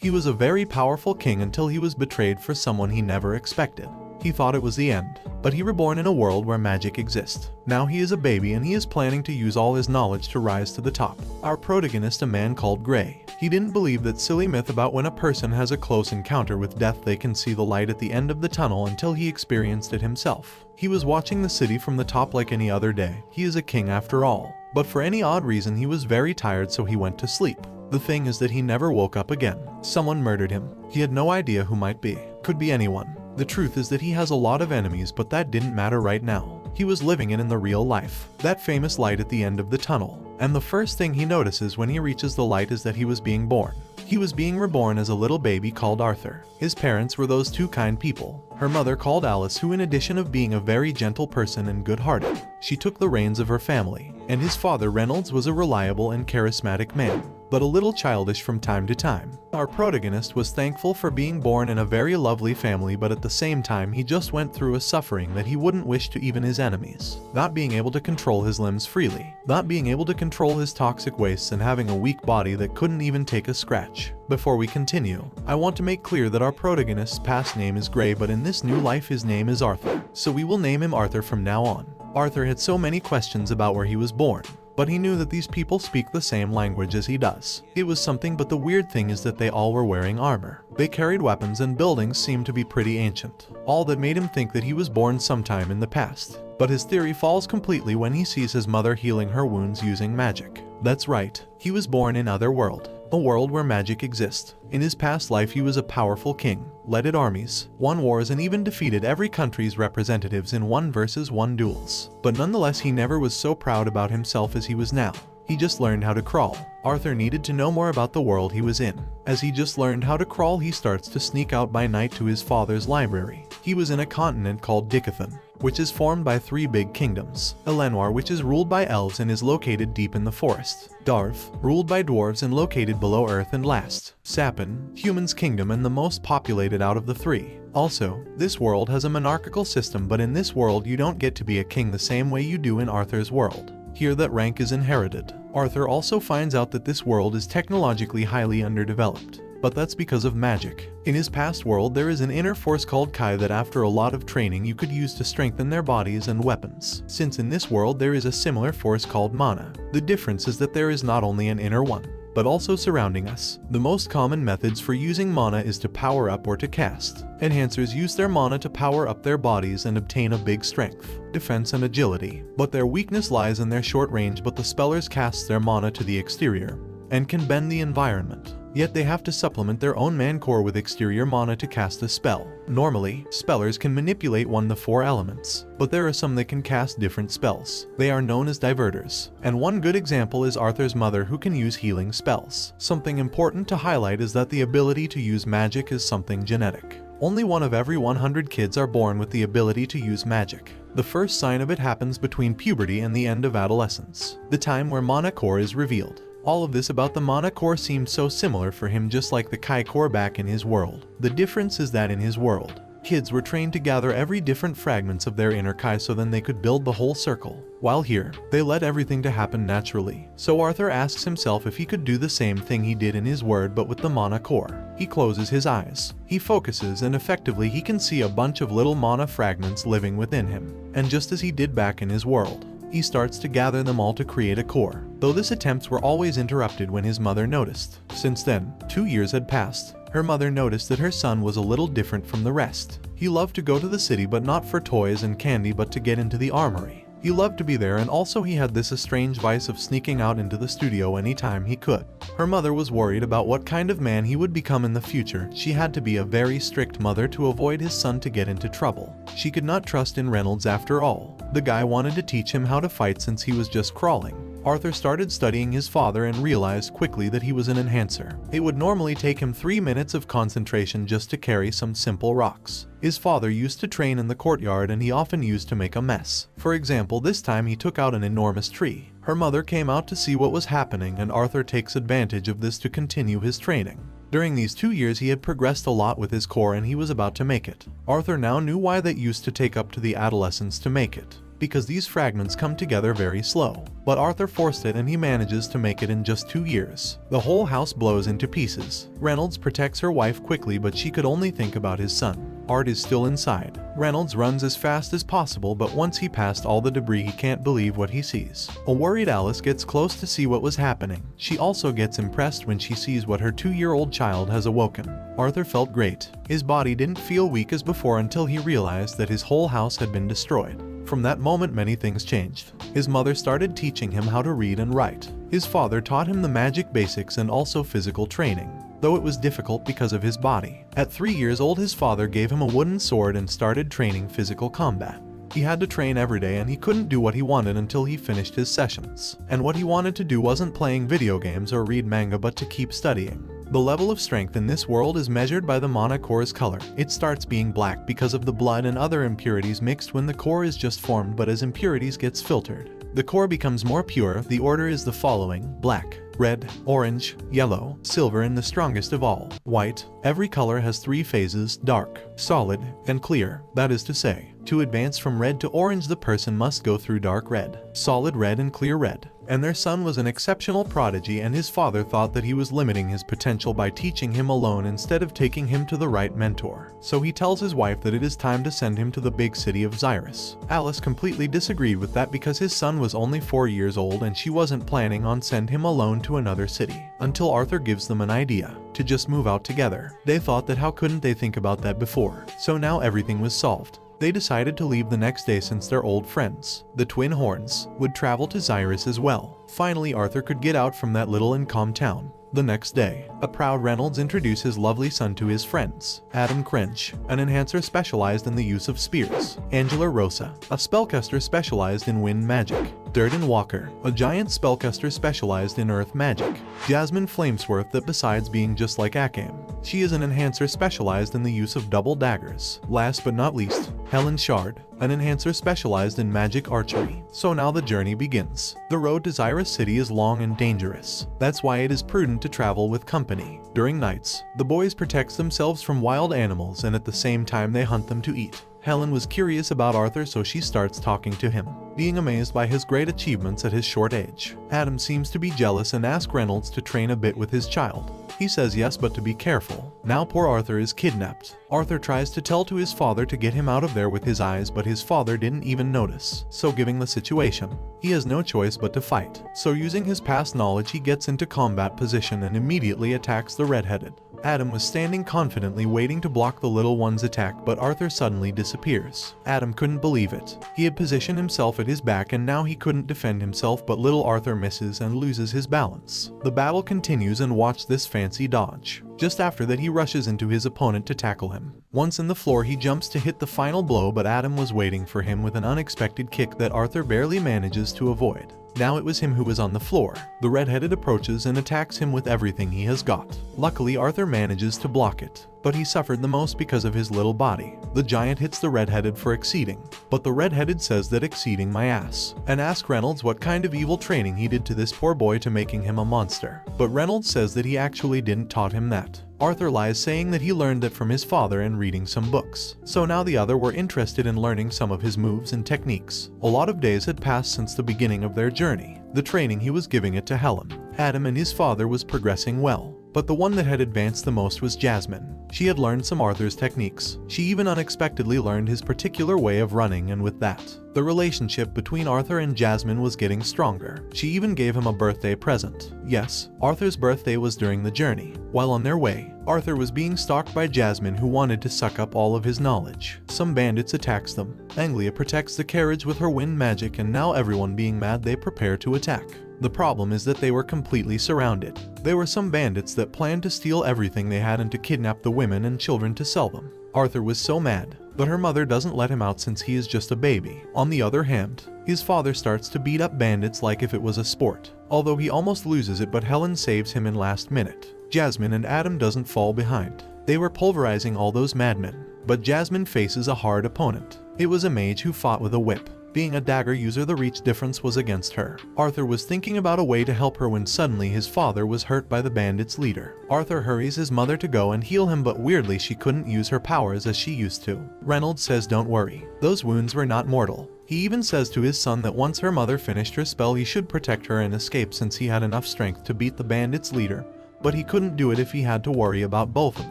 He was a very powerful king until he was betrayed for someone he never expected. He thought it was the end, but he reborn in a world where magic exists. Now he is a baby and he is planning to use all his knowledge to rise to the top. Our protagonist, a man called Gray. He didn't believe that silly myth about when a person has a close encounter with death they can see the light at the end of the tunnel until he experienced it himself. He was watching the city from the top like any other day. He is a king after all. But for any odd reason he was very tired, so he went to sleep. The thing is that he never woke up again. Someone murdered him. He had no idea who might be. Could be anyone. The truth is that he has a lot of enemies, but that didn't matter right now. He was living in the real life. That famous light at the end of the tunnel. And the first thing he notices when he reaches the light is that he was being born. He was being reborn as a little baby called Arthur. His parents were those two kind people. Her mother called Alice, who in addition of being a very gentle person and good-hearted, she took the reins of her family. And his father Reynolds was a reliable and charismatic man, but a little childish from time to time. Our protagonist was thankful for being born in a very lovely family, but at the same time he just went through a suffering that he wouldn't wish to even his enemies. Not being able to control his limbs freely, not being able to control his toxic wastes, and having a weak body that couldn't even take a scratch. Before we continue, I want to make clear that our protagonist's past name is Gray, but in this new life his name is Arthur, so we will name him Arthur from now on. Arthur had so many questions about where he was born, but he knew that these people speak the same language as he does. It was something, but the weird thing is that they all were wearing armor. They carried weapons and buildings seemed to be pretty ancient. All that made him think that he was born sometime in the past. But his theory falls completely when he sees his mother healing her wounds using magic. That's right, he was born in Otherworld, a world where magic exists. In his past life he was a powerful king, led armies, won wars, and even defeated every country's representatives in 1v1 duels. But nonetheless he never was so proud about himself as he was now. He just learned how to crawl. Arthur needed to know more about the world he was in. As he just learned how to crawl, he starts to sneak out by night to his father's library. He was in a continent called Dicathan, which is formed by 3 big kingdoms. Elenwar, which is ruled by elves and is located deep in the forest. Darv, ruled by dwarves and located below earth. And last, Sapin, humans' kingdom and the most populated out of the 3. Also, this world has a monarchical system, but in this world you don't get to be a king the same way you do in Arthur's world. Here that rank is inherited. Arthur also finds out that this world is technologically highly underdeveloped, but that's because of magic. In his past world there is an inner force called Kai that after a lot of training you could use to strengthen their bodies and weapons. Since in this world there is a similar force called mana. The difference is that there is not only an inner one, but also surrounding us. The most common methods for using mana is to power up or to cast. Enhancers use their mana to power up their bodies and obtain a big strength, defense, and agility. But their weakness lies in their short range, but the spellers cast their mana to the exterior and can bend the environment. Yet they have to supplement their own man core with exterior mana to cast a spell. Normally, spellers can manipulate 1 to 4 elements, but there are some that can cast different spells. They are known as diverters, and one good example is Arthur's mother, who can use healing spells. Something important to highlight is that the ability to use magic is something genetic. Only 1 of every 100 kids are born with the ability to use magic. The first sign of it happens between puberty and the end of adolescence, the time where mana core is revealed. All of this about the mana core seemed so similar for him, just like the Kai core back in his world. The difference is that in his world, kids were trained to gather every different fragments of their inner Kai so then they could build the whole circle. While here, they let everything to happen naturally. So Arthur asks himself if he could do the same thing he did in his world but with the mana core. He closes his eyes. He focuses and effectively he can see a bunch of little mana fragments living within him. And just as he did back in his world, he starts to gather them all to create a core, though his attempts were always interrupted when his mother noticed. Since then, 2 years had passed. Her mother noticed that her son was a little different from the rest. He loved to go to the city, but not for toys and candy, but to get into the armory. He loved to be there, and also he had this strange vice of sneaking out into the studio anytime he could. Her mother was worried about what kind of man he would become in the future. She had to be a very strict mother to avoid his son to get into trouble. She could not trust in Reynolds after all. The guy wanted to teach him how to fight since he was just crawling. Arthur started studying his father and realized quickly that he was an enhancer. It would normally take him 3 minutes of concentration just to carry some simple rocks. His father used to train in the courtyard and he often used to make a mess. For example, this time he took out an enormous tree. Her mother came out to see what was happening and Arthur takes advantage of this to continue his training. During these 2 years he had progressed a lot with his core and he was about to make it. Arthur now knew why that used to take up to the adolescence to make it. because these fragments come together very slow. But Arthur forced it and he manages to make it in just 2 years. The whole house blows into pieces. Reynolds protects her wife quickly, but she could only think about his son. Art is still inside. Reynolds runs as fast as possible, but once he passed all the debris, he can't believe what he sees. A worried Alice gets close to see what was happening. She also gets impressed when she sees what her 2-year-old child has awoken. Arthur felt great. His body didn't feel weak as before until he realized that his whole house had been destroyed. From that moment, many things changed. His mother started teaching him how to read and write. His father taught him the magic basics and also physical training, though it was difficult because of his body. At 3 years old, his father gave him a wooden sword and started training physical combat. He had to train every day and he couldn't do what he wanted until he finished his sessions. And what he wanted to do wasn't playing video games or read manga, but to keep studying. The level of strength in this world is measured by the mana core's color. It starts being black because of the blood and other impurities mixed when the core is just formed, but as impurities gets filtered, the core becomes more pure. The order is the following: black, red, orange, yellow, silver, and the strongest of all, white. Every color has 3 phases: dark, solid, and clear. That is to say, to advance from red to orange, the person must go through dark red, solid red, and clear red. And their son was an exceptional prodigy, and his father thought that he was limiting his potential by teaching him alone instead of taking him to the right mentor. So he tells his wife that it is time to send him to the big city of Xyrus. Alice completely disagreed with that because his son was only 4 years old and she wasn't planning on send him alone to another city, until Arthur gives them an idea to just move out together. They thought that how couldn't they think about that before? So now everything was solved. They decided to leave the next day since their old friends, the Twin Horns, would travel to Xyrus as well. Finally, Arthur could get out from that little and calm town. The next day, a proud Reynolds introduced his lovely son to his friends: Adam Cringe, an enhancer specialized in the use of spears; Angela Rosa, a spellcaster specialized in wind magic; Durden Walker, a giant spellcaster specialized in earth magic; Jasmine Flamesworth, that besides being just like Akam, she is an enhancer specialized in the use of double daggers; last but not least, Helen Shard, an enhancer specialized in magic archery. So now the journey begins. The road to Xyrus City is long and dangerous. That's why it is prudent to travel with company. During nights, the boys protect themselves from wild animals and at the same time they hunt them to eat. Helen was curious about Arthur, so she starts talking to him, being amazed by his great achievements at his short age. Adam seems to be jealous and asks Reynolds to train a bit with his child. He says yes, but to be careful. Now poor Arthur is kidnapped. Arthur tries to tell to his father to get him out of there with his eyes, but his father didn't even notice. So given the situation, he has no choice but to fight. So using his past knowledge, he gets into combat position and immediately attacks the redheaded. Adam was standing confidently waiting to block the little one's attack, but Arthur suddenly disappears. Adam couldn't believe it. He had positioned himself at his back and now he couldn't defend himself, but little Arthur misses and loses his balance. The battle continues, and watch this fancy dodge. Just after that, he rushes into his opponent to tackle him. Once in the floor, he jumps to hit the final blow, but Adam was waiting for him with an unexpected kick that Arthur barely manages to avoid. Now it was him who was on the floor. The red-headed approaches and attacks him with everything he has got. Luckily, Arthur manages to block it, but he suffered the most because of his little body. The giant hits the red-headed for exceeding, but the red-headed says that exceeding my ass, and asks Reynolds what kind of evil training he did to this poor boy to making him a monster. But Reynolds says that he actually didn't taught him that. Arthur lies, saying that he learned that from his father and reading some books. So now the other were interested in learning some of his moves and techniques. A lot of days had passed since the beginning of their journey. The training he was giving it to Helen. Adam and his father was progressing well, but the one that had advanced the most was Jasmine. She had learned some Arthur's techniques. She even unexpectedly learned his particular way of running, and with that, the relationship between Arthur and Jasmine was getting stronger. She even gave him a birthday present. Yes, Arthur's birthday was during the journey. While on their way, Arthur was being stalked by Jasmine, who wanted to suck up all of his knowledge. Some bandits attacks them. Anglia protects the carriage with her wind magic, and now everyone being mad, they prepare to attack. The problem is that they were completely surrounded. There were some bandits that planned to steal everything they had and to kidnap the women and children to sell them. Arthur was so mad, but her mother doesn't let him out since he is just a baby. On the other hand, his father starts to beat up bandits like if it was a sport, although he almost loses it, but Helen saves him in last minute. Jasmine and Adam doesn't fall behind. They were pulverizing all those madmen, but Jasmine faces a hard opponent. It was a mage who fought with a whip. Being a dagger user, the reach difference was against her. Arthur was thinking about a way to help her when suddenly his father was hurt by the bandits' leader. Arthur hurries his mother to go and heal him, but weirdly she couldn't use her powers as she used to. Reynolds says don't worry, those wounds were not mortal. He even says to his son that once her mother finished her spell he should protect her and escape since he had enough strength to beat the bandits' leader, but he couldn't do it if he had to worry about both of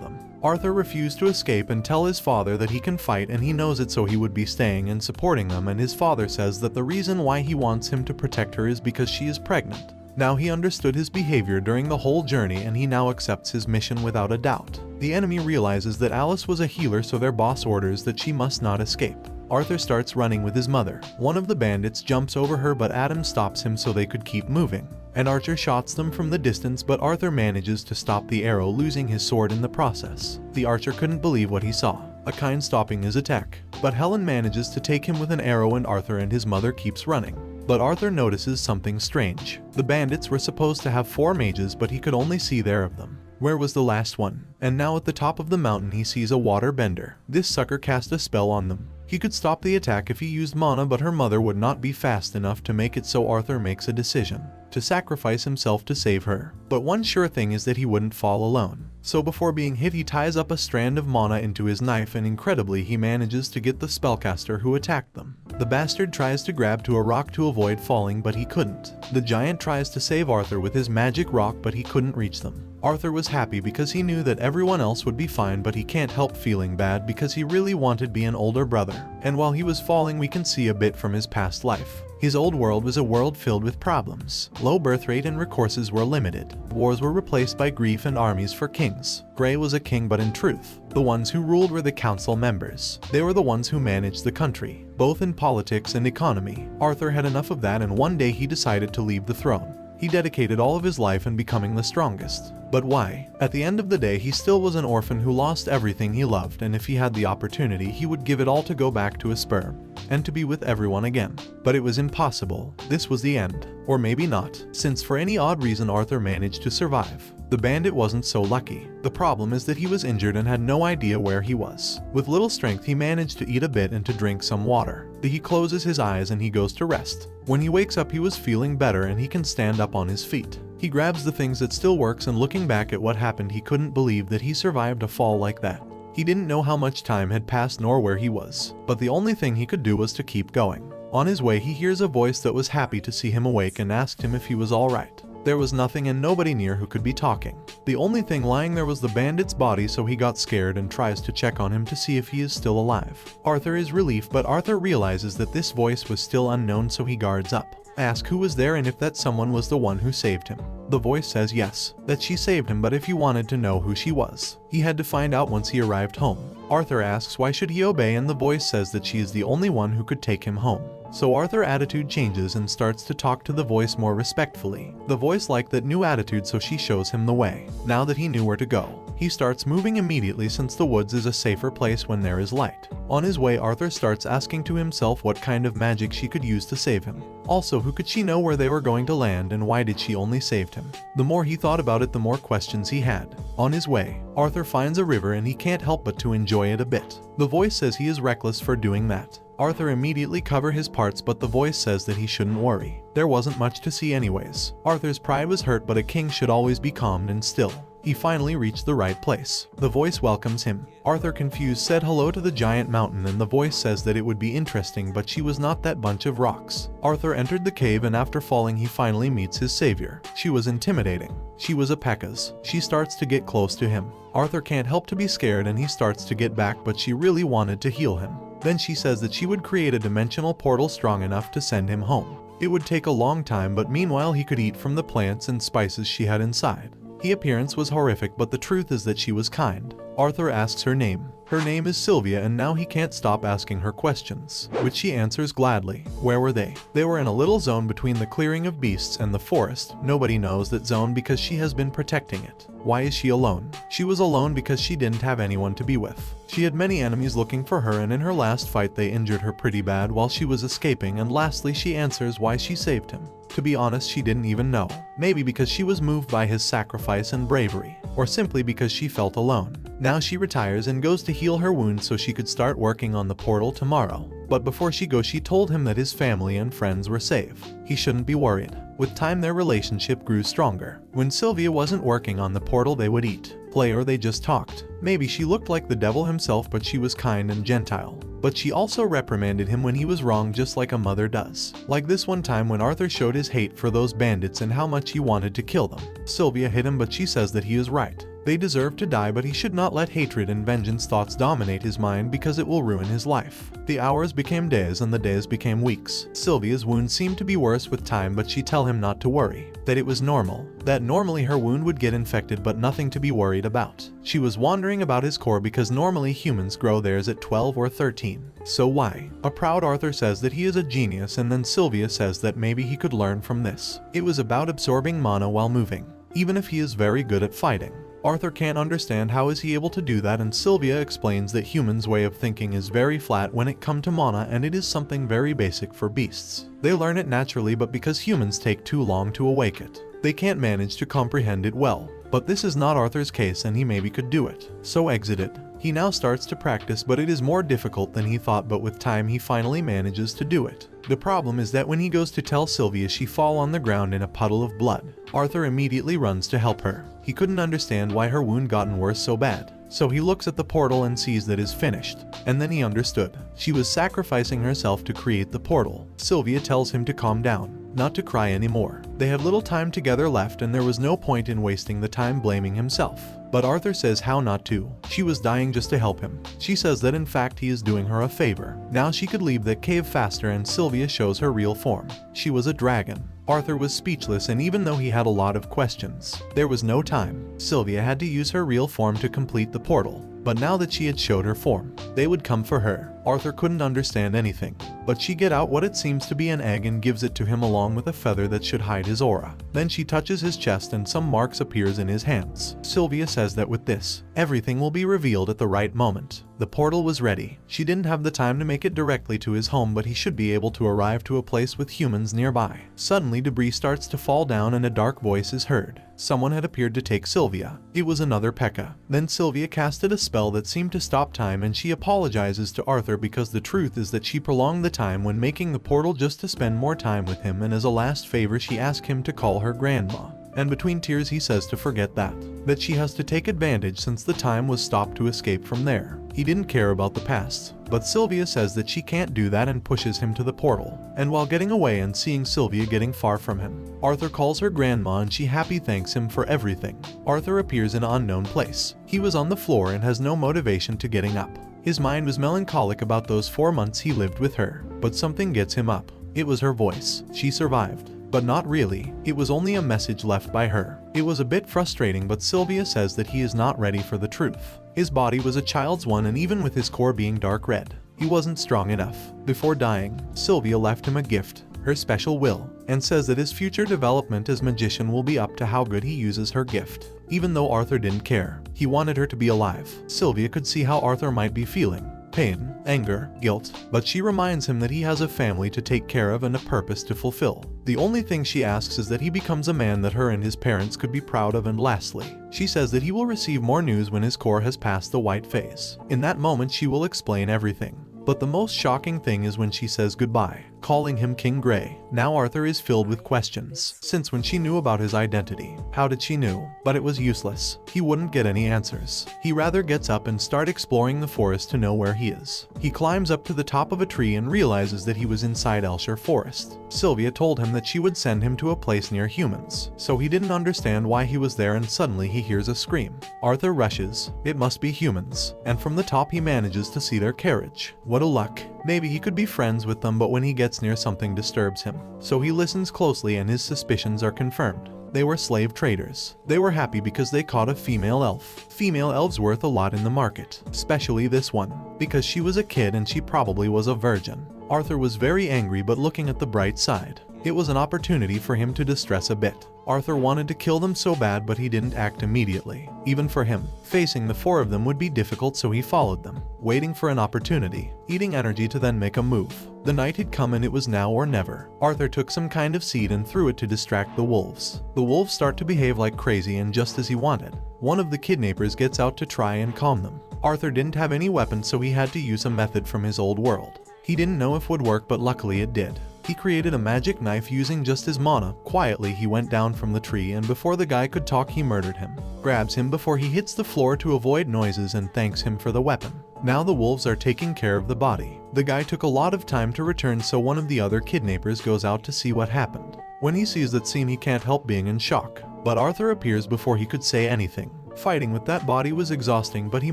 them. Arthur refused to escape and tell his father that he can fight and he knows it, so he would be staying and supporting them, and his father says that the reason why he wants him to protect her is because she is pregnant. Now he understood his behavior during the whole journey and he now accepts his mission without a doubt. The enemy realizes that Alice was a healer, so their boss orders that she must not escape. Arthur starts running with his mother. One of the bandits jumps over her, but Adam stops him so they could keep moving. An archer shots them from the distance, but Arthur manages to stop the arrow, losing his sword in the process. The archer couldn't believe what he saw, a kind stopping his attack. But Helen manages to take him with an arrow and Arthur and his mother keeps running. But Arthur notices something strange. The bandits were supposed to have 4 mages, but he could only see there of them. Where was the last one? And now at the top of the mountain he sees a water bender. This sucker cast a spell on them. He could stop the attack if he used mana, but her mother would not be fast enough to make it, so Arthur makes a decision to sacrifice himself to save her. But one sure thing is that he wouldn't fall alone. So before being hit he ties up a strand of mana into his knife, and incredibly he manages to get the spellcaster who attacked them. The bastard tries to grab to a rock to avoid falling, but he couldn't. The giant tries to save Arthur with his magic rock, but he couldn't reach them. Arthur was happy because he knew that everyone else would be fine, but he can't help feeling bad because he really wanted to be an older brother. And while he was falling we can see a bit from his past life. His old world was a world filled with problems. Low birth rate and resources were limited. Wars were replaced by grief and armies for kings. Grey was a king, but in truth, the ones who ruled were the council members. They were the ones who managed the country, both in politics and economy. Arthur had enough of that, and one day he decided to leave the throne. He dedicated all of his life in becoming the strongest. But why? At the end of the day he still was an orphan who lost everything he loved, and if he had the opportunity he would give it all to go back to his sperm and to be with everyone again. But it was impossible. This was the end. Or maybe not, since for any odd reason Arthur managed to survive. The bandit wasn't so lucky. The problem is that he was injured and had no idea where he was. With little strength he managed to eat a bit and to drink some water. He closes his eyes and he goes to rest. When he wakes up he was feeling better and he can stand up on his feet. He grabs the things that still works, and looking back at what happened he couldn't believe that he survived a fall like that. He didn't know how much time had passed nor where he was, but the only thing he could do was to keep going. On his way he hears a voice that was happy to see him awake and asked him if he was alright. There was nothing and nobody near who could be talking. The only thing lying there was the bandit's body, so he got scared and tries to check on him to see if he is still alive. Arthur is relieved, but Arthur realizes that this voice was still unknown, so he guards up. Ask who was there and if that someone was the one who saved him. The voice says yes, that she saved him, but if he wanted to know who she was, he had to find out once he arrived home. Arthur asks why should he obey, and the voice says that she is the only one who could take him home. So Arthur's attitude changes and starts to talk to the voice more respectfully. The voice liked that new attitude, so she shows him the way. Now that he knew where to go, he starts moving immediately since the woods is a safer place when there is light. On his way Arthur starts asking to himself what kind of magic she could use to save him. Also, who could she know where they were going to land, and why did she only save him? The more he thought about it the more questions he had. On his way, Arthur finds a river and he can't help but to enjoy it a bit. The voice says he is reckless for doing that. Arthur immediately covers his parts, but the voice says that he shouldn't worry. There wasn't much to see anyways. Arthur's pride was hurt, but a king should always be calm and still. He finally reached the right place. The voice welcomes him. Arthur, confused, said hello to the giant mountain, and the voice says that it would be interesting, but she was not that bunch of rocks. Arthur entered the cave, and after falling he finally meets his savior. She was intimidating. She was a Pekka's. She starts to get close to him. Arthur can't help to be scared and he starts to get back, but she really wanted to heal him. Then she says that she would create a dimensional portal strong enough to send him home. It would take a long time, but meanwhile he could eat from the plants and spices she had inside. Her appearance was horrific, but the truth is that she was kind. Arthur asks her name. Her name is Sylvia, and now he can't stop asking her questions, which she answers gladly. Where were they? They were in a little zone between the clearing of beasts and the forest. Nobody knows that zone because she has been protecting it. Why is she alone? She was alone because she didn't have anyone to be with. She had many enemies looking for her, and in her last fight they injured her pretty bad while she was escaping, and lastly she answers why she saved him. To be honest, she didn't even know. Maybe because she was moved by his sacrifice and bravery, or simply because she felt alone. Now she retires and goes to heal her wounds so she could start working on the portal tomorrow. But before she goes she told him that his family and friends were safe. He shouldn't be worried. With time their relationship grew stronger. When Sylvia wasn't working on the portal they would eat. play, or they just talked. Maybe she looked like the devil himself, but she was kind and gentile. But she also reprimanded him when he was wrong, just like a mother does. Like this one time when Arthur showed his hate for those bandits and how much he wanted to kill them. Sylvia hit him, but she says that he is right. They deserve to die, but he should not let hatred and vengeance thoughts dominate his mind because it will ruin his life. The hours became days and the days became weeks. Sylvia's wound seemed to be worse with time, but she tell him not to worry, that it was normal, that normally her wound would get infected but nothing to be worried about. She was wondering about his core because normally humans grow theirs at 12 or 13. So why? A proud Arthur says that he is a genius, and then Sylvia says that maybe he could learn from this. It was about absorbing mana while moving, even if he is very good at fighting. Arthur can't understand how is he able to do that, and Sylvia explains that humans' way of thinking is very flat when it comes to mana, and it is something very basic for beasts. They learn it naturally, but because humans take too long to awake it, they can't manage to comprehend it well. But this is not Arthur's case, and he maybe could do it. So exit it. He now starts to practice, but it is more difficult than he thought, but with time he finally manages to do it. The problem is that when he goes to tell Sylvia, she fall on the ground in a puddle of blood. Arthur immediately runs to help her. He couldn't understand why her wound gotten worse so bad. So he looks at the portal and sees that is finished. And then he understood. She was sacrificing herself to create the portal. Sylvia tells him to calm down, not to cry anymore. They have little time together left, and there was no point in wasting the time blaming himself. But Arthur says how not to. She was dying just to help him. She says that in fact he is doing her a favor. Now she could leave that cave faster, and Sylvia shows her real form. She was a dragon. Arthur was speechless, and even though he had a lot of questions, there was no time. Sylvia had to use her real form to complete the portal. But now that she had showed her form, they would come for her. Arthur couldn't understand anything, but she get out what it seems to be an egg and gives it to him along with a feather that should hide his aura. Then she touches his chest and some marks appears in his hands. Sylvia says that with this, everything will be revealed at the right moment. The portal was ready. She didn't have the time to make it directly to his home, but he should be able to arrive to a place with humans nearby. Suddenly debris starts to fall down and a dark voice is heard. Someone had appeared to take Sylvia. It was another Pekka. Then Sylvia casted a spell that seemed to stop time, and she apologizes to Arthur because the truth is that she prolonged the time when making the portal just to spend more time with him, and as a last favor she asked him to call her grandma. And between tears he says to forget that she has to take advantage since the time was stopped to escape from there. He didn't care about the past, but Sylvia says that she can't do that and pushes him to the portal. And while getting away and seeing Sylvia getting far from him, Arthur calls her grandma and she happy thanks him for everything. Arthur appears in an unknown place. He was on the floor and has no motivation to getting up. His mind was melancholic about those 4 months he lived with her, but something gets him up. It was her voice. She survived. But not really. It was only a message left by her. It was a bit frustrating, but Sylvia says that he is not ready for the truth. His body was a child's one, and even with his core being dark red, he wasn't strong enough. Before dying, Sylvia left him a gift, her special will, and says that his future development as magician will be up to how good he uses her gift. Even though Arthur didn't care, he wanted her to be alive. Sylvia could see how Arthur might be feeling. Pain, anger, guilt, but she reminds him that he has a family to take care of and a purpose to fulfill. The only thing she asks is that he becomes a man that her and his parents could be proud of, and lastly, she says that he will receive more news when his core has passed the white phase. In that moment she will explain everything. But the most shocking thing is when she says goodbye, calling him King Grey. Now Arthur is filled with questions. Since when she knew about his identity, how did she know? But it was useless. He wouldn't get any answers. He rather gets up and start exploring the forest to know where he is. He climbs up to the top of a tree and realizes that he was inside Elshire Forest. Sylvia told him that she would send him to a place near humans, so he didn't understand why he was there, and suddenly he hears a scream. Arthur rushes. It must be humans, and from the top he manages to see their carriage. What a luck. Maybe he could be friends with them, but when he gets near, something disturbs him. So he listens closely and his suspicions are confirmed. They were slave traders. They were happy because they caught a female elf. Female elves worth a lot in the market, especially this one, because she was a kid and she probably was a virgin. Arthur was very angry, but looking at the bright side, it was an opportunity for him to distress a bit. Arthur wanted to kill them so bad, but he didn't act immediately. Even for him, facing the 4 of them would be difficult, so he followed them, waiting for an opportunity, eating energy to then make a move. The night had come and it was now or never. Arthur took some kind of seed and threw it to distract the wolves. The wolves start to behave like crazy, and just as he wanted, one of the kidnappers gets out to try and calm them. Arthur didn't have any weapons, so he had to use a method from his old world. He didn't know if it would work, but luckily it did. He created a magic knife using just his mana. Quietly he went down from the tree, and before the guy could talk he murdered him. Grabs him before he hits the floor to avoid noises and thanks him for the weapon. Now the wolves are taking care of the body. The guy took a lot of time to return, so one of the other kidnappers goes out to see what happened. When he sees that scene he can't help being in shock. But Arthur appears before he could say anything. Fighting with that body was exhausting, but he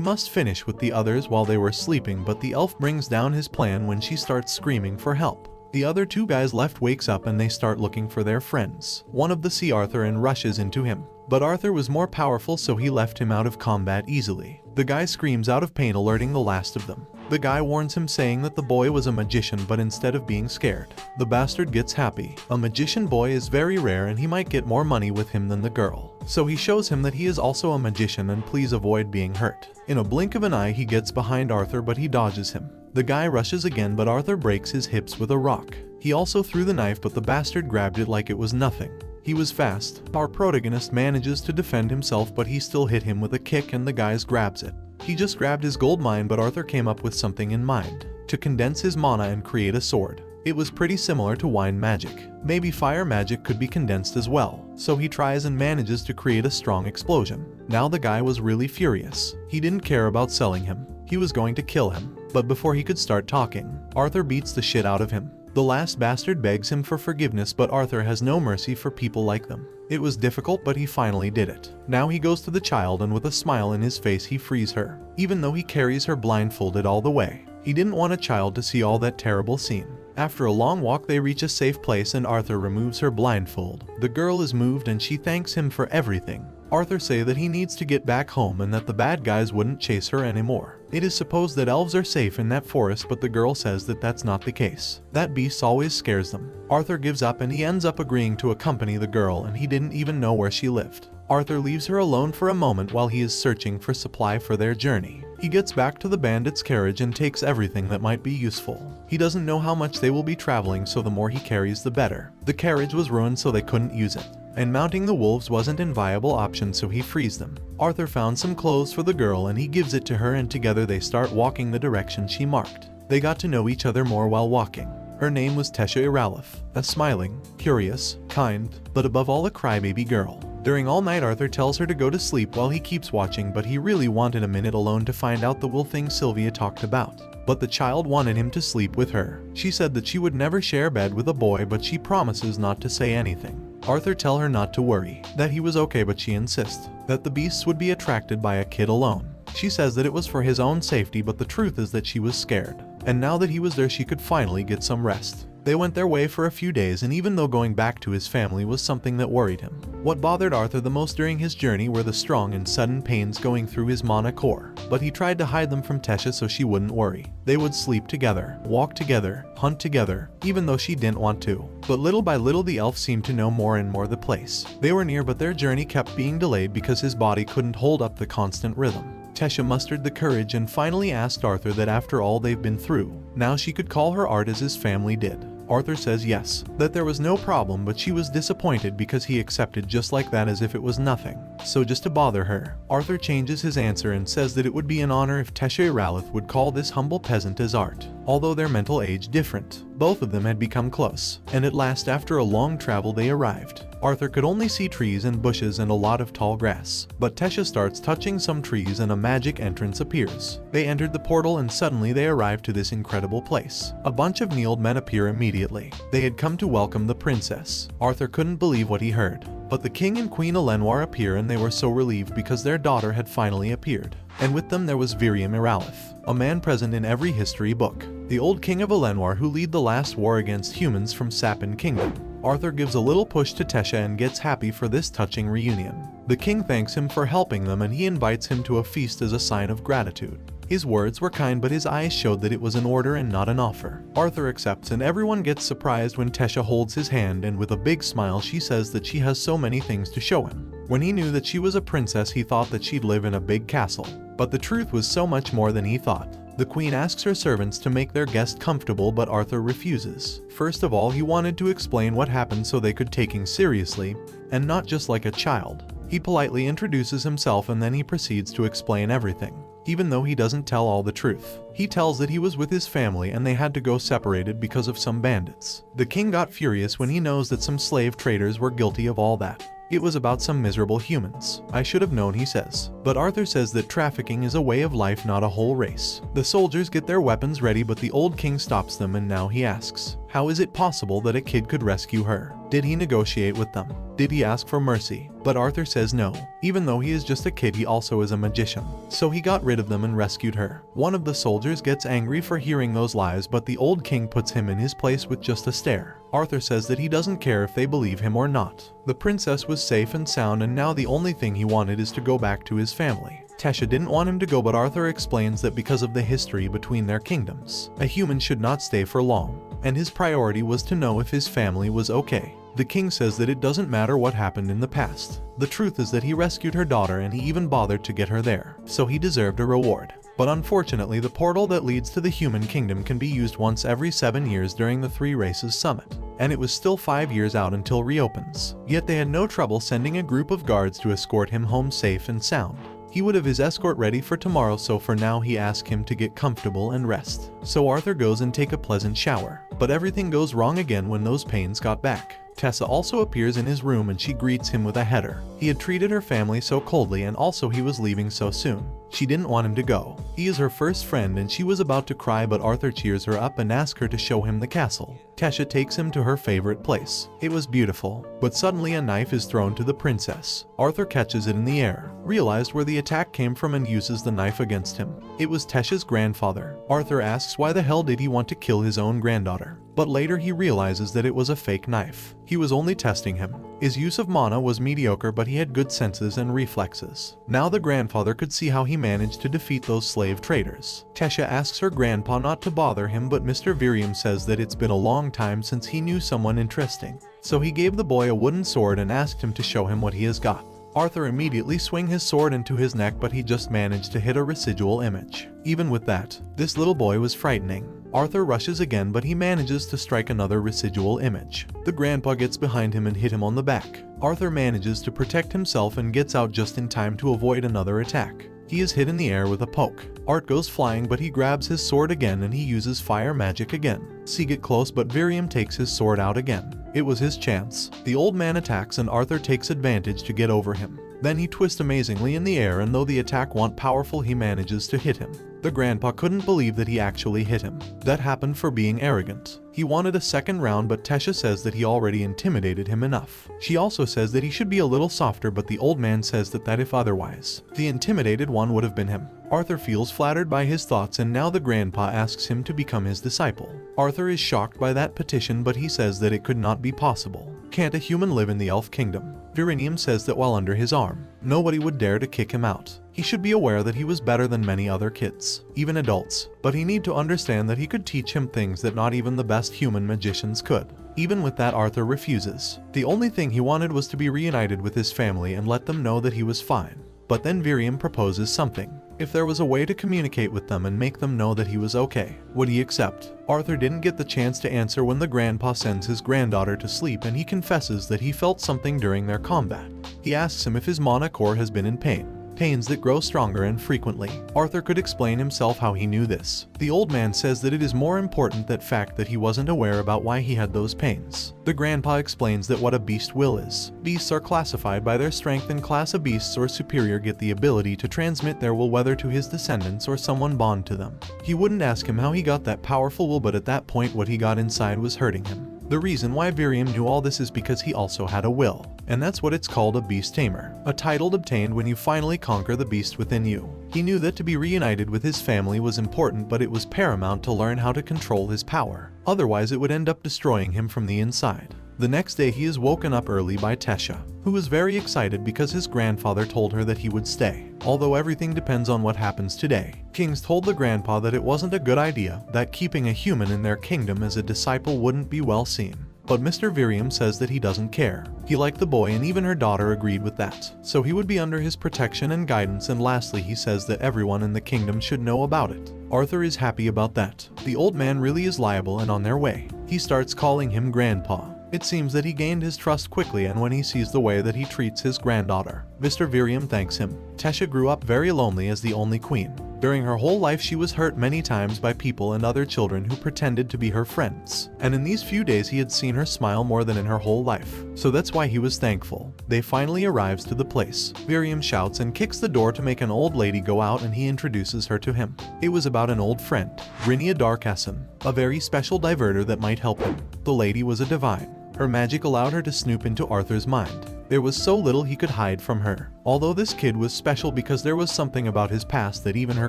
must finish with the others while they were sleeping, but the elf brings down his plan when she starts screaming for help. The other two guys left wakes up and they start looking for their friends. One of them sees Arthur and rushes into him. But Arthur was more powerful, so he left him out of combat easily. The guy screams out of pain, alerting the last of them. The guy warns him, saying that the boy was a magician, but instead of being scared, the bastard gets happy. A magician boy is very rare and he might get more money with him than the girl. So he shows him that he is also a magician and please avoid being hurt. In a blink of an eye he gets behind Arthur, but he dodges him. The guy rushes again, but Arthur breaks his hips with a rock. He also threw the knife, but the bastard grabbed it like it was nothing. He was fast. Our protagonist manages to defend himself, but he still hit him with a kick and the guy grabs it. He just grabbed his gold mine, but Arthur came up with something in mind. To condense his mana and create a sword. It was pretty similar to wine magic. Maybe fire magic could be condensed as well. So he tries and manages to create a strong explosion. Now the guy was really furious. He didn't care about selling him. He was going to kill him. But before he could start talking, Arthur beats the shit out of him. The last bastard begs him for forgiveness, but Arthur has no mercy for people like them. It was difficult, but he finally did it. Now he goes to the child and with a smile in his face he frees her, even though he carries her blindfolded all the way. He didn't want a child to see all that terrible scene. After a long walk they reach a safe place and Arthur removes her blindfold. The girl is moved and she thanks him for everything. Arthur says that he needs to get back home and that the bad guys wouldn't chase her anymore. It is supposed that elves are safe in that forest, but the girl says that that's not the case. That beast always scares them. Arthur gives up and he ends up agreeing to accompany the girl, and he didn't even know where she lived. Arthur leaves her alone for a moment while he is searching for supply for their journey. He gets back to the bandit's carriage and takes everything that might be useful. He doesn't know how much they will be traveling, so the more he carries the better. The carriage was ruined, so they couldn't use it. And mounting the wolves wasn't a viable option, so he frees them. Arthur found some clothes for the girl and he gives it to her, and together they start walking the direction she marked. They got to know each other more while walking. Her name was Tesha Iralith, a smiling, curious, kind, but above all a crybaby girl. During all night Arthur tells her to go to sleep while he keeps watching, but he really wanted a minute alone to find out the will thing Sylvia talked about. But the child wanted him to sleep with her. She said that she would never share bed with a boy, but she promises not to say anything. Arthur tell her not to worry, that he was okay, but she insists that the beasts would be attracted by a kid alone. She says that it was for his own safety, but the truth is that she was scared. And now that he was there she could finally get some rest. They went their way for a few days, and even though going back to his family was something that worried him, what bothered Arthur the most during his journey were the strong and sudden pains going through his mana core. But he tried to hide them from Tesha so she wouldn't worry. They would sleep together, walk together, hunt together, even though she didn't want to. But little by little the elf seemed to know more and more the place. They were near, but their journey kept being delayed because his body couldn't hold up the constant rhythm. Tesha mustered the courage and finally asked Arthur that after all they've been through, now she could call her art as his family did. Arthur says yes, that there was no problem, but she was disappointed because he accepted just like that as if it was nothing. So just to bother her, Arthur changes his answer and says that it would be an honor if Tesha Iralith would call this humble peasant as art. Although their mental age different, both of them had become close, and at last after a long travel they arrived. Arthur could only see trees and bushes and a lot of tall grass, but Tesha starts touching some trees and a magic entrance appears. They entered the portal and suddenly they arrived to this incredible place. A bunch of kneeled men appear immediately. They had come to welcome the princess. Arthur couldn't believe what he heard. But the king and queen Elenwar appear, and they were so relieved because their daughter had finally appeared. And with them there was Viriam Iralith, a man present in every history book, the old king of Elenwar who led the last war against humans from Sapin Kingdom. Arthur gives a little push to Tesha and gets happy for this touching reunion. The king thanks him for helping them and he invites him to a feast as a sign of gratitude. His words were kind, but his eyes showed that it was an order and not an offer. Arthur accepts and everyone gets surprised when Tesha holds his hand, and with a big smile she says that she has so many things to show him. When he knew that she was a princess he thought that she'd live in a big castle. But the truth was so much more than he thought. The queen asks her servants to make their guest comfortable, but Arthur refuses. First of all, he wanted to explain what happened so they could take him seriously, and not just like a child. He politely introduces himself and then he proceeds to explain everything. even though he doesn't tell all the truth. He tells that he was with his family and they had to go separated because of some bandits. The king got furious when he knows that some slave traders were guilty of all that. It was about some miserable humans. I should have known, he says. But Arthur says that trafficking is a way of life, not a whole race. The soldiers get their weapons ready, but the old king stops them, and now he asks, how is it possible that a kid could rescue her? Did he negotiate with them? Did he ask for mercy? But Arthur says no. Even though he is just a kid, he also is a magician. So he got rid of them and rescued her. One of the soldiers gets angry for hearing those lies, but the old king puts him in his place with just a stare. Arthur says that he doesn't care if they believe him or not. The princess was safe and sound, and now the only thing he wanted is to go back to his family. Tesha didn't want him to go, but Arthur explains that because of the history between their kingdoms, a human should not stay for long, and his priority was to know if his family was okay. The king says that it doesn't matter what happened in the past. The truth is that he rescued her daughter and he even bothered to get her there, so he deserved a reward. But unfortunately, the portal that leads to the human kingdom can be used once every 7 years during the Three Races Summit, and it was still 5 years out until reopens. Yet they had no trouble sending a group of guards to escort him home safe and sound. He would have his escort ready for tomorrow, so for now he asks him to get comfortable and rest. So Arthur goes and take a pleasant shower. But everything goes wrong again when those pains got back. Tessa also appears in his room and she greets him with a header. He had treated her family so coldly, and also he was leaving so soon. She didn't want him to go. He is her first friend and she was about to cry, but Arthur cheers her up and asks her to show him the castle. Tesha takes him to her favorite place. It was beautiful, but suddenly a knife is thrown to the princess. Arthur catches it in the air, realized where the attack came from, and uses the knife against him. It was Tesha's grandfather. Arthur asks why the hell did he want to kill his own granddaughter, but later he realizes that it was a fake knife. He was only testing him. His use of mana was mediocre, but he had good senses and reflexes. Now the grandfather could see how he managed to defeat those slave traders. Tesha asks her grandpa not to bother him, but Mr. Virium says that it's been a long time since he knew someone interesting. So he gave the boy a wooden sword and asked him to show him what he has got. Arthur immediately swung his sword into his neck, but he just managed to hit a residual image. Even with that, this little boy was frightening. Arthur rushes again, but he manages to strike another residual image. The grandpa gets behind him and hit him on the back. Arthur manages to protect himself and gets out just in time to avoid another attack. He is hit in the air with a poke. Art goes flying, but he grabs his sword again and he uses fire magic again. See, get close, but Virium takes his sword out again. It was his chance. The old man attacks and Arthur takes advantage to get over him. Then he twists amazingly in the air, and though the attack wasn't powerful, he manages to hit him. The grandpa couldn't believe that he actually hit him. That happened for being arrogant. He wanted a second round, but Tesha says that he already intimidated him enough. She also says that he should be a little softer, but the old man says that if otherwise, the intimidated one would have been him. Arthur feels flattered by his thoughts, and now the grandpa asks him to become his disciple. Arthur is shocked by that petition, but he says that it could not be possible. Can't a human live in the elf kingdom? Virinium says that while under his arm, nobody would dare to kick him out. He should be aware that he was better than many other kids, even adults, but he need to understand that he could teach him things that not even the best human magicians could. Even with that, Arthur refuses. The only thing he wanted was to be reunited with his family and let them know that he was fine. But then Virium proposes something. If there was a way to communicate with them and make them know that he was okay, would he accept? Arthur didn't get the chance to answer when the grandpa sends his granddaughter to sleep, and he confesses that he felt something during their combat. He asks him if his mana core has been in pain. Pains that grow stronger and frequently. Arthur could explain himself how he knew this. The old man says that it is more important that fact that he wasn't aware about why he had those pains. The grandpa explains that what a beast will is. Beasts are classified by their strength, and class of beasts or superior get the ability to transmit their will, whether to his descendants or someone bond to them. He wouldn't ask him how he got that powerful will, but at that point what he got inside was hurting him. The reason why Virium knew all this is because he also had a will, and that's what it's called, a beast tamer, a title obtained when you finally conquer the beast within you. He knew that to be reunited with his family was important, but it was paramount to learn how to control his power. Otherwise it would end up destroying him from the inside. The next day he is woken up early by Tesha, who is very excited because his grandfather told her that he would stay. Although everything depends on what happens today. Kings told the grandpa that it wasn't a good idea, that keeping a human in their kingdom as a disciple wouldn't be well seen. But Mr. Virium says that he doesn't care. He liked the boy, and even her daughter agreed with that. So he would be under his protection and guidance, and lastly he says that everyone in the kingdom should know about it. Arthur is happy about that. The old man really is liable and on their way. He starts calling him grandpa. It seems that he gained his trust quickly, and when he sees the way that he treats his granddaughter, Mr. Virium thanks him. Tesha grew up very lonely as the only queen. During her whole life she was hurt many times by people and other children who pretended to be her friends, and in these few days he had seen her smile more than in her whole life, so that's why he was thankful. They finally arrives to the place. Miriam shouts and kicks the door to make an old lady go out, and he introduces her to him. It was about an old friend, Rinia Darkasson, a very special diverter that might help him. The lady was a divine. Her magic allowed her to snoop into Arthur's mind. There was so little he could hide from her. Although this kid was special because there was something about his past that even her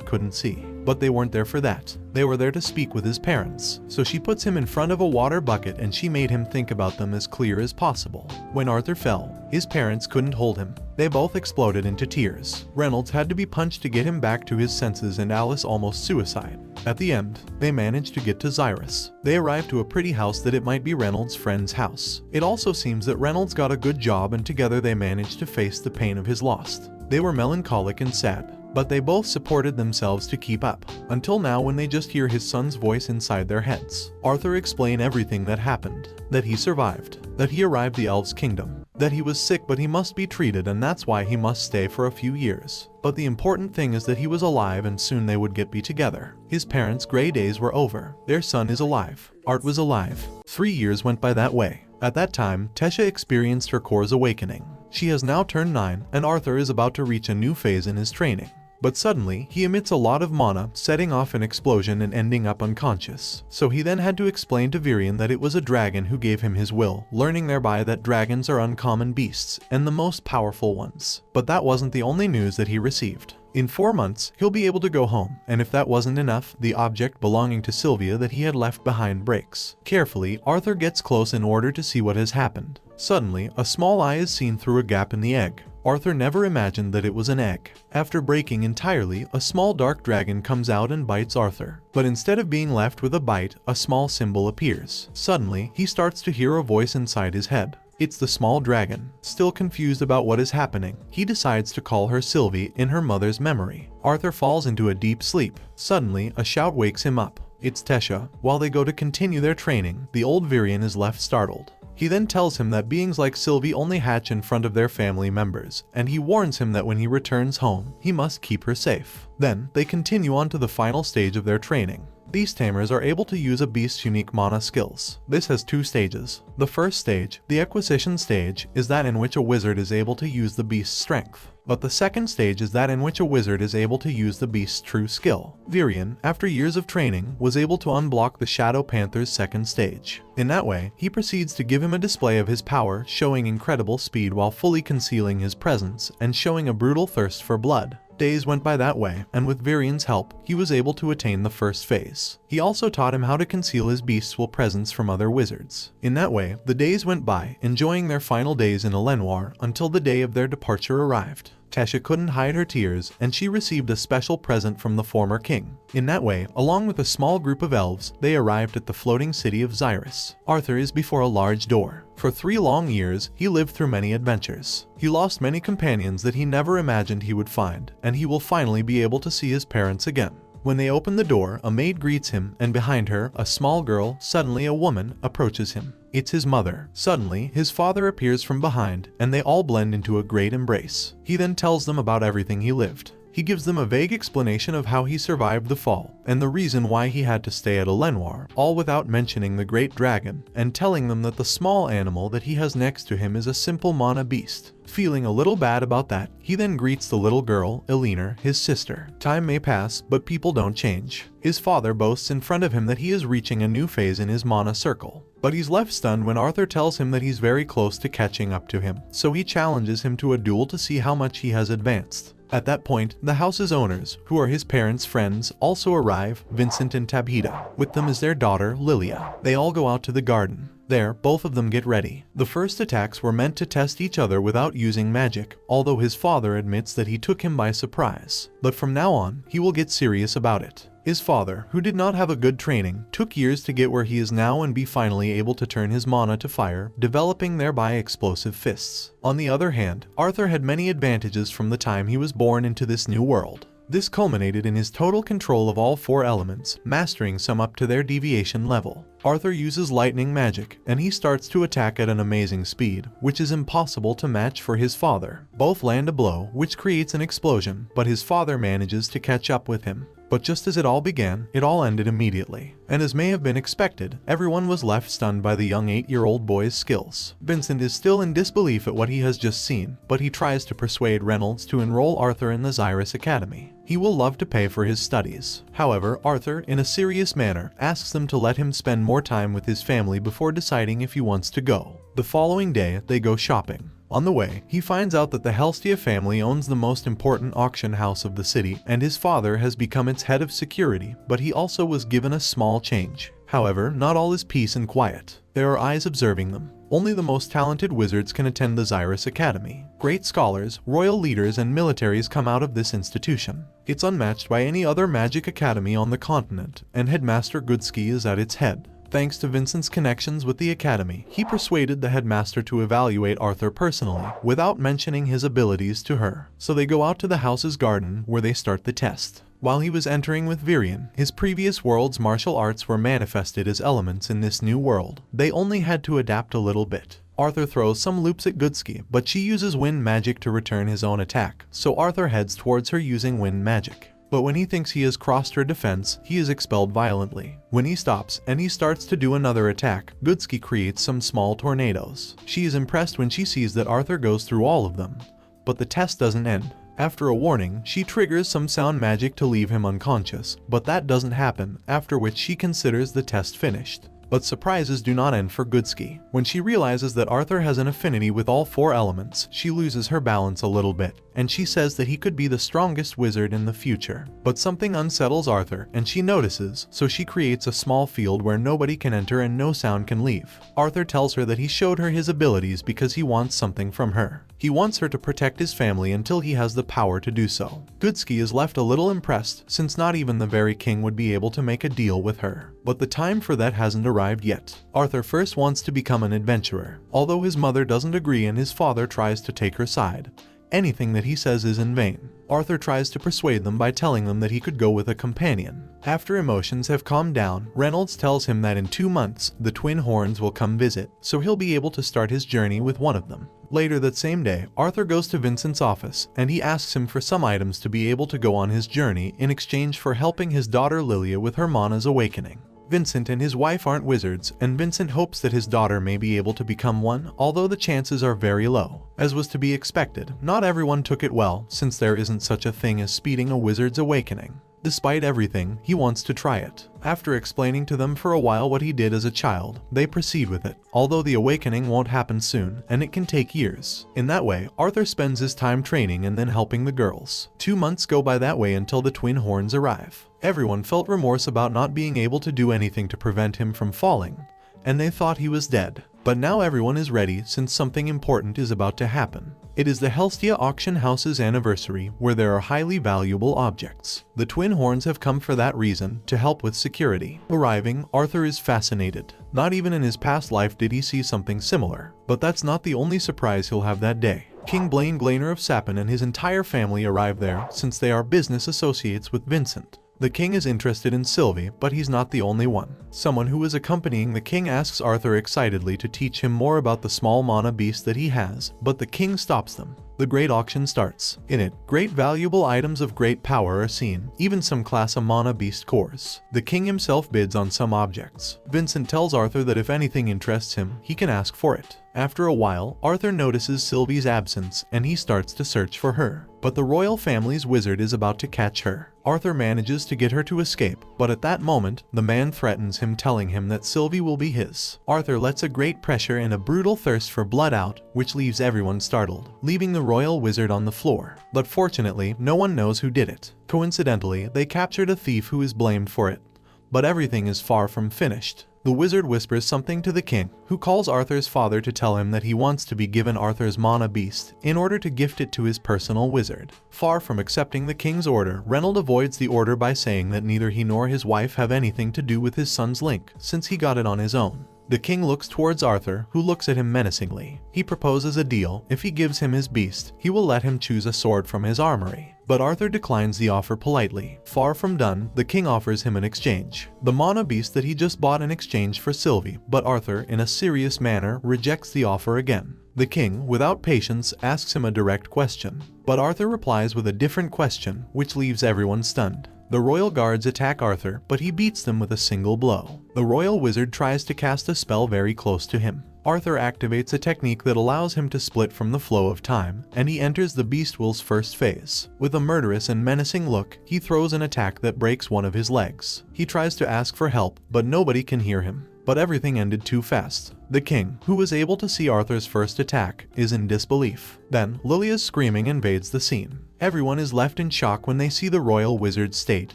couldn't see. But they weren't there for that. They were there to speak with his parents. So she puts him in front of a water bucket and she made him think about them as clear as possible. When Arthur fell, his parents couldn't hold him. They both exploded into tears. Reynolds had to be punched to get him back to his senses and Alice almost suicide. At the end, they managed to get to Xyrus. They arrived to a pretty house that it might be Reynolds' friend's house. It also seems that Reynolds got a good job and together they managed to face the pain of his loss. They were melancholic and sad, but they both supported themselves to keep up, until now when they just hear his son's voice inside their heads. Arthur explained everything that happened, that he survived, that he arrived the elves' kingdom, that he was sick but he must be treated and that's why he must stay for a few years. But the important thing is that he was alive and soon they would be together. His parents' gray days were over. Their son is alive. Art was alive. 3 years went by that way. At that time, Tesha experienced her core's awakening. She has now turned 9 and Arthur is about to reach a new phase in his training. But suddenly, he emits a lot of mana, setting off an explosion and ending up unconscious. So he then had to explain to Virion that it was a dragon who gave him his will, learning thereby that dragons are uncommon beasts, and the most powerful ones. But that wasn't the only news that he received. In 4 months, he'll be able to go home, and if that wasn't enough, the object belonging to Sylvia that he had left behind breaks. Carefully, Arthur gets close in order to see what has happened. Suddenly, a small eye is seen through a gap in the egg. Arthur never imagined that it was an egg. After breaking entirely, a small dark dragon comes out and bites Arthur. But instead of being left with a bite, a small symbol appears. Suddenly, he starts to hear a voice inside his head. It's the small dragon. Still confused about what is happening, he decides to call her Sylvie in her mother's memory. Arthur falls into a deep sleep. Suddenly, a shout wakes him up. It's Tesha. While they go to continue their training, the old Virion is left startled. He then tells him that beings like Sylvie only hatch in front of their family members, and he warns him that when he returns home, he must keep her safe. Then, they continue on to the final stage of their training. These tamers are able to use a beast's unique mana skills. This has 2 stages. The first stage, the acquisition stage, is that in which a wizard is able to use the beast's strength. But the second stage is that in which a wizard is able to use the beast's true skill. Virion, after years of training, was able to unblock the Shadow Panther's second stage. In that way, he proceeds to give him a display of his power, showing incredible speed while fully concealing his presence, and showing a brutal thirst for blood. Days went by that way, and with Virion's help, he was able to attain the first phase. He also taught him how to conceal his bestial presence from other wizards. In that way, the days went by, enjoying their final days in Elenoir until the day of their departure arrived. Tesha couldn't hide her tears, and she received a special present from the former king. In that way, along with a small group of elves, they arrived at the floating city of Xyrus. Arthur is before a large door. For 3 long years, he lived through many adventures. He lost many companions that he never imagined he would find, and he will finally be able to see his parents again. When they open the door, a maid greets him, and behind her, a small girl, suddenly a woman, approaches him. It's his mother. Suddenly, his father appears from behind, and they all blend into a great embrace. He then tells them about everything he lived. He gives them a vague explanation of how he survived the fall, and the reason why he had to stay at Elenoir, all without mentioning the great dragon, and telling them that the small animal that he has next to him is a simple mana beast. Feeling a little bad about that, he then greets the little girl, Elinor, his sister. Time may pass, but people don't change. His father boasts in front of him that he is reaching a new phase in his mana circle. But he's left stunned when Arthur tells him that he's very close to catching up to him, so he challenges him to a duel to see how much he has advanced. At that point, the house's owners, who are his parents' friends, also arrive, Vincent and Tabhida. With them is their daughter, Lilia. They all go out to the garden. There, both of them get ready. The first attacks were meant to test each other without using magic, although his father admits that he took him by surprise. But from now on, he will get serious about it. His father, who did not have a good training, took years to get where he is now and be finally able to turn his mana to fire, developing thereby explosive fists. On the other hand, Arthur had many advantages from the time he was born into this new world. This culminated in his total control of all 4 elements, mastering some up to their deviation level. Arthur uses lightning magic, and he starts to attack at an amazing speed, which is impossible to match for his father. Both land a blow, which creates an explosion, but his father manages to catch up with him. But just as it all began, it all ended immediately. And as may have been expected, everyone was left stunned by the young 8-year-old boy's skills. Vincent is still in disbelief at what he has just seen, but he tries to persuade Reynolds to enroll Arthur in the Xyrus Academy. He will love to pay for his studies. However, Arthur, in a serious manner, asks them to let him spend more time with his family before deciding if he wants to go. The following day, they go shopping. On the way, he finds out that the Helstia family owns the most important auction house of the city, and his father has become its head of security, but he also was given a small change. However, not all is peace and quiet. There are eyes observing them. Only the most talented wizards can attend the Xyrus Academy. Great scholars, royal leaders, and militaries come out of this institution. It's unmatched by any other magic academy on the continent, and Headmaster Goodsky is at its head. Thanks to Vincent's connections with the academy, he persuaded the headmaster to evaluate Arthur personally, without mentioning his abilities to her. So they go out to the house's garden, where they start the test. While he was entering with Virion, his previous world's martial arts were manifested as elements in this new world. They only had to adapt a little bit. Arthur throws some loops at Goodsky, but she uses wind magic to return his own attack, so Arthur heads towards her using wind magic. But when he thinks he has crossed her defense, he is expelled violently. When he stops, and he starts to do another attack, Goodsky creates some small tornadoes. She is impressed when she sees that Arthur goes through all of them. But the test doesn't end. After a warning, she triggers some sound magic to leave him unconscious, but that doesn't happen, after which she considers the test finished. But surprises do not end for Goodsky. When she realizes that Arthur has an affinity with all 4 elements, she loses her balance a little bit, and she says that he could be the strongest wizard in the future. But something unsettles Arthur, and she notices, so she creates a small field where nobody can enter and no sound can leave. Arthur tells her that he showed her his abilities because he wants something from her. He wants her to protect his family until he has the power to do so. Goodsky is left a little impressed, since not even the very king would be able to make a deal with her. But the time for that hasn't arrived yet. Arthur first wants to become an adventurer, although his mother doesn't agree and his father tries to take her side. Anything that he says is in vain. Arthur tries to persuade them by telling them that he could go with a companion. After emotions have calmed down, Reynolds tells him that in 2 months, the twin horns will come visit, so he'll be able to start his journey with one of them. Later that same day, Arthur goes to Vincent's office, and he asks him for some items to be able to go on his journey in exchange for helping his daughter Lilia with her mana's awakening. Vincent and his wife aren't wizards, and Vincent hopes that his daughter may be able to become one, although the chances are very low. As was to be expected, not everyone took it well, since there isn't such a thing as speeding a wizard's awakening. Despite everything, he wants to try it. After explaining to them for a while what he did as a child, they proceed with it, although the awakening won't happen soon, and it can take years. In that way, Arthur spends his time training and then helping the girls. 2 months go by that way until the twin horns arrive. Everyone felt remorse about not being able to do anything to prevent him from falling, and they thought he was dead. But now everyone is ready since something important is about to happen. It is the Helstia auction house's anniversary, where there are highly valuable objects. The twin horns have come for that reason, to help with security. Arriving, Arthur is fascinated. Not even in his past life did he see something similar. But that's not the only surprise he'll have that day. King Blaine Glainer of Sapin and his entire family arrive there, since they are business associates with Vincent. The king is interested in Sylvie, but he's not the only one. Someone who is accompanying the king asks Arthur excitedly to teach him more about the small mana beast that he has, but the king stops them. The great auction starts. In it, great valuable items of great power are seen, even some class of mana beast cores. The king himself bids on some objects. Vincent tells Arthur that if anything interests him, he can ask for it. After a while, Arthur notices Sylvie's absence, and he starts to search for her. But the royal family's wizard is about to catch her. Arthur manages to get her to escape, but at that moment, the man threatens him, telling him that Sylvie will be his. Arthur lets a great pressure and a brutal thirst for blood out, which leaves everyone startled, leaving the royal wizard on the floor. But fortunately, no one knows who did it. Coincidentally, they captured a thief who is blamed for it. But everything is far from finished. The wizard whispers something to the king, who calls Arthur's father to tell him that he wants to be given Arthur's mana beast in order to gift it to his personal wizard. Far from accepting the king's order, Reynolds avoids the order by saying that neither he nor his wife have anything to do with his son's link, since he got it on his own. The king looks towards Arthur, who looks at him menacingly. He proposes a deal. If he gives him his beast, he will let him choose a sword from his armory. But Arthur declines the offer politely. Far from done, the king offers him an exchange. The mana beast that he just bought in exchange for Sylvie, but Arthur, in a serious manner, rejects the offer again. The king, without patience, asks him a direct question. But Arthur replies with a different question, which leaves everyone stunned. The royal guards attack Arthur, but he beats them with a single blow. The royal wizard tries to cast a spell very close to him. Arthur activates a technique that allows him to split from the flow of time, and he enters the Beast Will's first phase. With a murderous and menacing look, he throws an attack that breaks one of his legs. He tries to ask for help, but nobody can hear him. But everything ended too fast. The king, who was able to see Arthur's first attack, is in disbelief. Then, Lilia's screaming invades the scene. Everyone is left in shock when they see the royal wizard's state,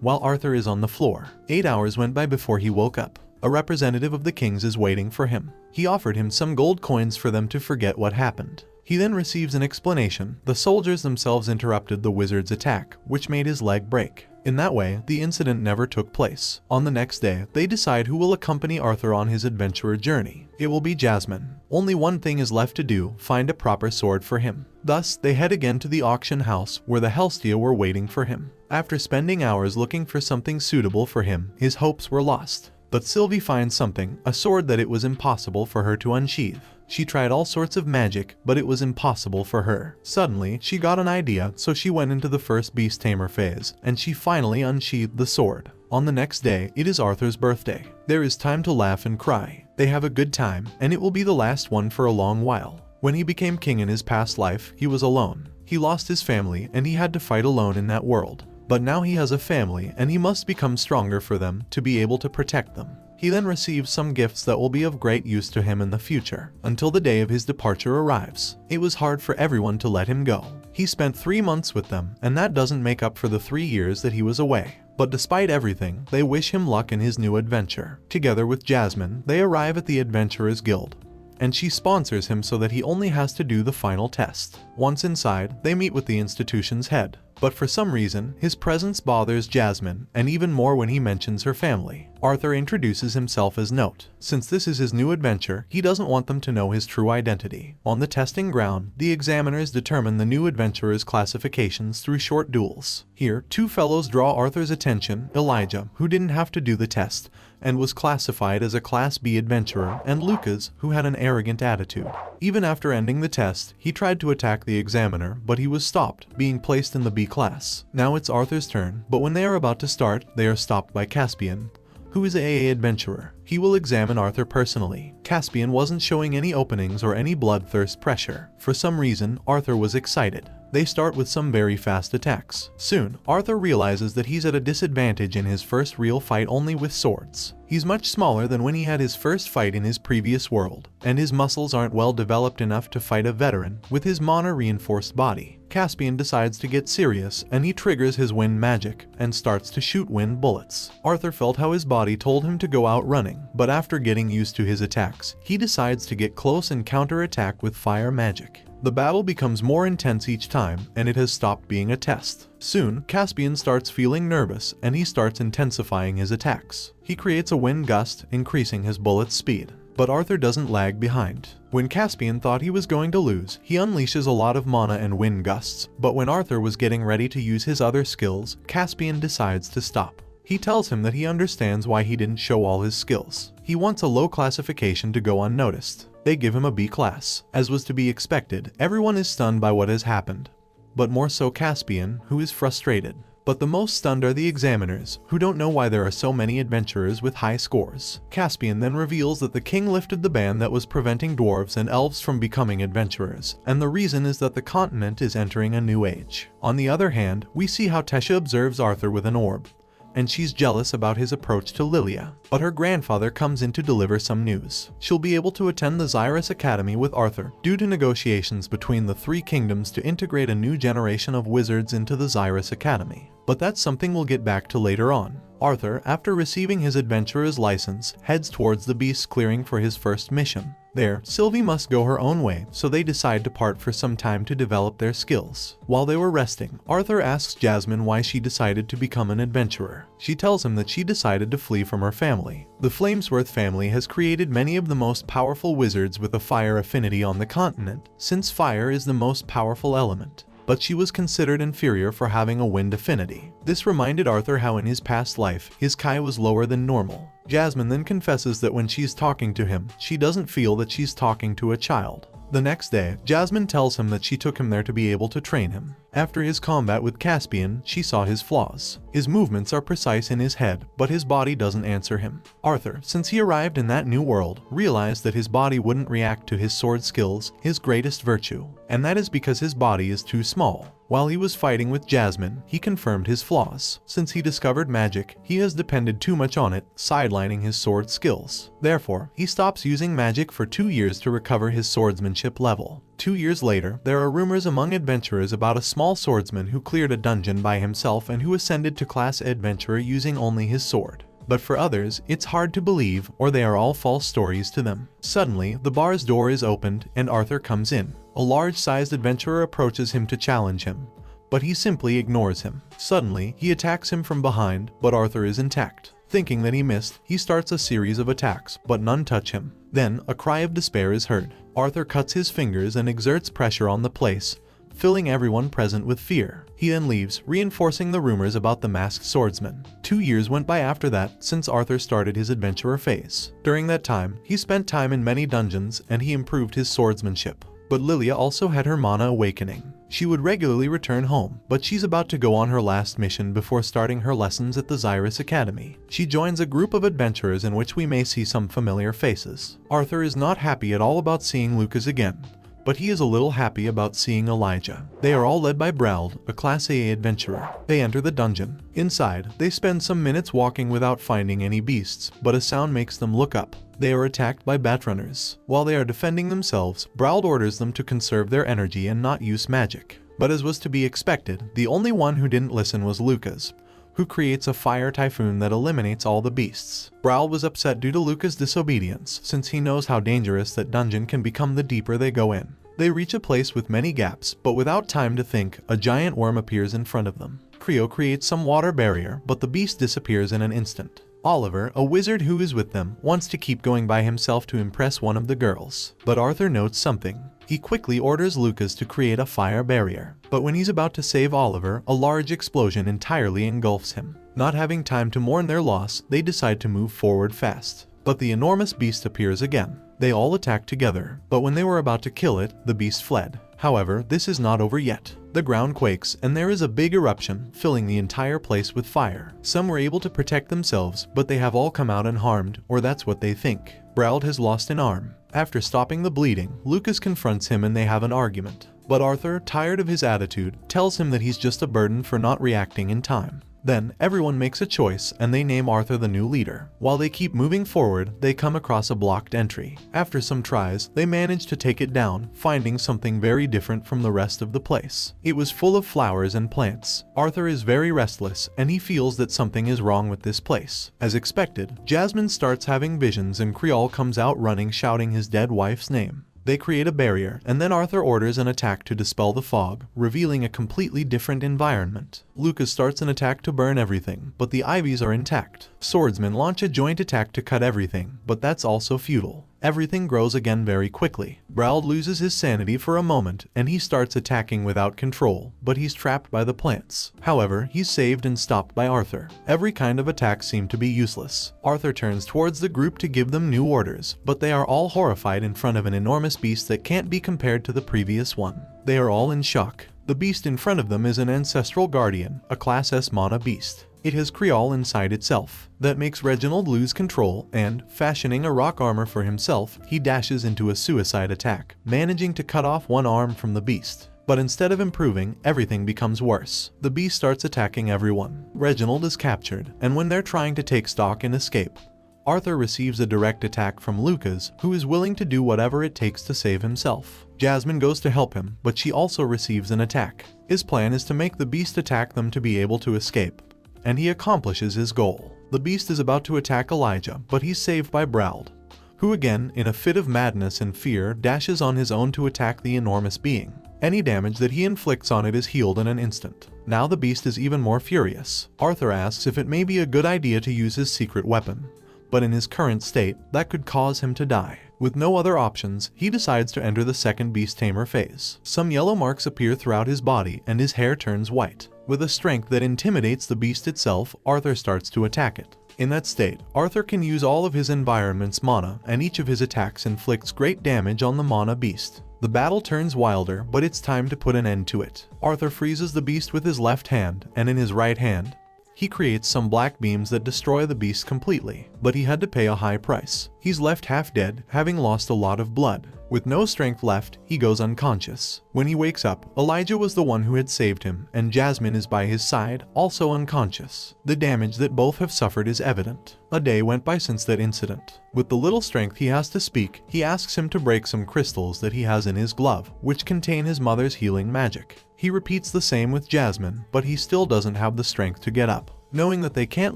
while Arthur is on the floor. 8 hours went by before he woke up. A representative of the king's is waiting for him. He offered him some gold coins for them to forget what happened. He then receives an explanation. The soldiers themselves interrupted the wizard's attack, which made his leg break. In that way, the incident never took place. On the next day, they decide who will accompany Arthur on his adventurer journey. It will be Jasmine. Only one thing is left to do, find a proper sword for him. Thus, they head again to the auction house, where the Helstia were waiting for him. After spending hours looking for something suitable for him, his hopes were lost. But Sylvie finds something, a sword that it was impossible for her to unsheathe. She tried all sorts of magic, but it was impossible for her. Suddenly, she got an idea, so she went into the first beast tamer phase, and she finally unsheathed the sword. On the next day, it is Arthur's birthday. There is time to laugh and cry. They have a good time, and it will be the last one for a long while. When he became king in his past life, he was alone. He lost his family, and he had to fight alone in that world. But now he has a family, and he must become stronger for them to be able to protect them. He then receives some gifts that will be of great use to him in the future, until the day of his departure arrives. It was hard for everyone to let him go. He spent 3 months with them, and that doesn't make up for the 3 years that he was away. But despite everything, they wish him luck in his new adventure. Together with Jasmine, they arrive at the Adventurers Guild, and she sponsors him so that he only has to do the final test. Once inside, they meet with the institution's head. But for some reason, his presence bothers Jasmine, and even more when he mentions her family. Arthur introduces himself as Note. Since this is his new adventure, he doesn't want them to know his true identity. On the testing ground, the examiners determine the new adventurer's classifications through short duels. Here, 2 fellows draw Arthur's attention: Elijah, who didn't have to do the test, and was classified as a Class B adventurer, and Lucas, who had an arrogant attitude. Even after ending the test, he tried to attack the examiner, but he was stopped, being placed in the B class. Now it's Arthur's turn, but when they are about to start, they are stopped by Caspian, who is an AA adventurer. He will examine Arthur personally. Caspian wasn't showing any openings or any bloodthirst pressure. For some reason, Arthur was excited. They start with some very fast attacks. Soon, Arthur realizes that he's at a disadvantage in his first real fight only with swords. He's much smaller than when he had his first fight in his previous world, and his muscles aren't well developed enough to fight a veteran with his mana-reinforced body. Caspian decides to get serious, and he triggers his wind magic and starts to shoot wind bullets. Arthur felt how his body told him to go out running, but after getting used to his attacks, he decides to get close and counterattack with fire magic. The battle becomes more intense each time, and it has stopped being a test. Soon, Caspian starts feeling nervous, and he starts intensifying his attacks. He creates a wind gust, increasing his bullet's speed. But Arthur doesn't lag behind. When Caspian thought he was going to lose, he unleashes a lot of mana and wind gusts. But when Arthur was getting ready to use his other skills, Caspian decides to stop. He tells him that he understands why he didn't show all his skills. He wants a low classification to go unnoticed. They give him a B class. As was to be expected, everyone is stunned by what has happened, but more so Caspian, who is frustrated. But the most stunned are the examiners, who don't know why there are so many adventurers with high scores. Caspian then reveals that the king lifted the ban that was preventing dwarves and elves from becoming adventurers, and the reason is that the continent is entering a new age. On the other hand, we see how Tesha observes Arthur with an orb, and she's jealous about his approach to Lilia. But her grandfather comes in to deliver some news. She'll be able to attend the Xyrus Academy with Arthur, due to negotiations between the 3 kingdoms to integrate a new generation of wizards into the Xyrus Academy. But that's something we'll get back to later on. Arthur, after receiving his adventurer's license, heads towards the beast clearing for his first mission. There, Sylvie must go her own way, so they decide to part for some time to develop their skills. While they were resting, Arthur asks Jasmine why she decided to become an adventurer. She tells him that she decided to flee from her family. The Flamesworth family has created many of the most powerful wizards with a fire affinity on the continent, since fire is the most powerful element. But she was considered inferior for having a wind affinity. This reminded Arthur how in his past life, his Kai was lower than normal. Jasmine then confesses that when she's talking to him, she doesn't feel that she's talking to a child. The next day, Jasmine tells him that she took him there to be able to train him. After his combat with Caspian, she saw his flaws. His movements are precise in his head, but his body doesn't answer him. Arthur, since he arrived in that new world, realized that his body wouldn't react to his sword skills, his greatest virtue, and that is because his body is too small. While he was fighting with Jasmine, he confirmed his flaws. Since he discovered magic, he has depended too much on it, sidelining his sword skills. Therefore, he stops using magic for 2 years to recover his swordsmanship level. 2 years later, there are rumors among adventurers about a small swordsman who cleared a dungeon by himself and who ascended to class adventurer using only his sword. But for others, it's hard to believe, or they are all false stories to them. Suddenly, the bar's door is opened and Arthur comes in. A large-sized adventurer approaches him to challenge him, but he simply ignores him. Suddenly, he attacks him from behind, but Arthur is intact. Thinking that he missed, he starts a series of attacks, but none touch him. Then, a cry of despair is heard. Arthur cuts his fingers and exerts pressure on the place, filling everyone present with fear. He then leaves, reinforcing the rumors about the masked swordsman. 2 years went by after that, since Arthur started his adventurer phase. During that time, he spent time in many dungeons and he improved his swordsmanship. But Lilia also had her mana awakening. She would regularly return home, but she's about to go on her last mission before starting her lessons at the Xyrus Academy. She joins a group of adventurers in which we may see some familiar faces. Arthur is not happy at all about seeing Lucas again, but he is a little happy about seeing Elijah. They are all led by Brauld, a Class AA adventurer. They enter the dungeon. Inside, they spend some minutes walking without finding any beasts, but a sound makes them look up. They are attacked by batrunners. While they are defending themselves, Brauld orders them to conserve their energy and not use magic. But as was to be expected, the only one who didn't listen was Lucas, who creates a fire typhoon that eliminates all the beasts. Brauld was upset due to Lucas' disobedience, since he knows how dangerous that dungeon can become the deeper they go in. They reach a place with many gaps, but without time to think, a giant worm appears in front of them. Creo creates some water barrier, but the beast disappears in an instant. Oliver, a wizard who is with them, wants to keep going by himself to impress one of the girls. But Arthur notes something. He quickly orders Lucas to create a fire barrier. But when he's about to save Oliver, a large explosion entirely engulfs him. Not having time to mourn their loss, they decide to move forward fast. But the enormous beast appears again. They all attack together, but when they were about to kill it, the beast fled. However, this is not over yet. The ground quakes and there is a big eruption, filling the entire place with fire. Some were able to protect themselves, but they have all come out unharmed, or that's what they think. Brauld has lost an arm. After stopping the bleeding, Lucas confronts him and they have an argument. But Arthur, tired of his attitude, tells him that he's just a burden for not reacting in time. Then, everyone makes a choice and they name Arthur the new leader. While they keep moving forward, they come across a blocked entry. After some tries, they manage to take it down, finding something very different from the rest of the place. It was full of flowers and plants. Arthur is very restless and he feels that something is wrong with this place. As expected, Jasmine starts having visions and Creole comes out running shouting his dead wife's name. They create a barrier, and then Arthur orders an attack to dispel the fog, revealing a completely different environment. Lucas starts an attack to burn everything, but the ivies are intact. Swordsmen launch a joint attack to cut everything, but that's also futile. Everything grows again very quickly. Brauld loses his sanity for a moment, and he starts attacking without control, but he's trapped by the plants. However, he's saved and stopped by Arthur. Every kind of attack seemed to be useless. Arthur turns towards the group to give them new orders, but they are all horrified in front of an enormous beast that can't be compared to the previous one. They are all in shock. The beast in front of them is an ancestral guardian, a Class S mana beast. It has Creole inside itself. That makes Reginald lose control and, fashioning a rock armor for himself, he dashes into a suicide attack, managing to cut off one arm from the beast. But instead of improving, everything becomes worse. The beast starts attacking everyone. Reginald is captured, and when they're trying to take stock and escape, Arthur receives a direct attack from Lucas, who is willing to do whatever it takes to save himself. Jasmine goes to help him, but she also receives an attack. His plan is to make the beast attack them to be able to escape, and he accomplishes his goal. The beast is about to attack Elijah, but he's saved by Brauld, who again, in a fit of madness and fear, dashes on his own to attack the enormous being. Any damage that he inflicts on it is healed in an instant. Now the beast is even more furious. Arthur asks if it may be a good idea to use his secret weapon, but in his current state, that could cause him to die. With no other options, he decides to enter the second beast tamer phase. Some yellow marks appear throughout his body and his hair turns white. With a strength that intimidates the beast itself, Arthur starts to attack it. In that state, Arthur can use all of his environment's mana, and each of his attacks inflicts great damage on the mana beast. The battle turns wilder, but it's time to put an end to it. Arthur freezes the beast with his left hand, and in his right hand, he creates some black beams that destroy the beast completely, but he had to pay a high price. He's left half dead, having lost a lot of blood. With no strength left, he goes unconscious. When he wakes up, Elijah was the one who had saved him, and Jasmine is by his side, also unconscious. The damage that both have suffered is evident. A day went by since that incident. With the little strength he has to speak, he asks him to break some crystals that he has in his glove, which contain his mother's healing magic. He repeats the same with Jasmine, but he still doesn't have the strength to get up. Knowing that they can't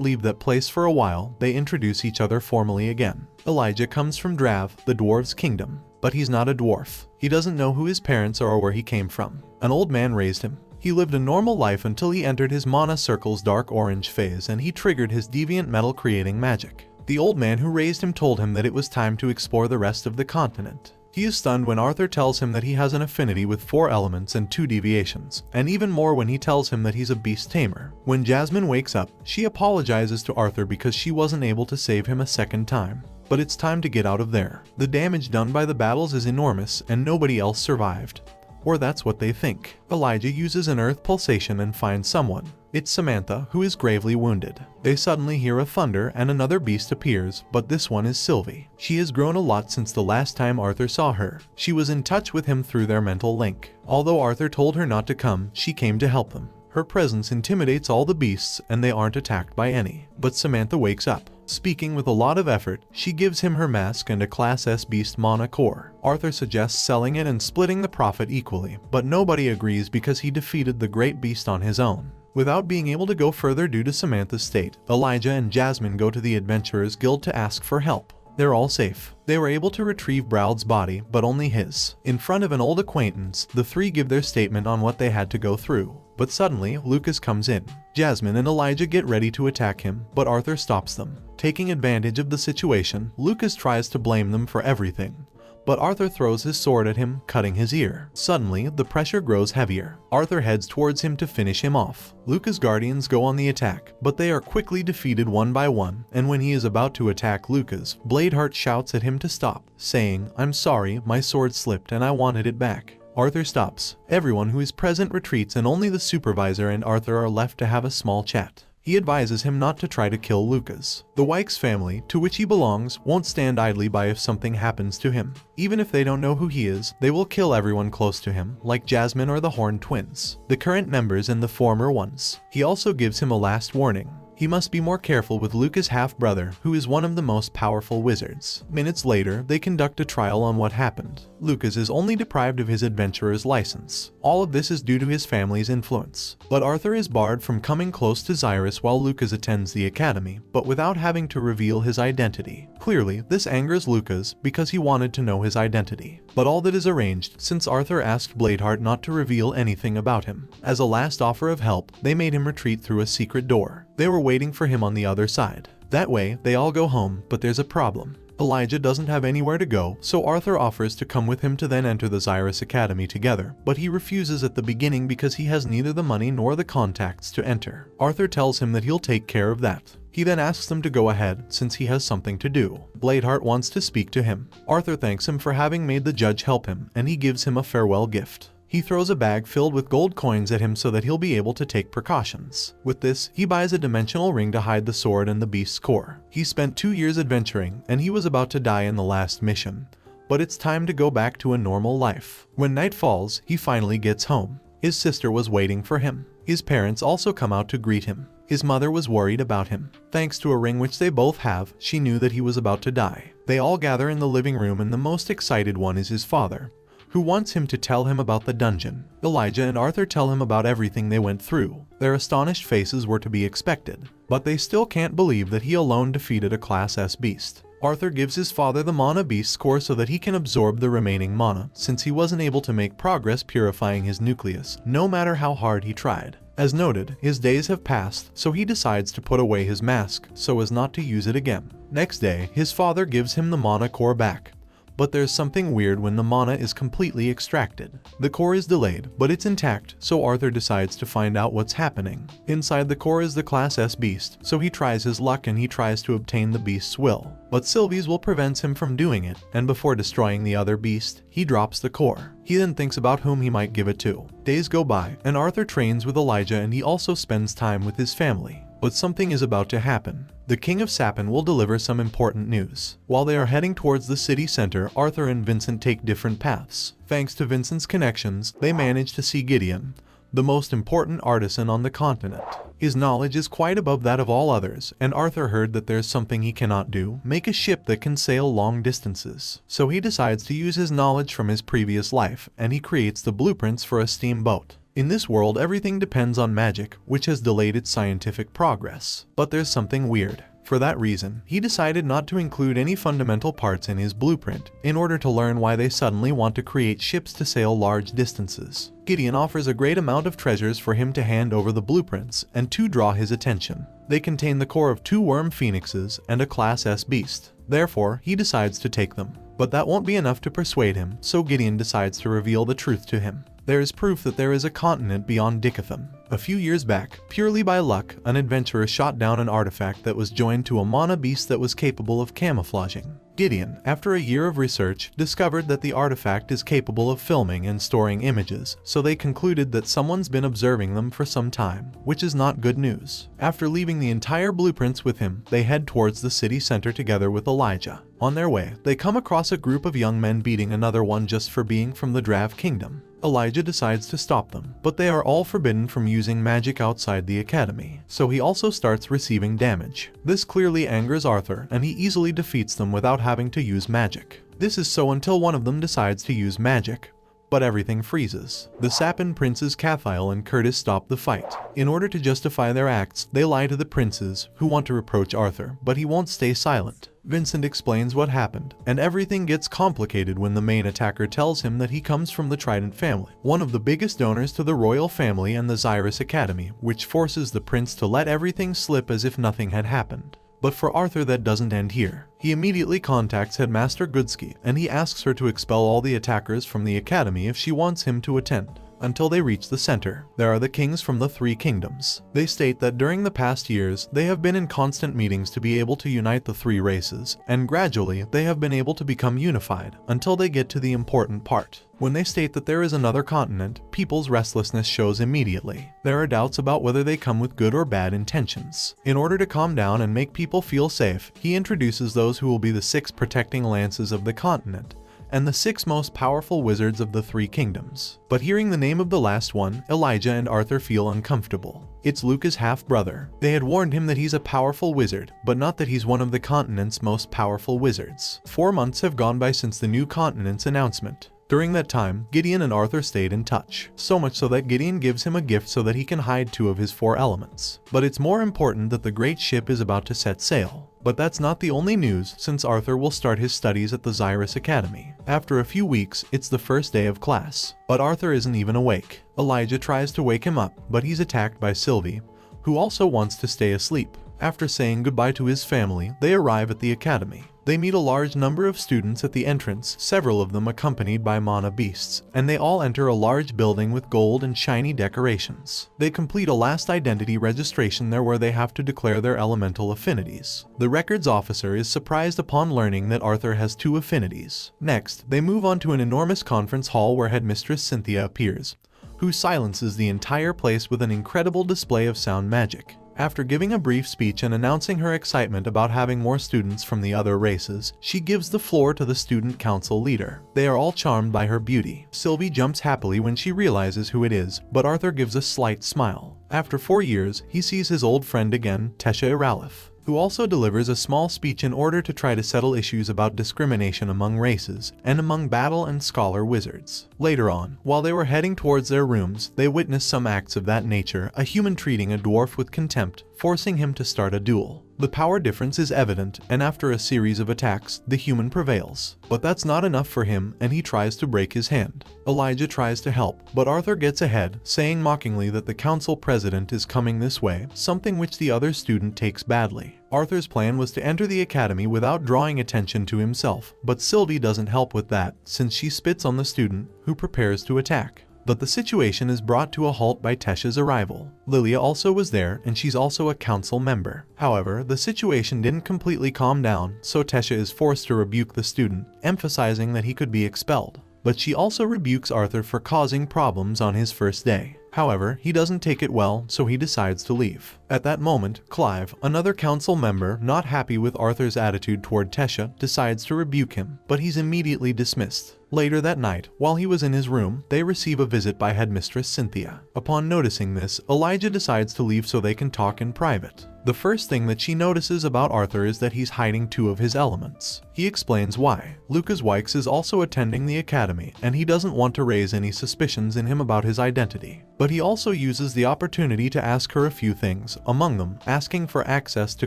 leave that place for a while, they introduce each other formally again. Elijah comes from Drav, the dwarves' kingdom, but he's not a dwarf. He doesn't know who his parents are or where he came from. An old man raised him. He lived a normal life until he entered his mana circle's dark orange phase and he triggered his deviant metal creating magic. The old man who raised him told him that it was time to explore the rest of the continent. He is stunned when Arthur tells him that he has an affinity with 4 elements and 2 deviations, and even more when he tells him that he's a beast tamer. When Jasmine wakes up, she apologizes to Arthur because she wasn't able to save him a second time. But it's time to get out of there. The damage done by the battles is enormous and nobody else survived. Or that's what they think. Elijah uses an earth pulsation and finds someone. It's Samantha, who is gravely wounded. They suddenly hear a thunder and another beast appears, but this one is Sylvie. She has grown a lot since the last time Arthur saw her. She was in touch with him through their mental link. Although Arthur told her not to come, she came to help them. Her presence intimidates all the beasts and they aren't attacked by any. But Samantha wakes up. Speaking with a lot of effort, she gives him her mask and a Class S beast mana core. Arthur suggests selling it and splitting the profit equally, but nobody agrees because he defeated the great beast on his own. Without being able to go further due to Samantha's state, Elijah and Jasmine go to the Adventurers Guild to ask for help. They're all safe. They were able to retrieve Braud's body, but only his. In front of an old acquaintance, the three give their statement on what they had to go through. But suddenly, Lucas comes in. Jasmine and Elijah get ready to attack him, but Arthur stops them. Taking advantage of the situation, Lucas tries to blame them for everything. But Arthur throws his sword at him, cutting his ear. Suddenly, the pressure grows heavier. Arthur heads towards him to finish him off. Lucas' guardians go on the attack, but they are quickly defeated one by one, and when he is about to attack Lucas, Bladeheart shouts at him to stop, saying, "I'm sorry, my sword slipped and I wanted it back." Arthur stops. Everyone who is present retreats and only the supervisor and Arthur are left to have a small chat. He advises him not to try to kill Lucas. The Wykes family, to which he belongs, won't stand idly by if something happens to him. Even if they don't know who he is, they will kill everyone close to him, like Jasmine or the Horned Twins, the current members and the former ones. He also gives him a last warning. He must be more careful with Lucas' half-brother, who is one of the most powerful wizards. Minutes later, they conduct a trial on what happened. Lucas is only deprived of his adventurer's license. All of this is due to his family's influence. But Arthur is barred from coming close to Xyrus while Lucas attends the academy, but without having to reveal his identity. Clearly, this angers Lucas because he wanted to know his identity. But all that is arranged since Arthur asked Bladeheart not to reveal anything about him. As a last offer of help, they made him retreat through a secret door. They were waiting for him on the other side. That way, they all go home, but there's a problem. Elijah doesn't have anywhere to go, so Arthur offers to come with him to then enter the Xyrus Academy together, but he refuses at the beginning because he has neither the money nor the contacts to enter. Arthur tells him that he'll take care of that. He then asks them to go ahead, since he has something to do. Bladeheart wants to speak to him. Arthur thanks him for having made the judge help him, and he gives him a farewell gift. He throws a bag filled with gold coins at him so that he'll be able to take precautions. With this, he buys a dimensional ring to hide the sword and the beast's core. He spent 2 years adventuring, and he was about to die in the last mission. But it's time to go back to a normal life. When night falls, he finally gets home. His sister was waiting for him. His parents also come out to greet him. His mother was worried about him. Thanks to a ring which they both have, she knew that he was about to die. They all gather in the living room and the most excited one is his father, who wants him to tell him about the dungeon. Elijah and Arthur tell him about everything they went through. Their astonished faces were to be expected, but they still can't believe that he alone defeated a Class S beast. Arthur gives his father the mana beast's core so that he can absorb the remaining mana, since he wasn't able to make progress purifying his nucleus, no matter how hard he tried. As noted, his days have passed, so he decides to put away his mask, so as not to use it again. Next day, his father gives him the mana core back. But there's something weird when the mana is completely extracted. The core is delayed, but it's intact, so Arthur decides to find out what's happening. Inside the core is the Class S beast, so he tries his luck and he tries to obtain the beast's will. But Sylvie's will prevents him from doing it, and before destroying the other beast, he drops the core. He then thinks about whom he might give it to. Days go by, and Arthur trains with Elijah and he also spends time with his family. But something is about to happen. The King of Sapin will deliver some important news. While they are heading towards the city center, Arthur and Vincent take different paths. Thanks to Vincent's connections, they manage to see Gideon, the most important artisan on the continent. His knowledge is quite above that of all others, and Arthur heard that there's something he cannot do, make a ship that can sail long distances. So he decides to use his knowledge from his previous life, and he creates the blueprints for a steamboat. In this world, everything depends on magic, which has delayed its scientific progress. But there's something weird. For that reason, he decided not to include any fundamental parts in his blueprint, in order to learn why they suddenly want to create ships to sail large distances. Gideon offers a great amount of treasures for him to hand over the blueprints, and to draw his attention. They contain the core of 2 worm phoenixes and a Class S beast. Therefore, he decides to take them. But that won't be enough to persuade him, so Gideon decides to reveal the truth to him. There is proof that there is a continent beyond Dickatham. A few years back, purely by luck, an adventurer shot down an artifact that was joined to a mana beast that was capable of camouflaging. Gideon, after a year of research, discovered that the artifact is capable of filming and storing images, so they concluded that someone's been observing them for some time, which is not good news. After leaving the entire blueprints with him, they head towards the city center together with Elijah. On their way, they come across a group of young men beating another one just for being from the Drav Kingdom. Elijah decides to stop them, but they are all forbidden from using magic outside the academy, so he also starts receiving damage. This clearly angers Arthur, and he easily defeats them without having to use magic. This is so until one of them decides to use magic. But everything freezes. The Sapin princes Cathiel and Curtis stop the fight. In order to justify their acts, they lie to the princes, who want to reproach Arthur, but he won't stay silent. Vincent explains what happened, and everything gets complicated when the main attacker tells him that he comes from the Trident family, one of the biggest donors to the royal family and the Xyrus Academy, which forces the prince to let everything slip as if nothing had happened. But for Arthur, that doesn't end here. He immediately contacts Headmaster Goodsky, and he asks her to expel all the attackers from the academy if she wants him to attend. Until they reach the center, there are the kings from the 3 kingdoms. They state that during the past years, they have been in constant meetings to be able to unite the 3 races, and gradually, they have been able to become unified, until they get to the important part. When they state that there is another continent, people's restlessness shows immediately. There are doubts about whether they come with good or bad intentions. In order to calm down and make people feel safe, he introduces those who will be the 6 protecting lances of the continent, and the 6 most powerful wizards of the 3 kingdoms. But hearing the name of the last one, Elijah and Arthur feel uncomfortable. It's Luca's half-brother. They had warned him that he's a powerful wizard, but not that he's one of the continent's most powerful wizards. 4 months have gone by since the new continent's announcement. During that time, Gideon and Arthur stayed in touch, so much so that Gideon gives him a gift so that he can hide 2 of his 4 elements. But it's more important that the great ship is about to set sail. But that's not the only news, since Arthur will start his studies at the Xyrus Academy. After a few weeks, it's the first day of class. But Arthur isn't even awake. Elijah tries to wake him up, but he's attacked by Sylvie, who also wants to stay asleep. After saying goodbye to his family, they arrive at the academy. They meet a large number of students at the entrance, several of them accompanied by mana beasts, and they all enter a large building with gold and shiny decorations. They complete a last identity registration there where they have to declare their elemental affinities. The records officer is surprised upon learning that Arthur has 2 affinities. Next, they move on to an enormous conference hall where Headmistress Cynthia appears, who silences the entire place with an incredible display of sound magic. After giving a brief speech and announcing her excitement about having more students from the other races, she gives the floor to the student council leader. They are all charmed by her beauty. Sylvie jumps happily when she realizes who it is, but Arthur gives a slight smile. After 4 years, he sees his old friend again, Tesha Iralif, who also delivers a small speech in order to try to settle issues about discrimination among races and among battle and scholar wizards. Later on, while they were heading towards their rooms, they witnessed some acts of that nature, a human treating a dwarf with contempt, forcing him to start a duel. The power difference is evident, and after a series of attacks, the human prevails. But that's not enough for him, and he tries to break his hand. Elijah tries to help, but Arthur gets ahead, saying mockingly that the council president is coming this way, something which the other student takes badly. Arthur's plan was to enter the academy without drawing attention to himself, but Sylvie doesn't help with that, since she spits on the student, who prepares to attack. But the situation is brought to a halt by Tessia's arrival. Lilia also was there, and she's also a council member. However, the situation didn't completely calm down, so Tessia is forced to rebuke the student, emphasizing that he could be expelled. But she also rebukes Arthur for causing problems on his first day. However, he doesn't take it well, so he decides to leave. At that moment, Clive, another council member, not happy with Arthur's attitude toward Tessia, decides to rebuke him, but he's immediately dismissed. Later that night, while he was in his room, they receive a visit by headmistress Cynthia. Upon noticing this, Elijah decides to leave so they can talk in private. The first thing that she notices about Arthur is that he's hiding 2 of his elements. He explains why. Lucas Wykes is also attending the academy, and he doesn't want to raise any suspicions in him about his identity. But he also uses the opportunity to ask her a few things, among them, asking for access to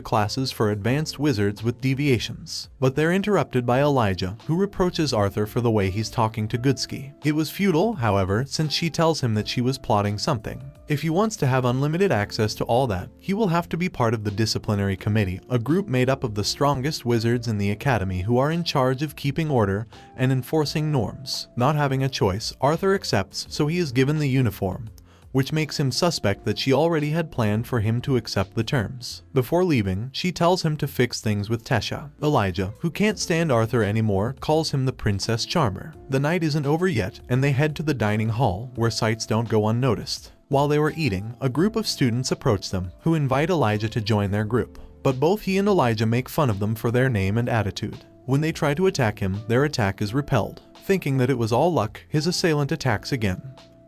classes for advanced wizards with deviations. But they're interrupted by Elijah, who reproaches Arthur for the way he's talking to Goodsky. It was futile, however, since she tells him that she was plotting something. If he wants to have unlimited access to all that, he will have to be part of the disciplinary committee, a group made up of the strongest wizards in the academy who are in charge of keeping order and enforcing norms. Not having a choice, Arthur accepts, so he is given the uniform, which makes him suspect that she already had planned for him to accept the terms. Before leaving, she tells him to fix things with Tessia. Elijah, who can't stand Arthur anymore, calls him the Princess Charmer. The night isn't over yet, and they head to the dining hall, where sights don't go unnoticed. While they were eating, a group of students approach them, who invite Elijah to join their group. But both he and Elijah make fun of them for their name and attitude. When they try to attack him, their attack is repelled. Thinking that it was all luck, his assailant attacks again.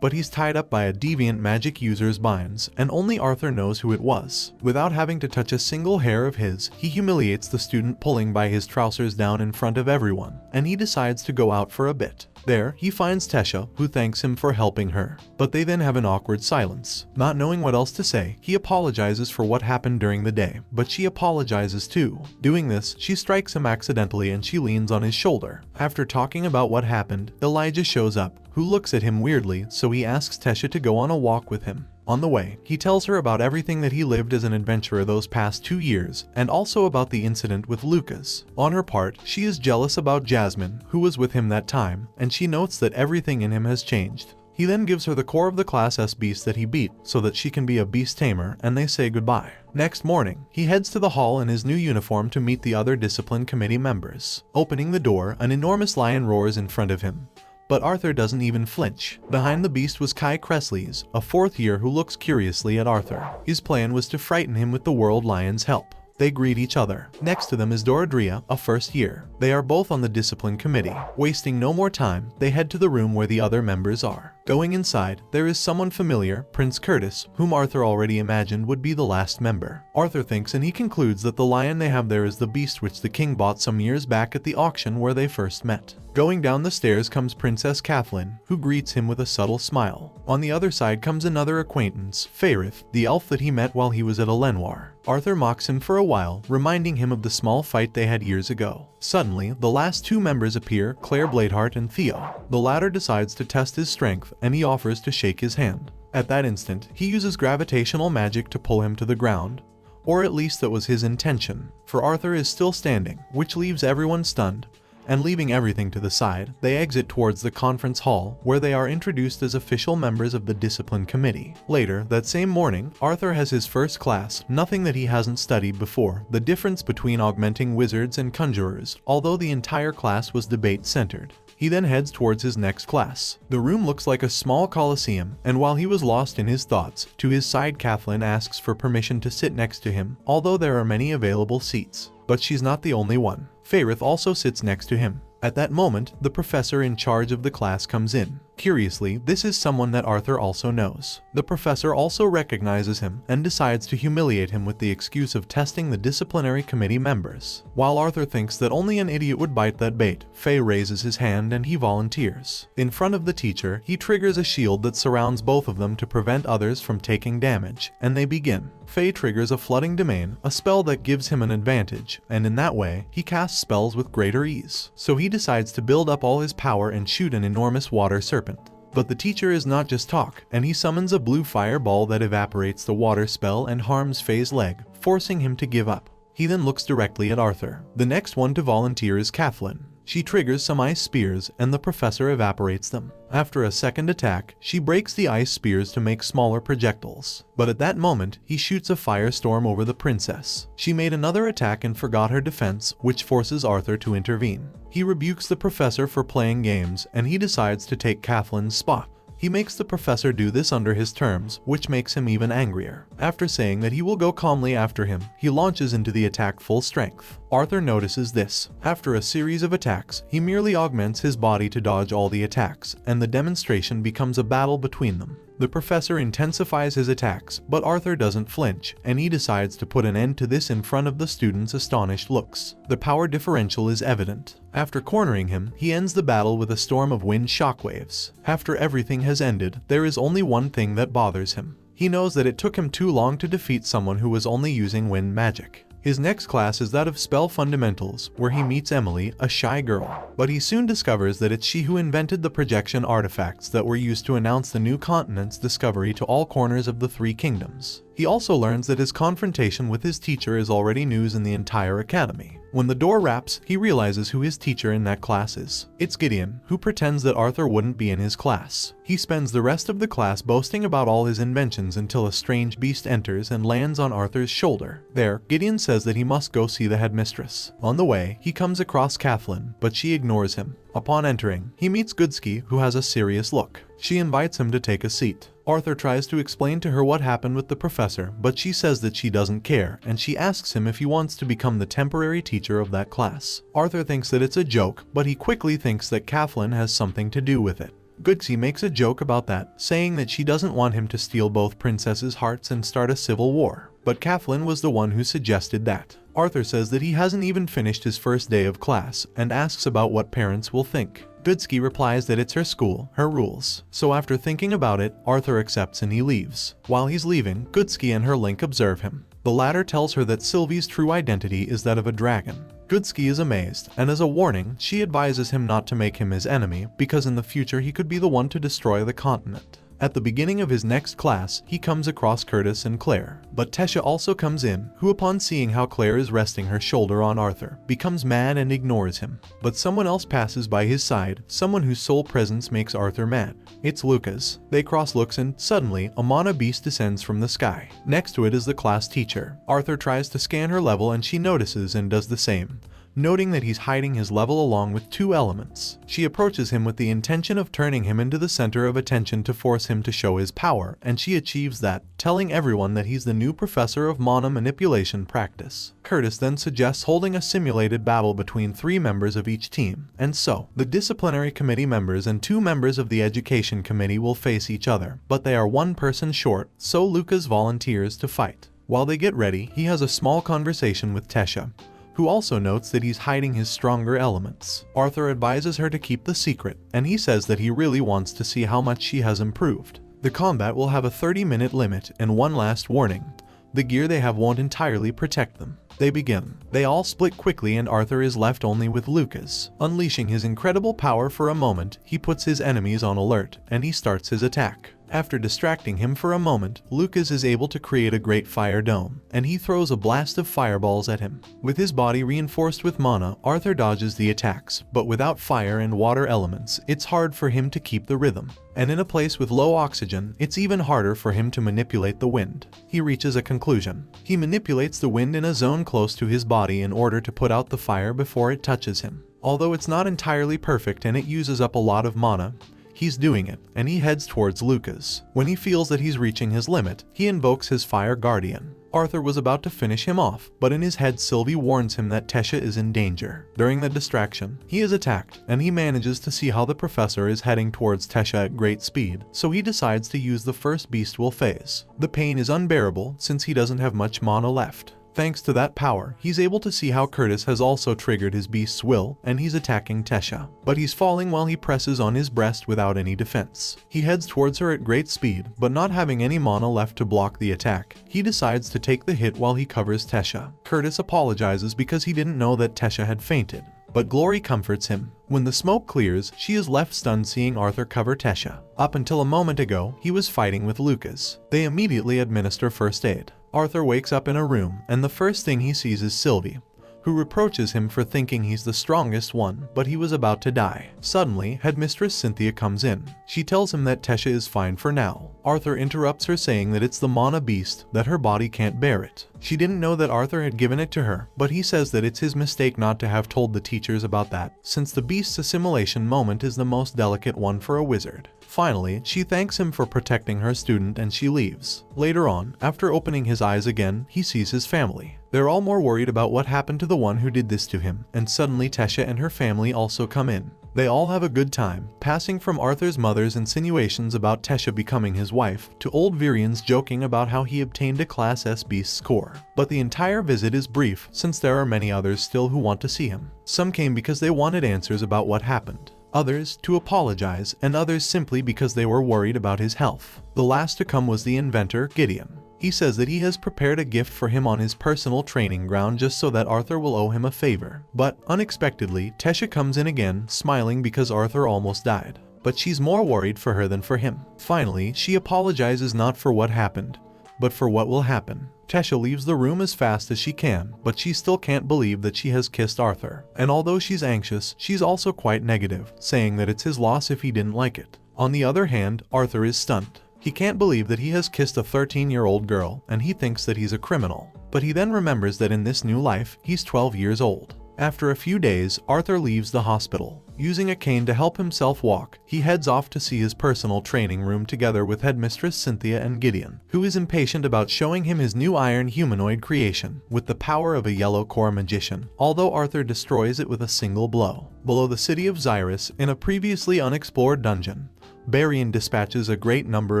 But he's tied up by a deviant magic user's binds, and only Arthur knows who it was. Without having to touch a single hair of his, he humiliates the student, pulling by his trousers down in front of everyone, and he decides to go out for a bit. There, he finds Tessia, who thanks him for helping her. But they then have an awkward silence. Not knowing what else to say, he apologizes for what happened during the day, but she apologizes too. Doing this, she strikes him accidentally and she leans on his shoulder. After talking about what happened, Elijah shows up, who looks at him weirdly, so he asks Tessia to go on a walk with him. On the way, he tells her about everything that he lived as an adventurer those past 2 years, and also about the incident with Lucas. On her part, she is jealous about Jasmine, who was with him that time, and she notes that everything in him has changed. He then gives her the core of the Class S beast that he beat, so that she can be a beast tamer, and they say goodbye. Next morning, he heads to the hall in his new uniform to meet the other discipline committee members. Opening the door, an enormous lion roars in front of him. But Arthur doesn't even flinch. Behind the beast was Kai Cresleys, a 4th year who looks curiously at Arthur. His plan was to frighten him with the World Lion's help. They greet each other. Next to them is Doradria, a 1st year. They are both on the discipline committee. Wasting no more time, they head to the room where the other members are. Going inside, there is someone familiar, Prince Curtis, whom Arthur already imagined would be the last member. Arthur thinks and he concludes that the lion they have there is the beast which the king bought some years back at the auction where they first met. Going down the stairs comes Princess Kathleen, who greets him with a subtle smile. On the other side comes another acquaintance, Faerith, the elf that he met while he was at Elenoir. Arthur mocks him for a while, reminding him of the small fight they had years ago. Suddenly, the last 2 members appear, Claire Bladeheart and Theo. The latter decides to test his strength, and he offers to shake his hand. At that instant, he uses gravitational magic to pull him to the ground. Or at least that was his intention, for Arthur is still standing, which leaves everyone stunned. And leaving everything to the side, they exit towards the conference hall, where they are introduced as official members of the discipline committee. Later, that same morning, Arthur has his first class, nothing that he hasn't studied before, the difference between augmenting wizards and conjurers, although the entire class was debate-centered. He then heads towards his next class. The room looks like a small coliseum, and while he was lost in his thoughts, to his side Kathleen asks for permission to sit next to him, although there are many available seats. But she's not the only one. Faerith also sits next to him. At that moment, the professor in charge of the class comes in. Curiously, this is someone that Arthur also knows. The professor also recognizes him and decides to humiliate him with the excuse of testing the disciplinary committee members. While Arthur thinks that only an idiot would bite that bait, Faye raises his hand and he volunteers. In front of the teacher, he triggers a shield that surrounds both of them to prevent others from taking damage, and they begin. Faye triggers a flooding domain, a spell that gives him an advantage, and in that way, he casts spells with greater ease. So he decides to build up all his power and shoot an enormous water serpent. But the teacher is not just talk, and he summons a blue fireball that evaporates the water spell and harms Faye's leg, forcing him to give up. He then looks directly at Arthur. The next one to volunteer is Kathleen. She triggers some ice spears, and the professor evaporates them. After a second attack, she breaks the ice spears to make smaller projectiles. But at that moment, he shoots a firestorm over the princess. She made another attack and forgot her defense, which forces Arthur to intervene. He rebukes the professor for playing games, and he decides to take Kathleen's spot. He makes the professor do this under his terms, which makes him even angrier. After saying that he will go calmly after him, he launches into the attack full strength. Arthur notices this. After a series of attacks, he merely augments his body to dodge all the attacks, and the demonstration becomes a battle between them. The professor intensifies his attacks, but Arthur doesn't flinch, and he decides to put an end to this in front of the students' astonished looks. The power differential is evident. After cornering him, he ends the battle with a storm of wind shockwaves. After everything has ended, there is only one thing that bothers him. He knows that it took him too long to defeat someone who was only using wind magic. His next class is that of Spell Fundamentals, where he meets Emily, a shy girl. But he soon discovers that it's she who invented the projection artifacts that were used to announce the new continent's discovery to all corners of the three kingdoms. He also learns that his confrontation with his teacher is already news in the entire academy. When the door raps, he realizes who his teacher in that class is. It's Gideon, who pretends that Arthur wouldn't be in his class. He spends the rest of the class boasting about all his inventions until a strange beast enters and lands on Arthur's shoulder. There, Gideon says that he must go see the headmistress. On the way, he comes across Kathleen, but she ignores him. Upon entering, he meets Goodsky, who has a serious look. She invites him to take a seat. Arthur tries to explain to her what happened with the professor, but she says that she doesn't care, and she asks him if he wants to become the temporary teacher of that class. Arthur thinks that it's a joke, but he quickly thinks that Kathleen has something to do with it. Goodsky makes a joke about that, saying that she doesn't want him to steal both princesses' hearts and start a civil war. But Kathleen was the one who suggested that. Arthur says that he hasn't even finished his first day of class, and asks about what parents will think. Goodsky replies that it's her school, her rules. So after thinking about it, Arthur accepts and he leaves. While he's leaving, Goodsky and her Link observe him. The latter tells her that Sylvie's true identity is that of a dragon. Goodsky is amazed, and as a warning, she advises him not to make him his enemy, because in the future he could be the one to destroy the continent. At the beginning of his next class, he comes across Curtis and Claire. But Tesha also comes in, who upon seeing how Claire is resting her shoulder on Arthur, becomes mad and ignores him. But someone else passes by his side, someone whose sole presence makes Arthur mad. It's Lucas. They cross looks and, suddenly, a mana beast descends from the sky. Next to it is the class teacher. Arthur tries to scan her level and she notices and does the same, noting that he's hiding his level along with two elements. She approaches him with the intention of turning him into the center of attention to force him to show his power, and she achieves that, telling everyone that he's the new professor of mana manipulation practice. Curtis then suggests holding a simulated battle between 3 members of each team, and so, the disciplinary committee members and 2 members of the education committee will face each other, but they are 1 person short, so Lucas volunteers to fight. While they get ready, he has a small conversation with Tesha, who also notes that he's hiding his stronger elements. Arthur advises her to keep the secret, and he says that he really wants to see how much she has improved. The combat will have a 30-minute limit, and one last warning: the gear they have won't entirely protect them. They begin. They all split quickly and Arthur is left only with Lucas. Unleashing his incredible power for a moment, he puts his enemies on alert, and he starts his attack. After distracting him for a moment, Lucas is able to create a great fire dome, and he throws a blast of fireballs at him. With his body reinforced with mana, Arthur dodges the attacks, but without fire and water elements, it's hard for him to keep the rhythm. And in a place with low oxygen, it's even harder for him to manipulate the wind. He reaches a conclusion. He manipulates the wind in a zone close to his body in order to put out the fire before it touches him. Although it's not entirely perfect and it uses up a lot of mana, he's doing it, and he heads towards Lucas. When he feels that he's reaching his limit, he invokes his Fire Guardian. Arthur was about to finish him off, but in his head Sylvie warns him that Tesha is in danger. During the distraction, he is attacked, and he manages to see how the professor is heading towards Tesha at great speed, so he decides to use the first Beast Will phase. The pain is unbearable since he doesn't have much mana left. Thanks to that power, he's able to see how Curtis has also triggered his beast's will, and he's attacking Tesha. But he's falling while he presses on his breast without any defense. He heads towards her at great speed, but not having any mana left to block the attack, he decides to take the hit while he covers Tesha. Curtis apologizes because he didn't know that Tesha had fainted, but Glory comforts him. When the smoke clears, she is left stunned seeing Arthur cover Tesha. Up until a moment ago, he was fighting with Lucas. They immediately administer first aid. Arthur wakes up in a room, and the first thing he sees is Sylvie, who reproaches him for thinking he's the strongest one, but he was about to die. Suddenly, Headmistress Cynthia comes in. She tells him that Tesha is fine for now. Arthur interrupts her saying that it's the mana beast, that her body can't bear it. She didn't know that Arthur had given it to her, but he says that it's his mistake not to have told the teachers about that, since the beast's assimilation moment is the most delicate one for a wizard. Finally, she thanks him for protecting her student and she leaves. Later on, after opening his eyes again, he sees his family. They're all more worried about what happened to the one who did this to him, and suddenly Tesha and her family also come in. They all have a good time, passing from Arthur's mother's insinuations about Tesha becoming his wife, to old Virian's joking about how he obtained a Class S beast score. But the entire visit is brief, since there are many others still who want to see him. Some came because they wanted answers about what happened, others to apologize, and others simply because they were worried about his health. The last to come was the inventor, Gideon. He says that he has prepared a gift for him on his personal training ground just so that Arthur will owe him a favor. But, unexpectedly, Tesha comes in again, smiling because Arthur almost died. But she's more worried for her than for him. Finally, she apologizes not for what happened, but for what will happen. Tesha leaves the room as fast as she can, but she still can't believe that she has kissed Arthur. And although she's anxious, she's also quite negative, saying that it's his loss if he didn't like it. On the other hand, Arthur is stunned. He can't believe that he has kissed a 13-year-old girl, and he thinks that he's a criminal. But he then remembers that in this new life, he's 12 years old. After a few days, Arthur leaves the hospital. Using a cane to help himself walk, he heads off to see his personal training room together with Headmistress Cynthia and Gideon, who is impatient about showing him his new iron humanoid creation, with the power of a yellow core magician, although Arthur destroys it with a single blow. Below the city of Xyrus, in a previously unexplored dungeon, Barian dispatches a great number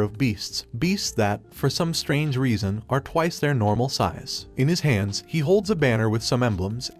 of beasts that, for some strange reason, are twice their normal size. In his hands, he holds a banner with some emblems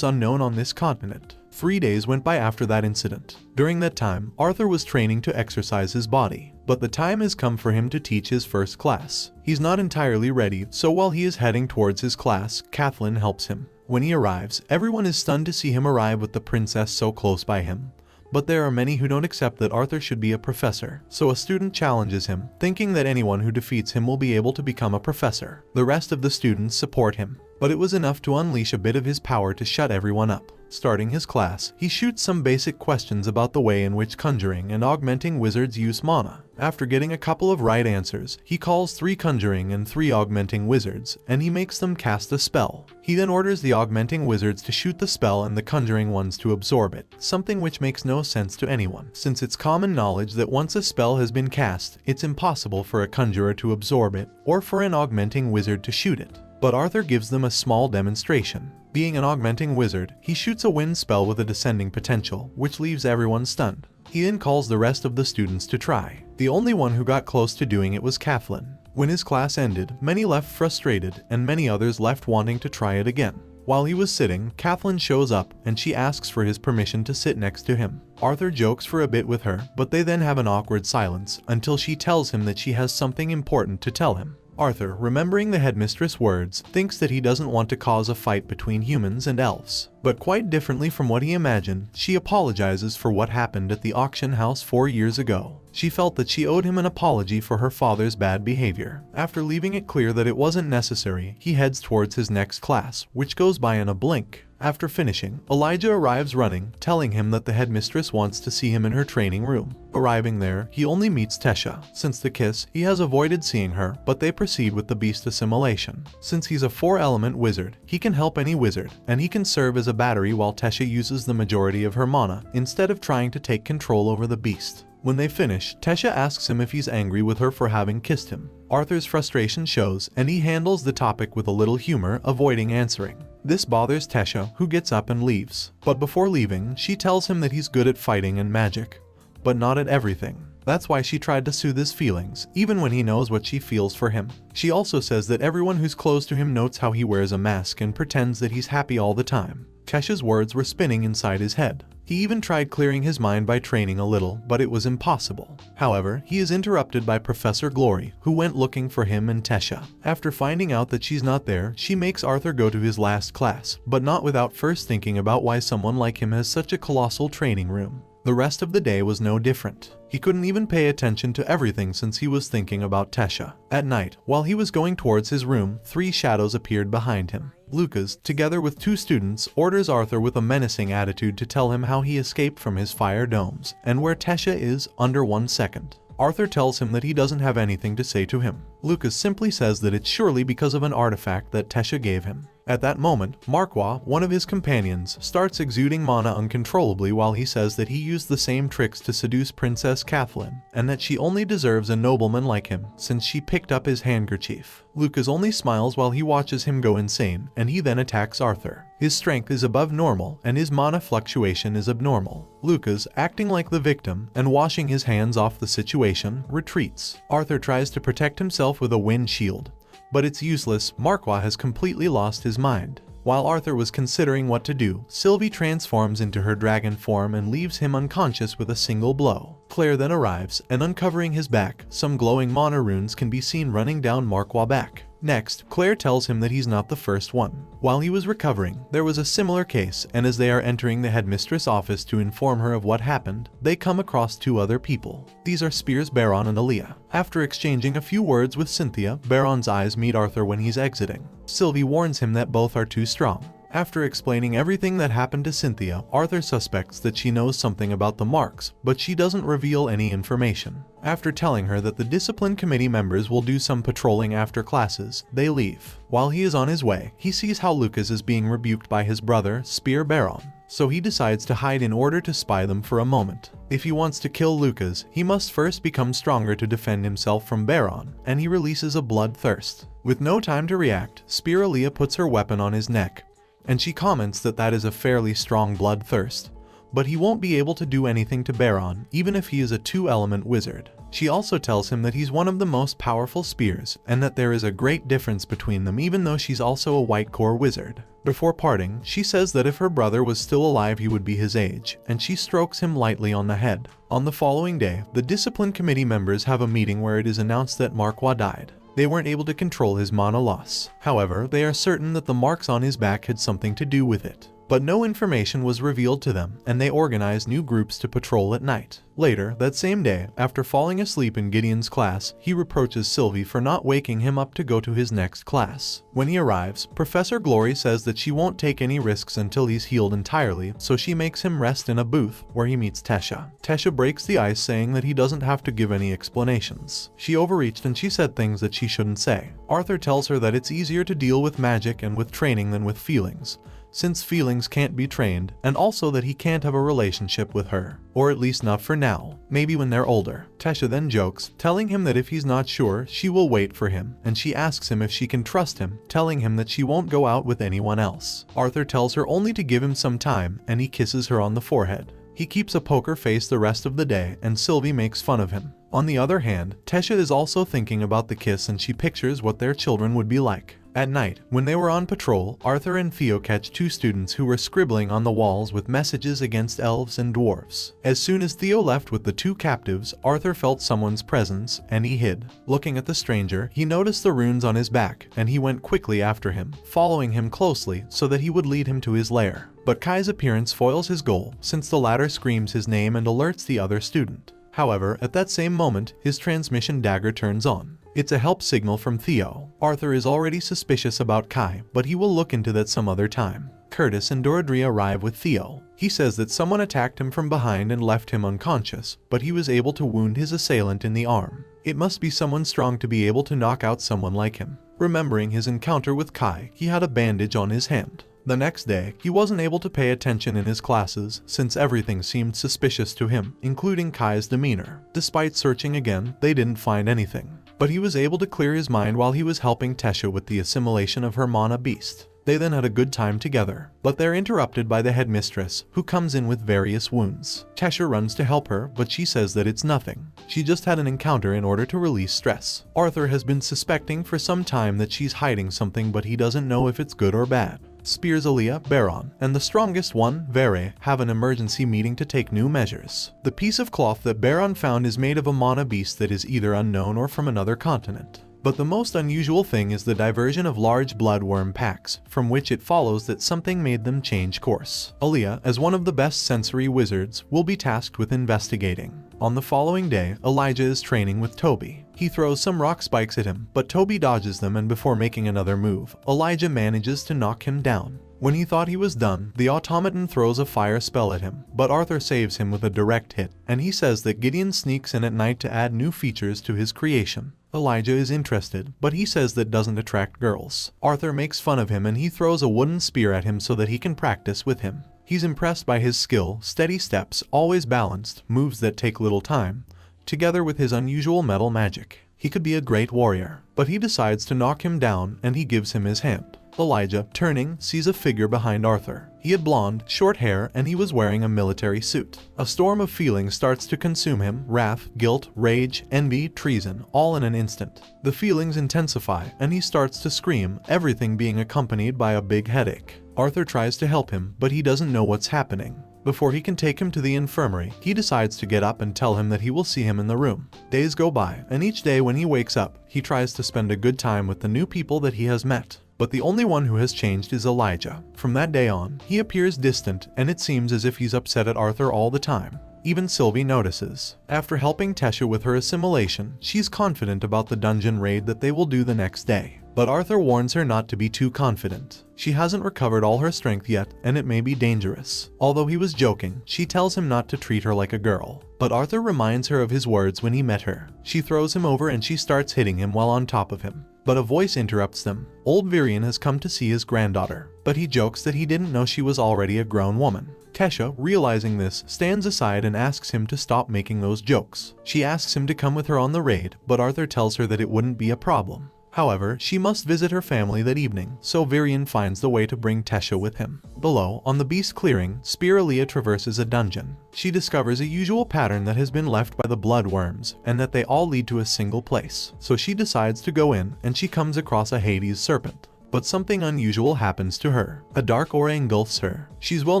unknown on this continent. 3 days went by after that incident. During that time, Arthur was training to exercise his body, but the time has come for him to teach his first class. He's not entirely ready, so while he is heading towards his class, Kathleen helps him. When he arrives, everyone is stunned to see him arrive with the princess so close by him. But there are many who don't accept that Arthur should be a professor, so a student challenges him, thinking that anyone who defeats him will be able to become a professor. The rest of the students support him, but it was enough to unleash a bit of his power to shut everyone up. Starting his class, he shoots some basic questions about the way in which conjuring and augmenting wizards use mana. After getting a couple of right answers, he calls 3 conjuring and 3 augmenting wizards, and he makes them cast a spell. He then orders the augmenting wizards to shoot the spell and the conjuring ones to absorb it, something which makes no sense to anyone, since it's common knowledge that once a spell has been cast, it's impossible for a conjurer to absorb it, or for an augmenting wizard to shoot it. But Arthur gives them a small demonstration. Being an augmenting wizard, he shoots a wind spell with a descending potential, which leaves everyone stunned. He then calls the rest of the students to try. The only one who got close to doing it was Kathleen. When his class ended, many left frustrated, and many others left wanting to try it again. While he was sitting, Kathleen shows up, and she asks for his permission to sit next to him. Arthur jokes for a bit with her, but they then have an awkward silence, until she tells him that she has something important to tell him. Arthur, remembering the headmistress' words, thinks that he doesn't want to cause a fight between humans and elves. But quite differently from what he imagined, she apologizes for what happened at the auction house 4 years ago. She felt that she owed him an apology for her father's bad behavior. After leaving it clear that it wasn't necessary, he heads towards his next class, which goes by in a blink. After finishing, Elijah arrives running, telling him that the headmistress wants to see him in her training room. Arriving there, he only meets Tesha. Since the kiss, he has avoided seeing her, but they proceed with the beast assimilation. Since he's a 4-element wizard, he can help any wizard, and he can serve as a battery while Tesha uses the majority of her mana, instead of trying to take control over the beast. When they finish, Tesha asks him if he's angry with her for having kissed him. Arthur's frustration shows, and he handles the topic with a little humor, avoiding answering. This bothers Tesha, who gets up and leaves. But before leaving, she tells him that he's good at fighting and magic, but not at everything. That's why she tried to soothe his feelings, even when he knows what she feels for him. She also says that everyone who's close to him notes how he wears a mask and pretends that he's happy all the time. Tesha's words were spinning inside his head. He even tried clearing his mind by training a little, but it was impossible. However, he is interrupted by Professor Glory, who went looking for him and Tesha. After finding out that she's not there, she makes Arthur go to his last class, but not without first thinking about why someone like him has such a colossal training room. The rest of the day was no different. He couldn't even pay attention to everything since he was thinking about Tesha. At night, while he was going towards his room, 3 shadows appeared behind him. Lucas, together with 2 students, orders Arthur with a menacing attitude to tell him how he escaped from his fire domes, and where Tesha is under 1 second. Arthur tells him that he doesn't have anything to say to him. Lucas simply says that it's surely because of an artifact that Tesha gave him. At that moment, Marquand, one of his companions, starts exuding mana uncontrollably while he says that he used the same tricks to seduce Princess Kathleen, and that she only deserves a nobleman like him since she picked up his handkerchief. Lucas only smiles while he watches him go insane, and he then attacks Arthur. His strength is above normal, and his mana fluctuation is abnormal. Lucas, acting like the victim and washing his hands off the situation, retreats. Arthur tries to protect himself with a wind shield, but it's useless. Marquand has completely lost his mind. While Arthur was considering what to do, Sylvie transforms into her dragon form and leaves him unconscious with a single blow. Claire then arrives, and uncovering his back, some glowing mana runes can be seen running down Marquand's back. Next, Claire tells him that he's not the first one. While he was recovering, there was a similar case, and as they are entering the headmistress' office to inform her of what happened, they come across 2 other people. These are Spears Baron and Aaliyah. After exchanging a few words with Cynthia, Baron's eyes meet Arthur when he's exiting. Sylvie warns him that both are too strong. After explaining everything that happened to Cynthia, Arthur suspects that she knows something about the marks, but she doesn't reveal any information. After telling her that the discipline committee members will do some patrolling after classes, they leave. While he is on his way, he sees how Lucas is being rebuked by his brother, Spear Baron, so he decides to hide in order to spy them for a moment. If he wants to kill Lucas, he must first become stronger to defend himself from Baron, and he releases a bloodthirst. With no time to react, Spear Aaliyah puts her weapon on his neck, and she comments that that is a fairly strong bloodthirst, but he won't be able to do anything to Baron, even if he is a 2-element wizard. She also tells him that he's one of the most powerful spears, and that there is a great difference between them even though she's also a white core wizard. Before parting, she says that if her brother was still alive he would be his age, and she strokes him lightly on the head. On the following day, the discipline committee members have a meeting where it is announced that Marquand died. They weren't able to control his mana loss. However, they are certain that the marks on his back had something to do with it. But no information was revealed to them, and they organized new groups to patrol at night. Later, that same day, after falling asleep in Gideon's class, he reproaches Sylvie for not waking him up to go to his next class. When he arrives, Professor Glory says that she won't take any risks until he's healed entirely, so she makes him rest in a booth, where he meets Tesha. Tesha breaks the ice saying that he doesn't have to give any explanations. She overreached and she said things that she shouldn't say. Arthur tells her that it's easier to deal with magic and with training than with feelings, since feelings can't be trained, and also that he can't have a relationship with her. Or at least not for now. Maybe when they're older. Tesha then jokes, telling him that if he's not sure, she will wait for him, and she asks him if she can trust him, telling him that she won't go out with anyone else. Arthur tells her only to give him some time, and he kisses her on the forehead. He keeps a poker face the rest of the day, and Sylvie makes fun of him. On the other hand, Tesha is also thinking about the kiss, and she pictures what their children would be like. At night, when they were on patrol, Arthur and Theo catch 2 students who were scribbling on the walls with messages against elves and dwarves. As soon as Theo left with the 2 captives, Arthur felt someone's presence, and he hid. Looking at the stranger, he noticed the runes on his back, and he went quickly after him, following him closely so that he would lead him to his lair. But Kai's appearance foils his goal, since the latter screams his name and alerts the other student. However, at that same moment, his transmission dagger turns on. It's a help signal from Theo. Arthur is already suspicious about Kai, but he will look into that some other time. Curtis and Doradria arrive with Theo. He says that someone attacked him from behind and left him unconscious, but he was able to wound his assailant in the arm. It must be someone strong to be able to knock out someone like him. Remembering his encounter with Kai, he had a bandage on his hand. The next day, he wasn't able to pay attention in his classes since everything seemed suspicious to him, including Kai's demeanor. Despite searching again, they didn't find anything. But he was able to clear his mind while he was helping Tesha with the assimilation of her mana beast. They then had a good time together, but they're interrupted by the headmistress, who comes in with various wounds. Tesha runs to help her, but she says that it's nothing. She just had an encounter in order to release stress. Arthur has been suspecting for some time that she's hiding something, but he doesn't know if it's good or bad. Spears Aaliyah, Baron, and the strongest one, Vere, have an emergency meeting to take new measures. The piece of cloth that Baron found is made of a mana beast that is either unknown or from another continent. But the most unusual thing is the diversion of large bloodworm packs, from which it follows that something made them change course. Aaliyah, as one of the best sensory wizards, will be tasked with investigating. On the following day, Elijah is training with Toby. He throws some rock spikes at him, but Toby dodges them, and before making another move, Elijah manages to knock him down. When he thought he was done, the automaton throws a fire spell at him, but Arthur saves him with a direct hit, and he says that Gideon sneaks in at night to add new features to his creation. Elijah is interested, but he says that doesn't attract girls. Arthur makes fun of him and he throws a wooden spear at him so that he can practice with him. He's impressed by his skill, steady steps, always balanced, moves that take little time, together with his unusual metal magic. He could be a great warrior, but he decides to knock him down and he gives him his hand. Elijah, turning, sees a figure behind Arthur. He had blonde, short hair, and he was wearing a military suit. A storm of feelings starts to consume him: wrath, guilt, rage, envy, treason, all in an instant. The feelings intensify, and he starts to scream, everything being accompanied by a big headache. Arthur tries to help him, but he doesn't know what's happening. Before he can take him to the infirmary, he decides to get up and tell him that he will see him in the room. Days go by, and each day when he wakes up, he tries to spend a good time with the new people that he has met. But the only one who has changed is Elijah. From that day on, he appears distant, and it seems as if he's upset at Arthur all the time. Even Sylvie notices. After helping Tesha with her assimilation, she's confident about the dungeon raid that they will do the next day. But Arthur warns her not to be too confident. She hasn't recovered all her strength yet, and it may be dangerous. Although he was joking, she tells him not to treat her like a girl. But Arthur reminds her of his words when he met her. She throws him over and she starts hitting him while on top of him. But a voice interrupts them. Old Virion has come to see his granddaughter, but he jokes that he didn't know she was already a grown woman. Tesha, realizing this, stands aside and asks him to stop making those jokes. She asks him to come with her on the raid, but Arthur tells her that it wouldn't be a problem. However, she must visit her family that evening, so Virion finds the way to bring Tesha with him. Below, on the beast clearing, Spear Aaliyah traverses a dungeon. She discovers a usual pattern that has been left by the bloodworms, and that they all lead to a single place. So she decides to go in, and she comes across a Hades serpent. But something unusual happens to her. A dark aura engulfs her. She's well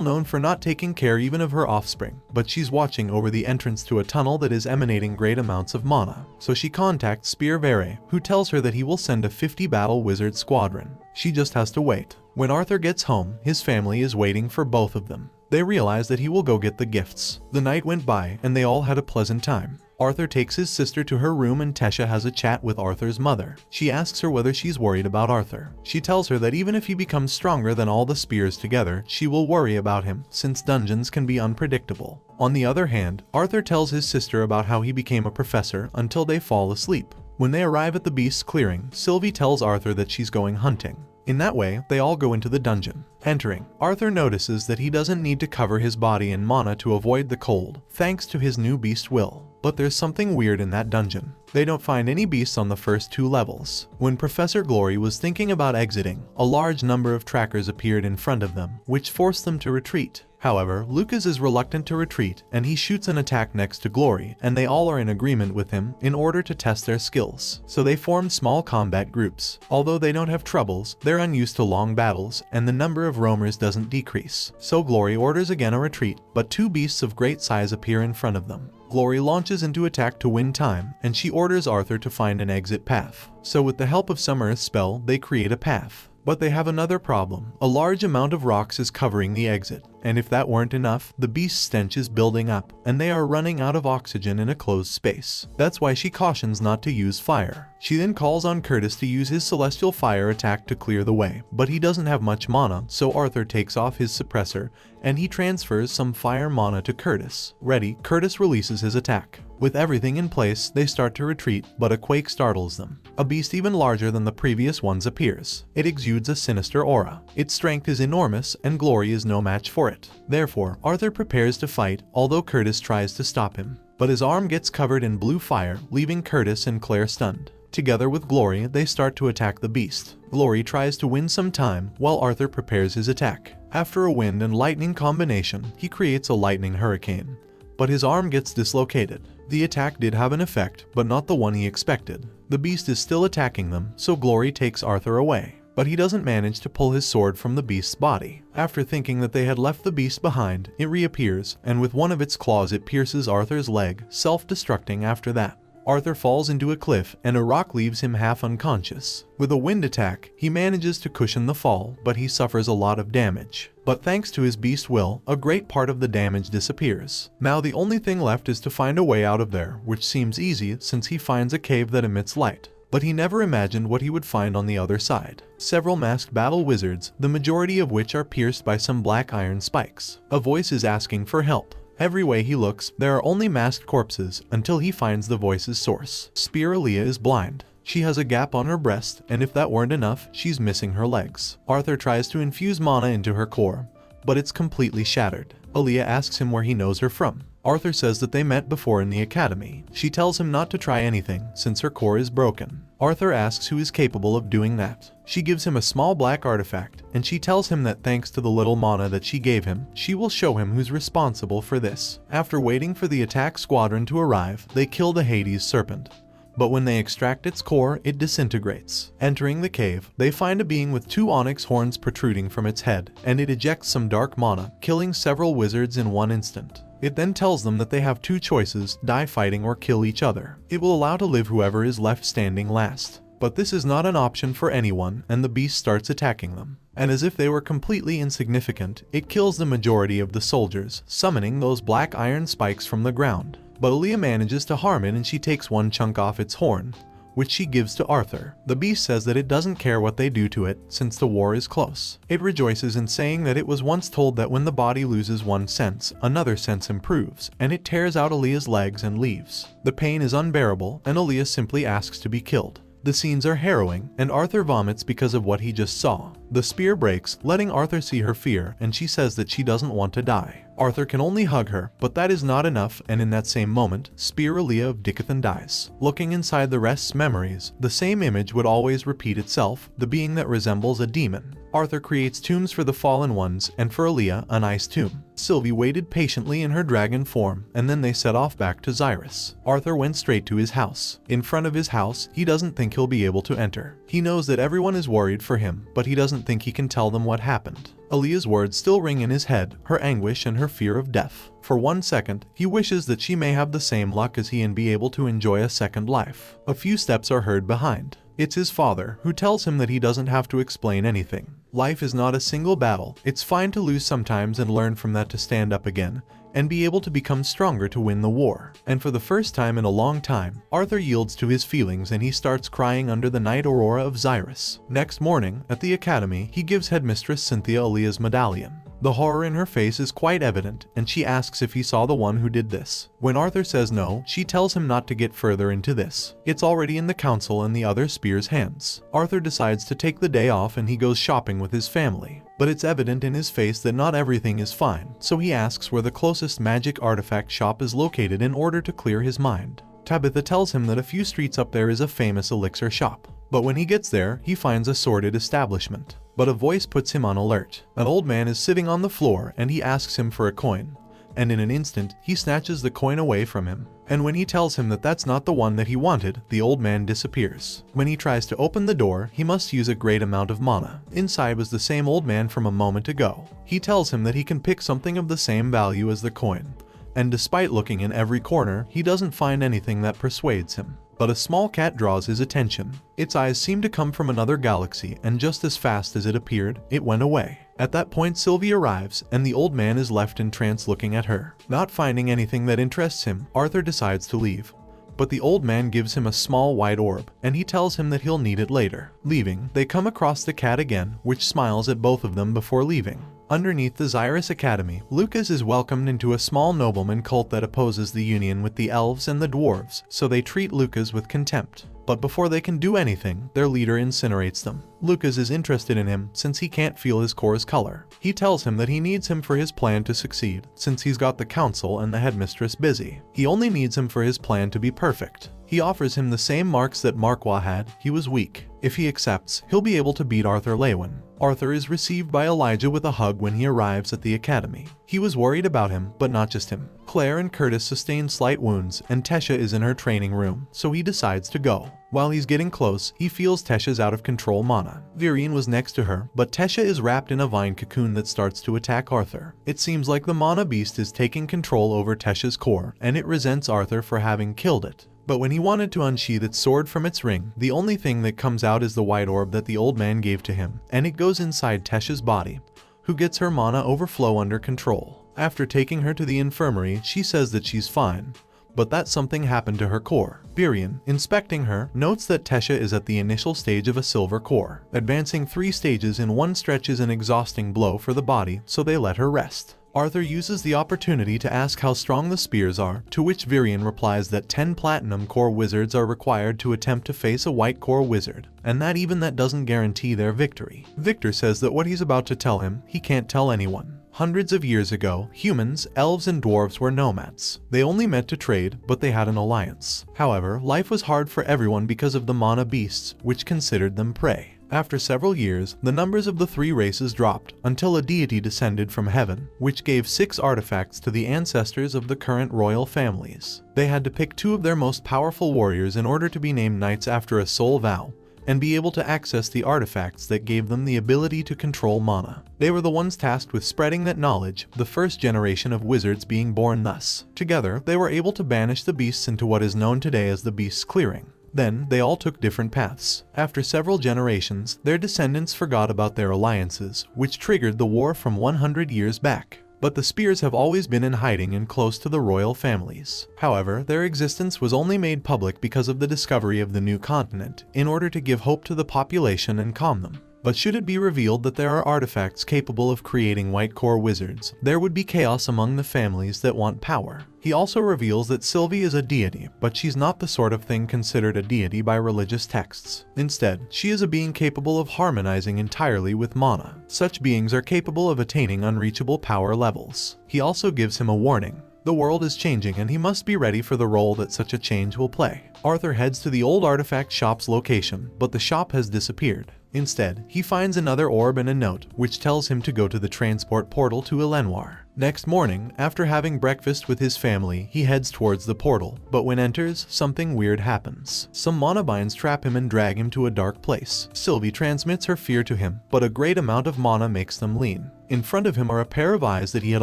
known for not taking care even of her offspring, but she's watching over the entrance to a tunnel that is emanating great amounts of mana. So she contacts Spear Vere, who tells her that he will send a 50 battle wizard squadron. She just has to wait. When Arthur gets home, his family is waiting for both of them. They realize that he will go get the gifts. The night went by, and they all had a pleasant time. Arthur takes his sister to her room and Tesha has a chat with Arthur's mother. She asks her whether she's worried about Arthur. She tells her that even if he becomes stronger than all the spears together, she will worry about him, since dungeons can be unpredictable. On the other hand, Arthur tells his sister about how he became a professor until they fall asleep. When they arrive at the beast's clearing, Sylvie tells Arthur that she's going hunting. In that way, they all go into the dungeon. Entering, Arthur notices that he doesn't need to cover his body in mana to avoid the cold, thanks to his new beast will. But there's something weird in that dungeon. They don't find any beasts on the first 2 levels. When Professor Glory was thinking about exiting, a large number of trackers appeared in front of them, which forced them to retreat. However, Lucas is reluctant to retreat, and he shoots an attack next to Glory, and they all are in agreement with him in order to test their skills. So they form small combat groups. Although they don't have troubles, they're unused to long battles, and the number of roamers doesn't decrease. So Glory orders again a retreat, but 2 beasts of great size appear in front of them. Glory launches into attack to win time, and she orders Arthur to find an exit path. So with the help of some earth spell, they create a path. But they have another problem. A large amount of rocks is covering the exit, and if that weren't enough, the beast's stench is building up, and they are running out of oxygen in a closed space. That's why she cautions not to use fire. She then calls on Curtis to use his celestial fire attack to clear the way, but he doesn't have much mana, so Arthur takes off his suppressor, and he transfers some fire mana to Curtis. Ready, Curtis releases his attack. With everything in place, they start to retreat, but a quake startles them. A beast even larger than the previous ones appears. It exudes a sinister aura. Its strength is enormous, and Glory is no match for it. Therefore, Arthur prepares to fight, although Curtis tries to stop him. But his arm gets covered in blue fire, leaving Curtis and Claire stunned. Together with Glory, they start to attack the beast. Glory tries to win some time while Arthur prepares his attack. After a wind and lightning combination, he creates a lightning hurricane. But his arm gets dislocated. The attack did have an effect, but not the one he expected. The beast is still attacking them, so Glory takes Arthur away. But he doesn't manage to pull his sword from the beast's body. After thinking that they had left the beast behind, it reappears, and with one of its claws it pierces Arthur's leg, self-destructing after that. Arthur falls into a cliff, and a rock leaves him half unconscious. With a wind attack, he manages to cushion the fall, but he suffers a lot of damage. But thanks to his beast will, a great part of the damage disappears. Now the only thing left is to find a way out of there, which seems easy since he finds a cave that emits light. But he never imagined what he would find on the other side. Several masked battle wizards, the majority of which are pierced by some black iron spikes. A voice is asking for help. Every way he looks, there are only masked corpses until he finds the voice's source. Spear Aaliyah is blind. She has a gap on her breast, and if that weren't enough, she's missing her legs. Arthur tries to infuse mana into her core, but it's completely shattered. Aaliyah asks him where he knows her from. Arthur says that they met before in the academy. She tells him not to try anything since her core is broken. Arthur asks who is capable of doing that. She gives him a small black artifact, and she tells him that thanks to the little mana that she gave him, she will show him who's responsible for this. After waiting for the attack squadron to arrive, they kill the Hades serpent. But when they extract its core, it disintegrates. Entering the cave, they find a being with 2 onyx horns protruding from its head, and it ejects some dark mana, killing several wizards in one instant. It then tells them that they have 2 choices, die fighting or kill each other. It will allow to live whoever is left standing last. But this is not an option for anyone, and the beast starts attacking them. And as if they were completely insignificant, it kills the majority of the soldiers, summoning those black iron spikes from the ground. But Aaliyah manages to harm it, and she takes one chunk off its horn, which she gives to Arthur. The beast says that it doesn't care what they do to it, since the war is close. It rejoices in saying that it was once told that when the body loses one sense, another sense improves, and it tears out Aaliyah's legs and leaves. The pain is unbearable, and Aaliyah simply asks to be killed. The scenes are harrowing, and Arthur vomits because of what he just saw. The spear breaks, letting Arthur see her fear, and she says that she doesn't want to die. Arthur can only hug her, but that is not enough, and in that same moment, Spear Aaliyah of Dickathon dies. Looking inside the rest's memories, the same image would always repeat itself, the being that resembles a demon. Arthur creates tombs for the fallen ones, and for Aaliyah, an ice tomb. Sylvie waited patiently in her dragon form, and then they set off back to Xyrus. Arthur went straight to his house. In front of his house, he doesn't think he'll be able to enter. He knows that everyone is worried for him, but he doesn't think he can tell them what happened. Aaliyah's words still ring in his head, her anguish and her fear of death. For 1 second, he wishes that she may have the same luck as he and be able to enjoy a second life. A few steps are heard behind. It's his father, who tells him that he doesn't have to explain anything. Life is not a single battle. It's fine to lose sometimes and learn from that to stand up again, and be able to become stronger to win the war. And for the first time in a long time, Arthur yields to his feelings and he starts crying under the night aurora of Xyrus. Next morning, at the academy, he gives headmistress Cynthia Aaliyah's medallion. The horror in her face is quite evident, and she asks if he saw the one who did this. When Arthur says no, she tells him not to get further into this. It's already in the council and the other spear's hands. Arthur decides to take the day off and he goes shopping with his family. But it's evident in his face that not everything is fine, so he asks where the closest magic artifact shop is located in order to clear his mind. Tabitha tells him that a few streets up there is a famous elixir shop. But when he gets there, he finds a sordid establishment. But a voice puts him on alert. An old man is sitting on the floor and he asks him for a coin. And in an instant, he snatches the coin away from him. And when he tells him that that's not the one that he wanted, the old man disappears. When he tries to open the door, he must use a great amount of mana. Inside was the same old man from a moment ago. He tells him that he can pick something of the same value as the coin. And despite looking in every corner, he doesn't find anything that persuades him. But a small cat draws his attention. Its eyes seem to come from another galaxy, and just as fast as it appeared, it went away. At that point, Sylvie arrives, and the old man is left in trance looking at her. Not finding anything that interests him, Arthur decides to leave. But the old man gives him a small white orb, and he tells him that he'll need it later. Leaving, they come across the cat again, which smiles at both of them before leaving. Underneath the Xyrus Academy, Lucas is welcomed into a small nobleman cult that opposes the union with the elves and the dwarves, so they treat Lucas with contempt. but before they can do anything, their leader incinerates them. Lucas is interested in him since he can't feel his core's color. He tells him that he needs him for his plan to succeed, since he's got the council and the headmistress busy. He only needs him for his plan to be perfect. He offers him the same marks that Marquand had. He was weak. If he accepts, he'll be able to beat Arthur Lewin. Arthur is received by Elijah with a hug when he arrives at the academy. He was worried about him, but not just him. Claire and Curtis sustain slight wounds, and Tesha is in her training room, so he decides to go. While he's getting close, he feels Tesha's out of control mana. Virian was next to her, but Tesha is wrapped in a vine cocoon that starts to attack Arthur. It seems like the mana beast is taking control over Tesha's core, and it resents Arthur for having killed it. But when he wanted to unsheath its sword from its ring, the only thing that comes out is the white orb that the old man gave to him, and it goes inside Tesha's body, who gets her mana overflow under control. After taking her to the infirmary, she says that she's fine, but that something happened to her core. Virian, inspecting her, notes that Tesha is at the initial stage of a silver core. Advancing 3 stages in one stretch is an exhausting blow for the body, so they let her rest. Arthur uses the opportunity to ask how strong the spears are, to which Virian replies that 10 platinum core wizards are required to attempt to face a white core wizard, and that even that doesn't guarantee their victory. Victor says that what he's about to tell him, he can't tell anyone. Hundreds of years ago, humans, elves, and dwarves were nomads. They only met to trade, but they had an alliance. However, life was hard for everyone because of the mana beasts, which considered them prey. After several years, the numbers of the 3 races dropped, until a deity descended from heaven, which gave 6 artifacts to the ancestors of the current royal families. They had to pick 2 of their most powerful warriors in order to be named knights after a soul vow, and be able to access the artifacts that gave them the ability to control mana. They were the ones tasked with spreading that knowledge, the first generation of wizards being born thus. Together, they were able to banish the beasts into what is known today as the Beast's Clearing. Then, they all took different paths. After several generations, their descendants forgot about their alliances, which triggered the war from 100 years back. But the spears have always been in hiding and close to the royal families. However, their existence was only made public because of the discovery of the new continent, in order to give hope to the population and calm them. But should it be revealed that there are artifacts capable of creating white core wizards, there would be chaos among the families that want power. He also reveals that Sylvie is a deity, but she's not the sort of thing considered a deity by religious texts. Instead, she is a being capable of harmonizing entirely with mana. Such beings are capable of attaining unreachable power levels. He also gives him a warning. The world is changing and he must be ready for the role that such a change will play. Arthur heads to the old artifact shop's location, but the shop has disappeared. Instead, he finds another orb and a note, which tells him to go to the transport portal to Elenoir. Next morning, after having breakfast with his family, he heads towards the portal, but when enters, something weird happens. Some mana binds trap him and drag him to a dark place. Sylvie transmits her fear to him, but a great amount of mana makes them lean. In front of him are a pair of eyes that he had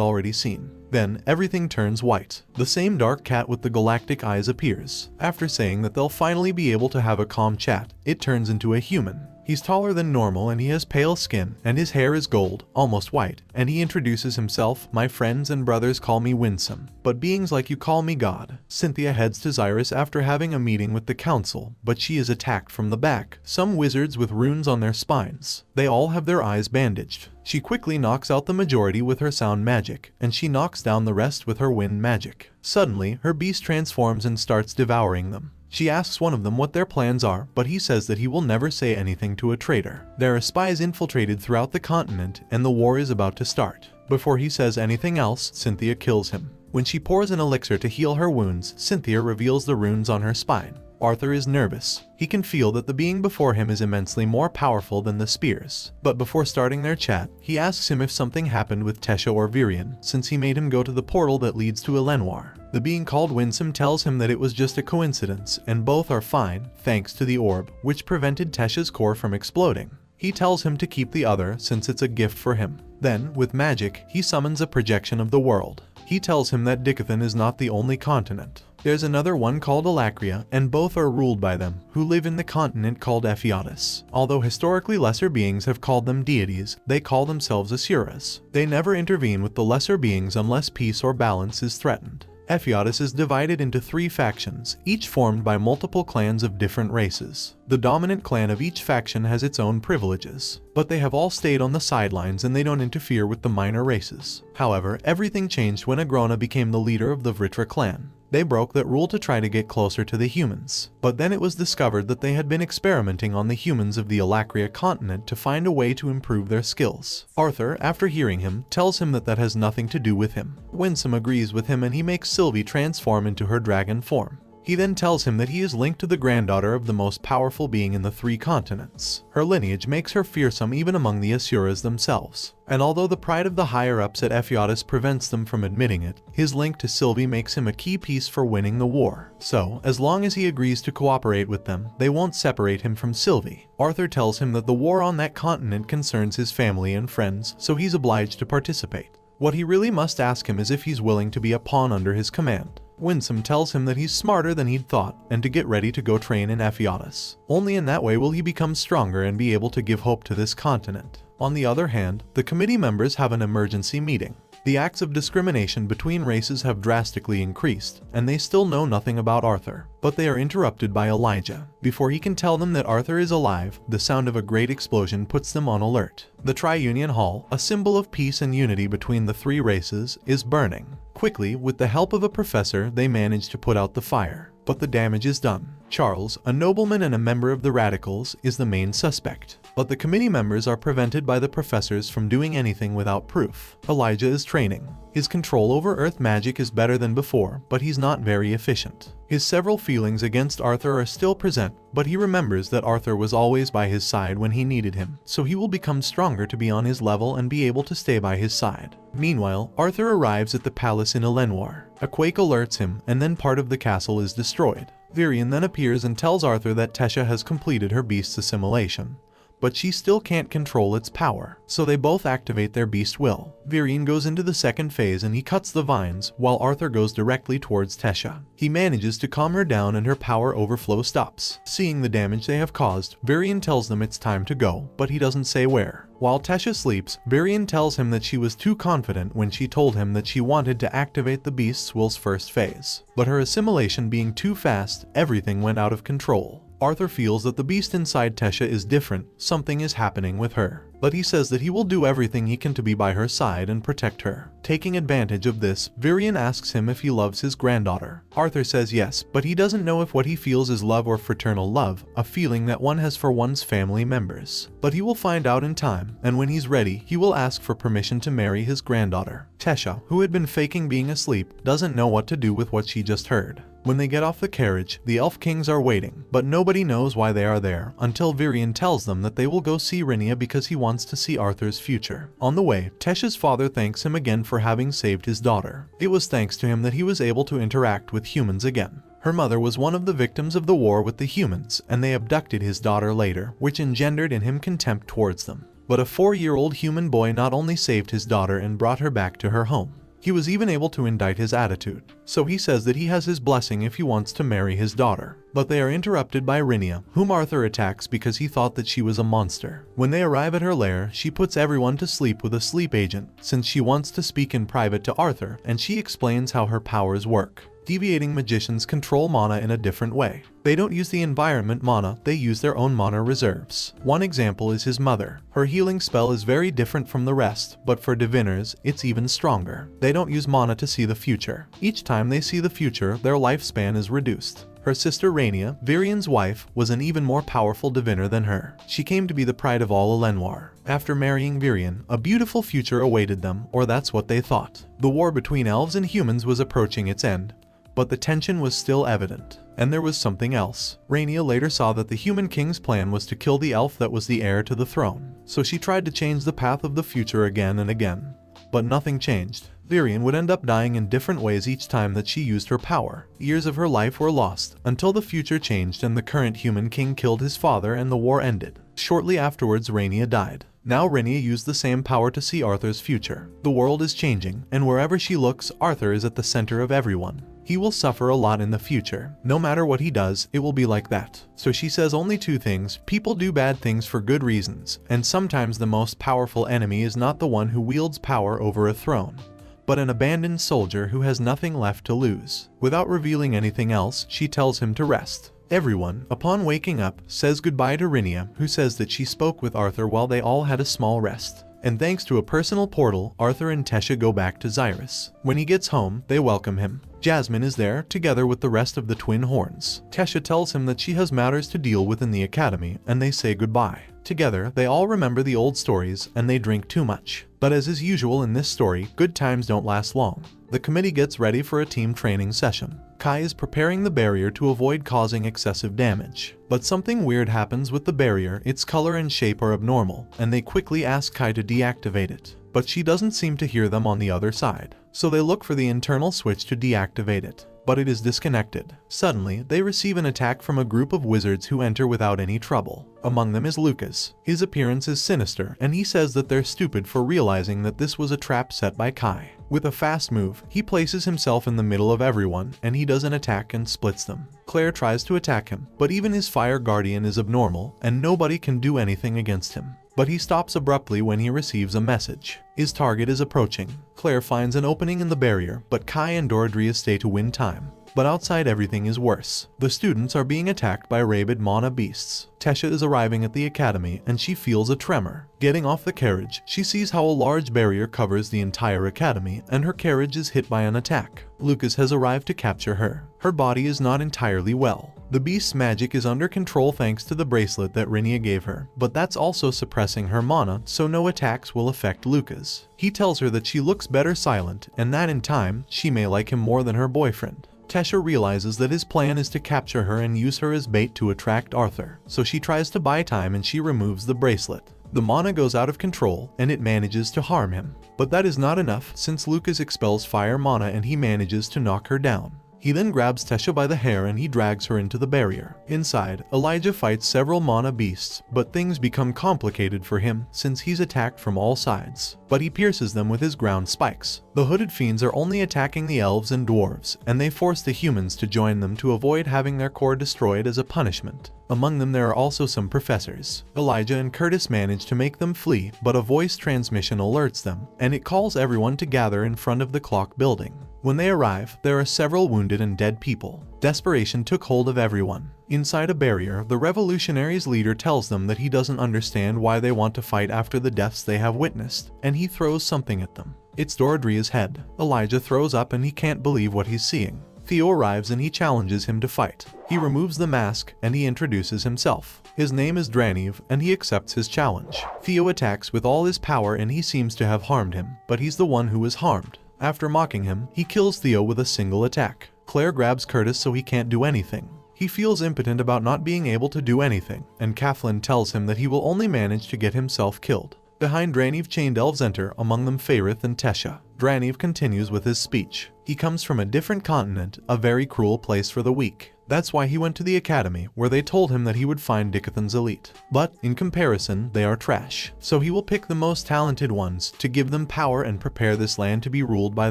already seen. Then, everything turns white. The same dark cat with the galactic eyes appears. After saying that they'll finally be able to have a calm chat, it turns into a human. He's taller than normal and he has pale skin, and his hair is gold, almost white, and he introduces himself, "My friends and brothers call me Winsome, but beings like you call me God." Cynthia heads to Xyrus after having a meeting with the council, but she is attacked from the back. Some wizards with runes on their spines. They all have their eyes bandaged. She quickly knocks out the majority with her sound magic, and she knocks down the rest with her wind magic. Suddenly, her beast transforms and starts devouring them. She asks one of them what their plans are, but he says that he will never say anything to a traitor. There are spies infiltrated throughout the continent, and the war is about to start. Before he says anything else, Cynthia kills him. When she pours an elixir to heal her wounds, Cynthia reveals the runes on her spine. Arthur is nervous. He can feel that the being before him is immensely more powerful than the spears. But before starting their chat, he asks him if something happened with Tesha or Virian, since he made him go to the portal that leads to Elenoir. The being called Winsome tells him that it was just a coincidence, and both are fine, thanks to the orb, which prevented Tesha's core from exploding. He tells him to keep the other, since it's a gift for him. Then, with magic, he summons a projection of the world. He tells him that Dicathan is not the only continent. There's another one called Alacria, and both are ruled by them, who live in the continent called Ephiatus. Although historically lesser beings have called them deities, they call themselves Asuras. They never intervene with the lesser beings unless peace or balance is threatened. Ephiatus is divided into 3 factions, each formed by multiple clans of different races. The dominant clan of each faction has its own privileges, but they have all stayed on the sidelines and they don't interfere with the minor races. However, everything changed when Agrona became the leader of the Vritra clan. They broke that rule to try to get closer to the humans, but then it was discovered that they had been experimenting on the humans of the Alacria continent to find a way to improve their skills. Arthur, after hearing him, tells him that has nothing to do with him. Winsome agrees with him and he makes Sylvie transform into her dragon form. He then tells him that he is linked to the granddaughter of the most powerful being in the 3 continents. Her lineage makes her fearsome even among the Asuras themselves. And although the pride of the higher-ups at Ephialtes prevents them from admitting it, his link to Sylvie makes him a key piece for winning the war. So, as long as he agrees to cooperate with them, they won't separate him from Sylvie. Arthur tells him that the war on that continent concerns his family and friends, so he's obliged to participate. What he really must ask him is if he's willing to be a pawn under his command. Winsome tells him that he's smarter than he'd thought and to get ready to go train in Ephialtes. Only in that way will he become stronger and be able to give hope to this continent. On the other hand, the committee members have an emergency meeting. The acts of discrimination between races have drastically increased, and they still know nothing about Arthur. But they are interrupted by Elijah. Before he can tell them that Arthur is alive, the sound of a great explosion puts them on alert. The Tri-Union Hall, a symbol of peace and unity between the 3 races, is burning. Quickly, with the help of a professor, they manage to put out the fire. But the damage is done. Charles, a nobleman and a member of the Radicals, is the main suspect. But the committee members are prevented by the professors from doing anything without proof. Elijah is training. His control over earth magic is better than before, but he's not very efficient. His several feelings against Arthur are still present, but he remembers that Arthur was always by his side when he needed him, so he will become stronger to be on his level and be able to stay by his side. Meanwhile, Arthur arrives at the palace in Elenoir. A quake alerts him, and then part of the castle is destroyed. Virion then appears and tells Arthur that Tesha has completed her beast's assimilation. But she still can't control its power, so they both activate their beast will. Virion goes into the second phase and he cuts the vines, while Arthur goes directly towards Tesha. He manages to calm her down and her power overflow stops. Seeing the damage they have caused, Virion tells them it's time to go, but he doesn't say where. While Tesha sleeps, Virion tells him that she was too confident when she told him that she wanted to activate the beast's will's first phase. But her assimilation being too fast, everything went out of control. Arthur feels that the beast inside Tesha is different, something is happening with her. But he says that he will do everything he can to be by her side and protect her. Taking advantage of this, Virion asks him if he loves his granddaughter. Arthur says yes, but he doesn't know if what he feels is love or fraternal love, a feeling that one has for one's family members. But he will find out in time, and when he's ready, he will ask for permission to marry his granddaughter. Tesha, who had been faking being asleep, doesn't know what to do with what she just heard. When they get off the carriage, the Elf Kings are waiting, but nobody knows why they are there, until Virion tells them that they will go see Rhaenyra because he wants to see Arthur's future. On the way, Tesha's father thanks him again for having saved his daughter. It was thanks to him that he was able to interact with humans again. Her mother was one of the victims of the war with the humans, and they abducted his daughter later, which engendered in him contempt towards them. But a 4-year-old human boy not only saved his daughter and brought her back to her home, he was even able to indict his attitude. So he says that he has his blessing if he wants to marry his daughter. But they are interrupted by Rhaenyra, whom Arthur attacks because he thought that she was a monster. When they arrive at her lair, she puts everyone to sleep with a sleep agent, since she wants to speak in private to Arthur, and she explains how her powers work. Deviating magicians control mana in a different way. They don't use the environment mana, they use their own mana reserves. One example is his mother. Her healing spell is very different from the rest, but for diviners, it's even stronger. They don't use mana to see the future. Each time they see the future, their lifespan is reduced. Her sister Rhaenyra, Virion's wife, was an even more powerful diviner than her. She came to be the pride of all Elenoir. After marrying Virion, a beautiful future awaited them, or that's what they thought. The war between elves and humans was approaching its end, but the tension was still evident. And there was something else. Rhaenyra later saw that the human king's plan was to kill the elf that was the heir to the throne. So she tried to change the path of the future again and again. But nothing changed. Virion would end up dying in different ways each time that she used her power. Years of her life were lost, until the future changed and the current human king killed his father and the war ended. Shortly afterwards, Rhaenyra died. Now Rhaenyra used the same power to see Arthur's future. The world is changing, and wherever she looks, Arthur is at the center of everyone. He will suffer a lot in the future. No matter what he does, it will be like that. So she says only 2 things. People do bad things for good reasons, and sometimes the most powerful enemy is not the one who wields power over a throne, but an abandoned soldier who has nothing left to lose. Without revealing anything else, she tells him to rest. Everyone, upon waking up, says goodbye to Rhaenyra, who says that she spoke with Arthur while they all had a small rest. and thanks to a personal portal, Arthur and Tesha go back to Xyrus. When he gets home, they welcome him. Jasmine is there, together with the rest of the twin horns. Tesha tells him that she has matters to deal with in the academy, and they say goodbye. Together, they all remember the old stories, and they drink too much. But as is usual in this story, good times don't last long. The committee gets ready for a team training session. Kai is preparing the barrier to avoid causing excessive damage. But something weird happens with the barrier. Its color and shape are abnormal, and they quickly ask Kai to deactivate it. But she doesn't seem to hear them on the other side. So they look for the internal switch to deactivate it. But it is disconnected. Suddenly, they receive an attack from a group of wizards who enter without any trouble. Among them is Lucas. His appearance is sinister, and he says that they're stupid for realizing that this was a trap set by Kai. With a fast move, he places himself in the middle of everyone, and he does an attack and splits them. Claire tries to attack him, but even his fire guardian is abnormal, and nobody can do anything against him. But he stops abruptly when he receives a message. His target is approaching. Claire finds an opening in the barrier, but Kai and Doradria stay to win time. But outside everything is worse. The students are being attacked by rabid mana beasts. Tesha is arriving at the academy and she feels a tremor. Getting off the carriage, she sees how a large barrier covers the entire academy and her carriage is hit by an attack. Lucas has arrived to capture her. Her body is not entirely well. The beast's magic is under control thanks to the bracelet that Rinia gave her, but that's also suppressing her mana, so no attacks will affect Lucas. He tells her that she looks better silent and that in time, she may like him more than her boyfriend. Tesha realizes that his plan is to capture her and use her as bait to attract Arthur, so she tries to buy time and she removes the bracelet. The mana goes out of control and it manages to harm him. But that is not enough since Lucas expels fire mana and he manages to knock her down. He then grabs Tesha by the hair and he drags her into the barrier. Inside, Elijah fights several mana beasts, but things become complicated for him since he's attacked from all sides. But he pierces them with his ground spikes. The hooded fiends are only attacking the elves and dwarves, and they force the humans to join them to avoid having their core destroyed as a punishment. Among them there are also some professors. Elijah and Curtis manage to make them flee, but a voice transmission alerts them, and it calls everyone to gather in front of the clock building. When they arrive, there are several wounded and dead people. Desperation took hold of everyone. Inside a barrier, the revolutionaries' leader tells them that he doesn't understand why they want to fight after the deaths they have witnessed, and he throws something at them. It's Doradria's head. Elijah throws up and he can't believe what he's seeing. Theo arrives and he challenges him to fight. He removes the mask and he introduces himself. His name is Draniv and he accepts his challenge. Theo attacks with all his power and he seems to have harmed him, but he's the one who was harmed. After mocking him, he kills Theo with a single attack. Claire grabs Curtis so he can't do anything. He feels impotent about not being able to do anything, and Kathleen tells him that he will only manage to get himself killed. Behind Draniv, chained elves enter, among them Faerith and Tesha. Draniv continues with his speech. He comes from a different continent, a very cruel place for the weak. That's why he went to the academy, where they told him that he would find Dickathon's elite. But, in comparison, they are trash. So he will pick the most talented ones to give them power and prepare this land to be ruled by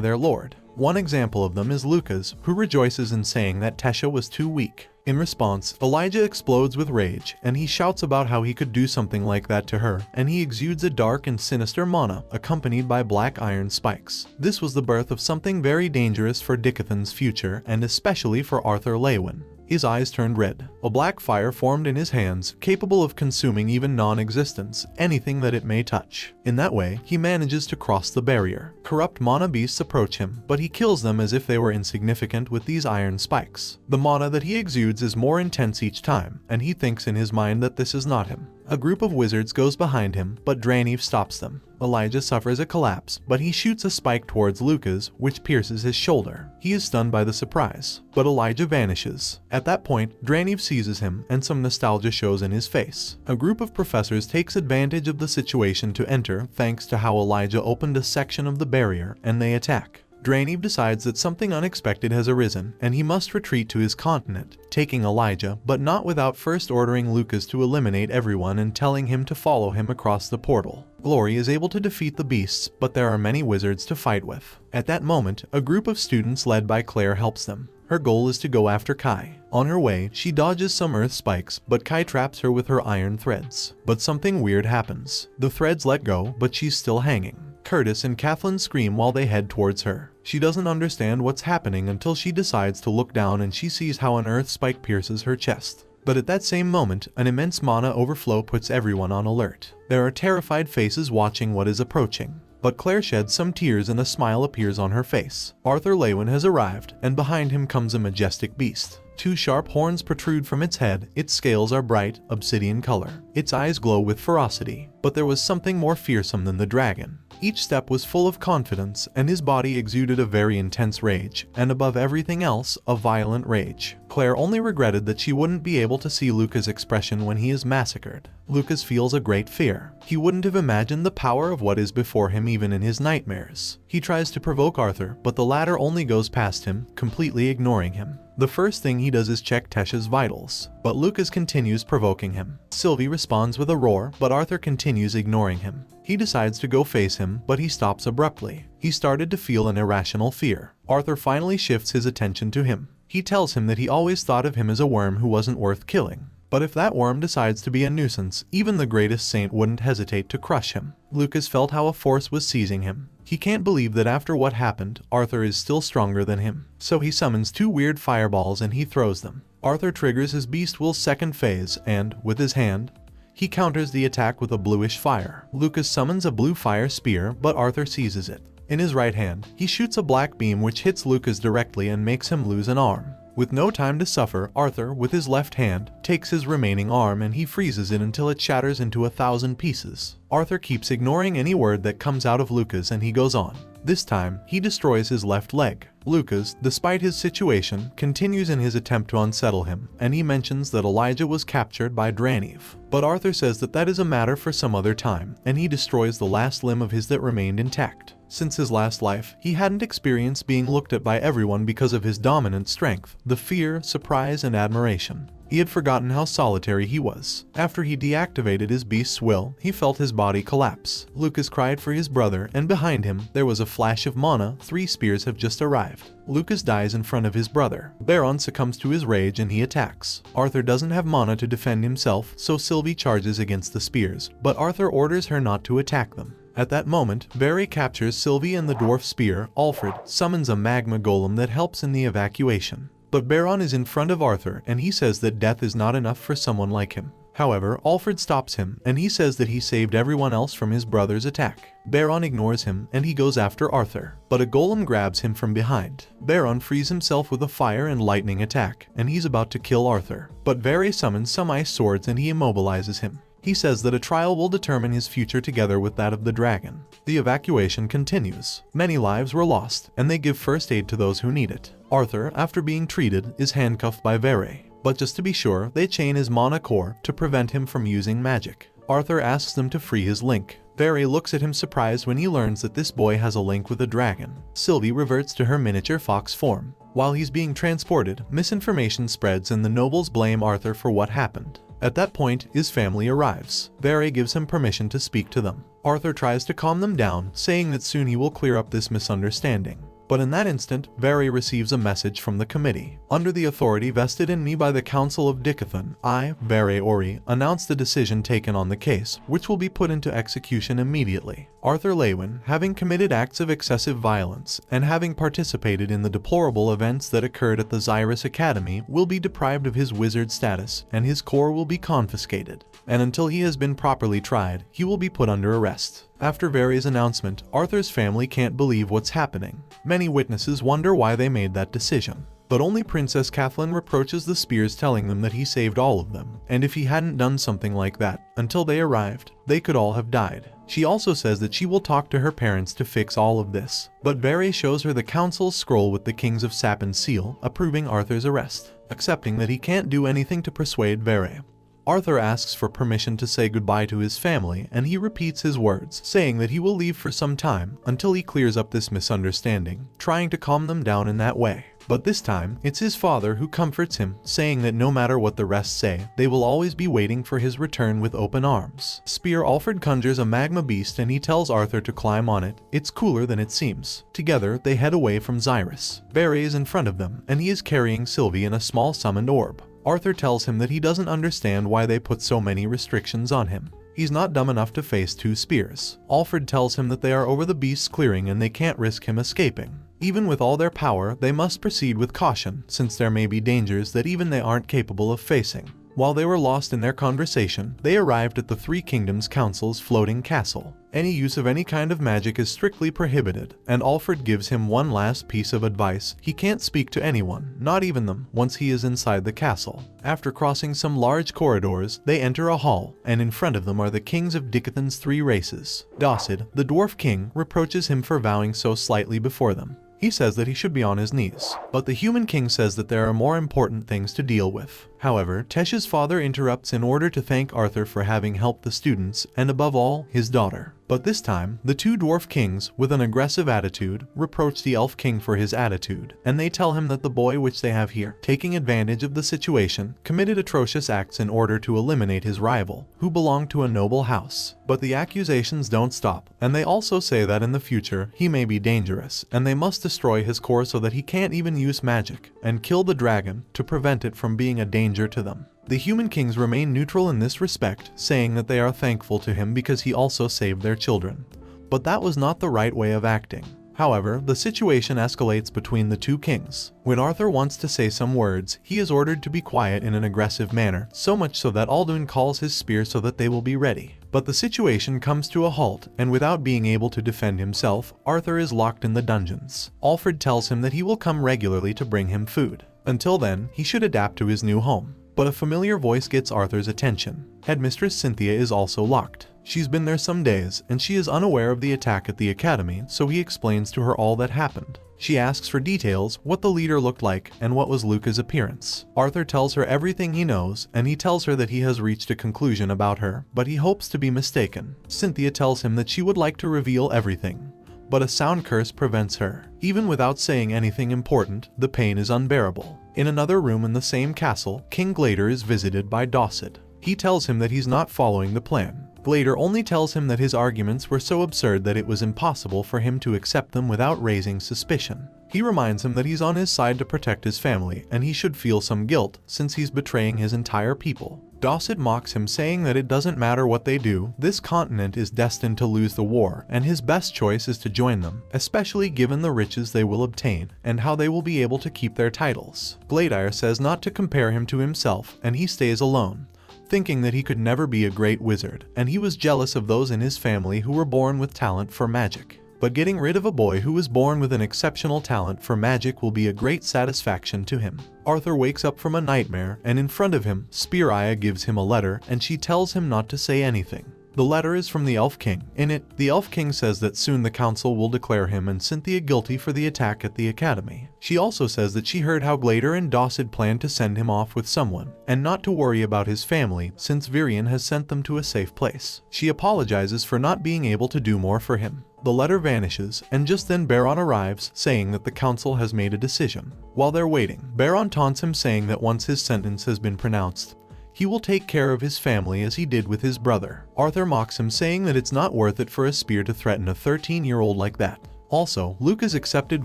their lord. One example of them is Lucas, who rejoices in saying that Tesha was too weak. In response, Elijah explodes with rage, and he shouts about how he could do something like that to her, and he exudes a dark and sinister mana, accompanied by black iron spikes. This was the birth of something very dangerous for Dickathon's future, and especially for Arthur Lewin. His eyes turned red. A black fire formed in his hands, capable of consuming even non-existence, anything that it may touch. In that way, he manages to cross the barrier. Corrupt mana beasts approach him, but he kills them as if they were insignificant with these iron spikes. The mana that he exudes is more intense each time, and he thinks in his mind that this is not him. A group of wizards goes behind him, but Draniv stops them. Elijah suffers a collapse, but he shoots a spike towards Lucas, which pierces his shoulder. He is stunned by the surprise, but Elijah vanishes. At that point, Draniv seizes him, and some nostalgia shows in his face. A group of professors takes advantage of the situation to enter, thanks to how Elijah opened a section of the barrier, and they attack. Draniv decides that something unexpected has arisen, and he must retreat to his continent, taking Elijah, but not without first ordering Lucas to eliminate everyone and telling him to follow him across the portal. Glory is able to defeat the beasts, but there are many wizards to fight with. At that moment, a group of students led by Claire helps them. Her goal is to go after Kai. On her way, she dodges some earth spikes, but Kai traps her with her iron threads. But something weird happens. The threads let go, but she's still hanging. Curtis and Kathleen scream while they head towards her. She doesn't understand what's happening until she decides to look down and she sees how an earth spike pierces her chest. But at that same moment, an immense mana overflow puts everyone on alert. There are terrified faces watching what is approaching. But Claire sheds some tears and a smile appears on her face. Arthur Lewin has arrived, and behind him comes a majestic beast. 2 sharp horns protrude from its head, its scales are bright, obsidian color. Its eyes glow with ferocity. But there was something more fearsome than the dragon. Each step was full of confidence, and his body exuded a very intense rage, and above everything else, a violent rage. Claire only regretted that she wouldn't be able to see Luca's expression when he is massacred. Lucas feels a great fear. He wouldn't have imagined the power of what is before him even in his nightmares. He tries to provoke Arthur, but the latter only goes past him, completely ignoring him. The first thing he does is check Tesh's vitals, but Lucas continues provoking him. Sylvie responds with a roar, but Arthur continues ignoring him. He decides to go face him, but he stops abruptly. He started to feel an irrational fear. Arthur finally shifts his attention to him. He tells him that he always thought of him as a worm who wasn't worth killing. But if that worm decides to be a nuisance, even the greatest saint wouldn't hesitate to crush him. Lucas felt how a force was seizing him. He can't believe that after what happened, Arthur is still stronger than him. So he summons 2 weird fireballs and he throws them. Arthur triggers his Beast Will's second phase and, with his hand, he counters the attack with a bluish fire. Lucas summons a blue fire spear, but Arthur seizes it. In his right hand, he shoots a black beam which hits Lucas directly and makes him lose an arm. With no time to suffer, Arthur, with his left hand, takes his remaining arm and he freezes it until it shatters into 1,000 pieces. Arthur keeps ignoring any word that comes out of Lucas and he goes on. This time, he destroys his left leg. Lucas, despite his situation, continues in his attempt to unsettle him, and he mentions that Elijah was captured by Draniv. But Arthur says that that is a matter for some other time, and he destroys the last limb of his that remained intact. Since his last life, he hadn't experienced being looked at by everyone because of his dominant strength, the fear, surprise, and admiration. He had forgotten how solitary he was. After he deactivated his beast's will, he felt his body collapse. Lucas cried for his brother, and behind him, there was a flash of mana. 3 spears have just arrived. Lucas dies in front of his brother. Baron succumbs to his rage and he attacks. Arthur doesn't have mana to defend himself, so Sylvie charges against the spears, but Arthur orders her not to attack them. At that moment, Barry captures Sylvie and the dwarf spear. Alfred summons a magma golem that helps in the evacuation. But Baron is in front of Arthur and he says that death is not enough for someone like him. However, Alfred stops him and he says that he saved everyone else from his brother's attack. Baron ignores him and he goes after Arthur, but a golem grabs him from behind. Baron frees himself with a fire and lightning attack and he's about to kill Arthur. But Barry summons some ice swords and he immobilizes him. He says that a trial will determine his future together with that of the dragon. The evacuation continues. Many lives were lost, and they give first aid to those who need it. Arthur, after being treated, is handcuffed by Vere. But just to be sure, they chain his mana core to prevent him from using magic. Arthur asks them to free his link. Vere looks at him surprised when he learns that this boy has a link with a dragon. Sylvie reverts to her miniature fox form. While he's being transported, misinformation spreads and the nobles blame Arthur for what happened. At that point, his family arrives. Vere gives him permission to speak to them. Arthur tries to calm them down, saying that soon he will clear up this misunderstanding. But in that instant, Vere receives a message from the committee. Under the authority vested in me by the Council of Dickathon, I, Vere Ori, announce the decision taken on the case, which will be put into execution immediately. Arthur Lewin, having committed acts of excessive violence, and having participated in the deplorable events that occurred at the Xyrus Academy, will be deprived of his wizard status, and his core will be confiscated. And until he has been properly tried, he will be put under arrest. After Vere's announcement, Arthur's family can't believe what's happening. Many witnesses wonder why they made that decision. But only Princess Kathleen reproaches the spears, telling them that he saved all of them, and if he hadn't done something like that, until they arrived, they could all have died. She also says that she will talk to her parents to fix all of this. But Vere shows her the council's scroll with the Kings of Sapin's seal, approving Arthur's arrest, accepting that he can't do anything to persuade Vere. Arthur asks for permission to say goodbye to his family, and he repeats his words, saying that he will leave for some time until he clears up this misunderstanding, trying to calm them down in that way. But this time, it's his father who comforts him, saying that no matter what the rest say, they will always be waiting for his return with open arms. Spear Alfred conjures a magma beast and he tells Arthur to climb on it. It's cooler than it seems. Together, they head away from Xyrus. Vere is in front of them, and he is carrying Sylvie in a small summoned orb. Arthur tells him that he doesn't understand why they put so many restrictions on him. He's not dumb enough to face 2 spears. Alfred tells him that they are over the beast's clearing and they can't risk him escaping. Even with all their power, they must proceed with caution, since there may be dangers that even they aren't capable of facing. While they were lost in their conversation, they arrived at the Three Kingdoms Council's floating castle. Any use of any kind of magic is strictly prohibited, and Alfred gives him one last piece of advice. He can't speak to anyone, not even them, once he is inside the castle. After crossing some large corridors, they enter a hall, and in front of them are the kings of Dicathan's three races. Docid, the dwarf king, reproaches him for bowing so slightly before them. He says that he should be on his knees, but the human king says that there are more important things to deal with. However, Tesh's father interrupts in order to thank Arthur for having helped the students, and above all, his daughter. But this time, the two dwarf kings, with an aggressive attitude, reproach the elf king for his attitude, and they tell him that the boy which they have here, taking advantage of the situation, committed atrocious acts in order to eliminate his rival, who belonged to a noble house. But the accusations don't stop, and they also say that in the future, he may be dangerous, and they must destroy his core so that he can't even use magic, and kill the dragon to prevent it from being a danger to them. The human kings remain neutral in this respect, saying that they are thankful to him because he also saved their children. But that was not the right way of acting. However, the situation escalates between the two kings. When Arthur wants to say some words, he is ordered to be quiet in an aggressive manner, so much so that Alduin calls his spear so that they will be ready. But the situation comes to a halt, and without being able to defend himself, Arthur is locked in the dungeons. Alfred tells him that he will come regularly to bring him food. Until then, he should adapt to his new home. But a familiar voice gets Arthur's attention. Headmistress Cynthia is also locked. She's been there some days, and she is unaware of the attack at the academy, so he explains to her all that happened. She asks for details, what the leader looked like, and what was Luca's appearance. Arthur tells her everything he knows, and he tells her that he has reached a conclusion about her, but he hopes to be mistaken. Cynthia tells him that she would like to reveal everything, but a sound curse prevents her. Even without saying anything important, the pain is unbearable. In another room in the same castle, King Glader is visited by Docid. He tells him that he's not following the plan. Glader only tells him that his arguments were so absurd that it was impossible for him to accept them without raising suspicion. He reminds him that he's on his side to protect his family, and he should feel some guilt since he's betraying his entire people. Docid mocks him, saying that it doesn't matter what they do, this continent is destined to lose the war, and his best choice is to join them, especially given the riches they will obtain, and how they will be able to keep their titles. Gladir says not to compare him to himself, and he stays alone, thinking that he could never be a great wizard, and he was jealous of those in his family who were born with talent for magic. But getting rid of a boy who was born with an exceptional talent for magic will be a great satisfaction to him. Arthur wakes up from a nightmare, and in front of him, Speariah gives him a letter, and she tells him not to say anything. The letter is from the Elf King. In it, the Elf King says that soon the council will declare him and Cynthia guilty for the attack at the academy. She also says that she heard how Glader and Docid planned to send him off with someone, and not to worry about his family since Virion has sent them to a safe place. She apologizes for not being able to do more for him. The letter vanishes, and just then Baron arrives, saying that the council has made a decision. While they're waiting, Baron taunts him, saying that once his sentence has been pronounced, he will take care of his family as he did with his brother. Arthur mocks him, saying that it's not worth it for a spear to threaten a 13-year-old like that. Also, Luke is accepted